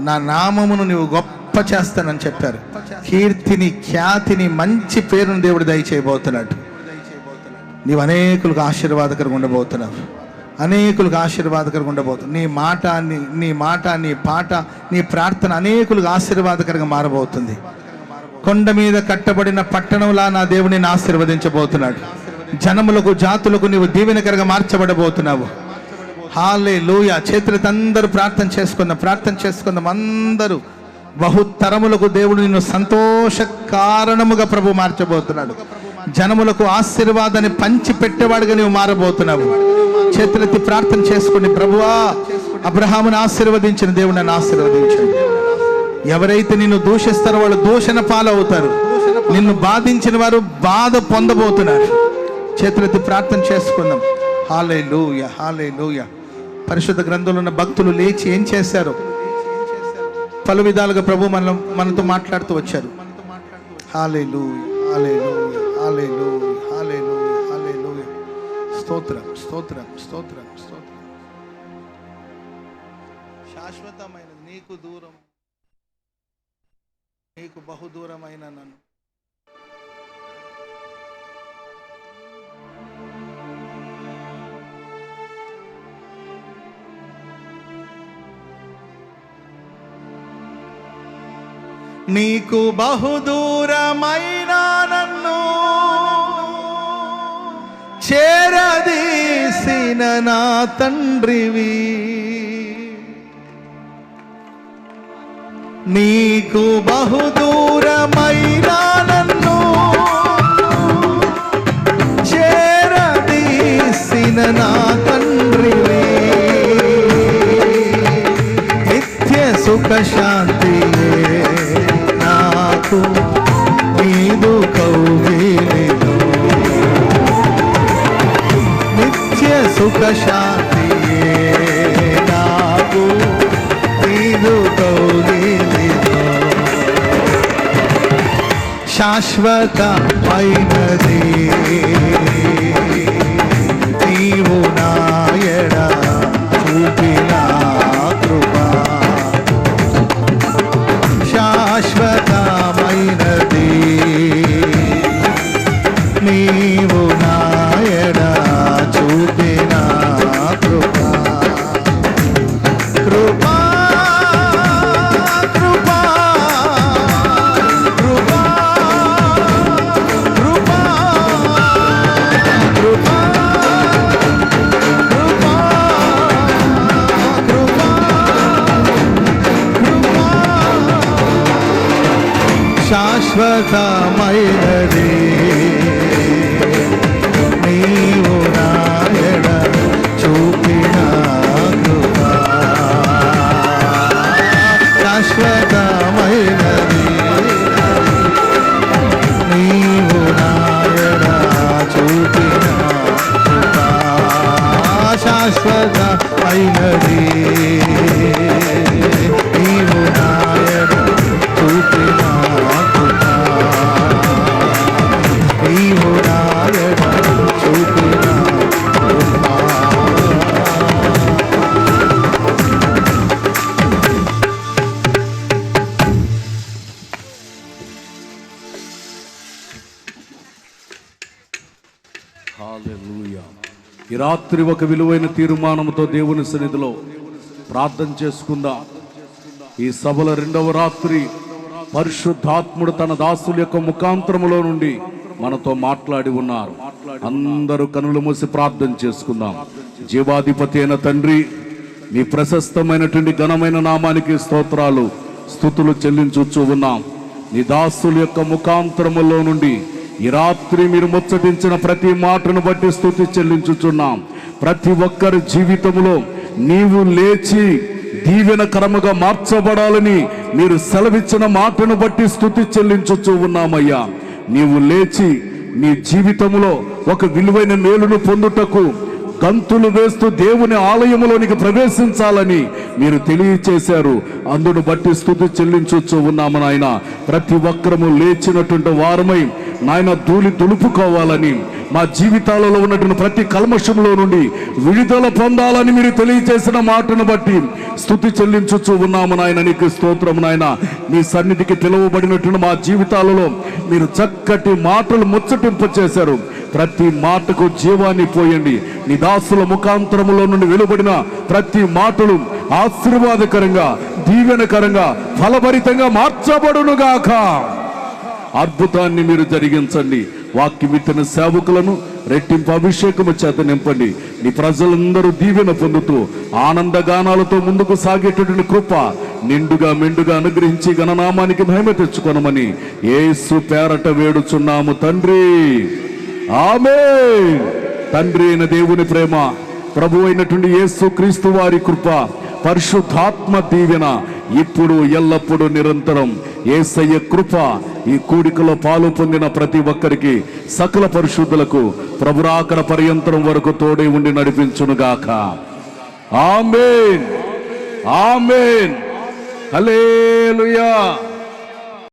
నా నామమును నీవు గొప్ప చేస్తానని చెప్పారు. కీర్తిని, ఖ్యాతిని, మంచి పేరును దేవుడు దయచేయబోతున్నాడు. నీవు అనేకులకు ఆశీర్వాదకరంగా ఉండబోతున్నావు. అనేకులకు ఆశీర్వాదకరంగా ఉండబోతుంది. నీ మాట, నీ పాట, నీ ప్రార్థన అనేకులకు ఆశీర్వాదకరంగా మారబోతుంది. కొండ మీద కట్టబడిన పట్టణంలా నా దేవుని ఆశీర్వదించబోతున్నాడు. జనములకు, జాతులకు నీవు దీవెనకరంగా మార్చబడబోతున్నావు. హల్లెలూయా. చేతులతో అందరూ ప్రార్థన చేసుకుందాం. అందరూ బహుతరములకు దేవుడు నిన్ను సంతోష కారణముగా ప్రభు మార్చబోతున్నాడు. జనములకు ఆశీర్వాదాన్ని పంచి పెట్టేవాడుగా నీవు మారబోతున్నావు. చేతులెత్తి ప్రార్థన చేసుకోండి. ప్రభువా, అబ్రహామును ఆశీర్వదించిన దేవుడు నన్ను ఆశీర్వదించండి. ఎవరైతే నిన్ను దూషిస్తారో వాళ్ళు దూషణ పాలవుతారు. నిన్ను బాధించిన వారు బాధ పొందబోతున్నారు. చేతులెత్తి ప్రార్థన చేసుకుందాం. హల్లెలూయా, హల్లెలూయా. పరిశుద్ధ గ్రంథంలో ఉన్న భక్తులు లేచి ఏం చేశారు? పలు విధాలుగా ప్రభు మనతో మాట్లాడుతూ వచ్చారు. హల్లెలూయా, హల్లెలూయా, హల్లెలూయా, హల్లెలూయా, హల్లెలూయా. స్తోత్రం, స్తోత్రం, స్తోత్రం, స్తోత్రం. శాశ్వతమైన నీకు దూరం, నీకు బహుదూరమైన నన్ను నీకు బహుదూరమైన నన్ను చేరదీసిన నా తండ్రివి, నీకు బహుదూరమైన నన్ను చేరదీసిన నా తండ్రివి, నిత్య సుఖ శాంతియే నాకు నీదు కౌగిలిలో, నిత్య సుఖ శాంతియే నాకు నీదు కౌగిలిలో, శాశ్వతమైనది నీవు నాయడ చూపిన కృపా, శాశ్వతమైనది నీవు నాయడ చూపిన కృపా, కృపా, కృపా, కృపా, కృపా, కృపా, కృపా, కృపా, శాశ్వతమైనది ఈ రాత్రి ఒక విలువైన తీర్మానంతో దేవుని సన్నిధిలో ప్రార్థన చేసుకుందాం. ఈ సభల రెండవ రాత్రి పరిశుద్ధాత్ముడు తన దాసుల యొక్క ముఖాంతరములో నుండి మనతో మాట్లాడి ఉన్నారు. అందరూ కనులు మూసి ప్రార్థన చేసుకుందాం. జీవాధిపతి అయిన తండ్రి, మీ ప్రశస్తమైనటువంటి ఘనమైన నామానికి స్తోత్రాలు స్తుతులు చెల్లించుచూ ఉన్నాం. నీ దాసుల యొక్క ముఖాంతరములో నుండి ఈ రాత్రి మీరు ముచ్చటించిన ప్రతి మాటను బట్టి స్తుతి చెల్లించుచున్నాం. ప్రతి ఒక్కరి జీవితంలో నీవు లేచి దీవెనకరముగా మార్చబడాలని మీరు సెలవిచ్చిన మాటను బట్టి స్తుతి చెల్లించుచూ ఉన్నామయ్యా. నీవు లేచి నీ జీవితంలో ఒక విలువైన మేలును పొందుటకు గంతులు వేస్తూ దేవుని ఆలయములోనికి ప్రవేశించాలని మీరు తెలియచేశారు. అందును బట్టి స్తుతి చెల్లించొచ్చు ఉన్నాము నాయన. ప్రతి ఒక్కరము లేచినటువంటి వారమై నాయన ధూళి దులుపుకోవాలని, మా జీవితాలలో ఉన్నటువంటి ప్రతి కల్మషంలో నుండి విడుదల పొందాలని మీరు తెలియచేసిన మాటను బట్టి స్తుతి చెల్లించొచ్చు ఉన్నాము నాయన. నీకు స్తోత్రం నాయన. మీ సన్నిధికి పిలువబడినటువంటి మా జీవితాలలో మీరు చక్కటి మాటలు ముచ్చటింప చేశారు. ప్రతి మాటకు జీవాన్ని పోయండి. నీ దాసుల ముఖాంతరములో నుండి వెలువడిన ప్రతి మాటలు ఆశీర్వాదకరంగా, దీవెనకరంగా, ఫలభరితంగా మార్చబడునుగాక. అద్భుతాన్ని మీరు జరిగించండి. వాక్య విత్తన సేవకులను రెట్టింపు అభిషేకము చేత నింపండి. నీ ప్రజలందరూ దీవెన పొందుతూ ఆనందగానాలతో ముందుకు సాగేటటువంటి కృప నిండుగా మెండుగా అనుగ్రహించి గణనామానికి మహిమ తెచ్చుకొనమని యేసు పేరట వేడుచున్నాము తండ్రి, ఆమేన్. తండ్రి అయిన దేవుని ప్రేమ, ప్రభు అయినటువంటి యేసు క్రీస్తు వారి కృప, పరిశుద్ధాత్మ దీవెన ఇప్పుడు ఎల్లప్పుడూ నిరంతరం యేసయ్య కృప ఈ కూడికలో పాలు పొందిన ప్రతి ఒక్కరికి, సకల పరిశుద్ధులకు ప్రభురాకడ పర్యంతరం వరకు తోడే ఉండి నడిపించునుగాక. ఆమేన్, ఆమేన్, హల్లెలూయా.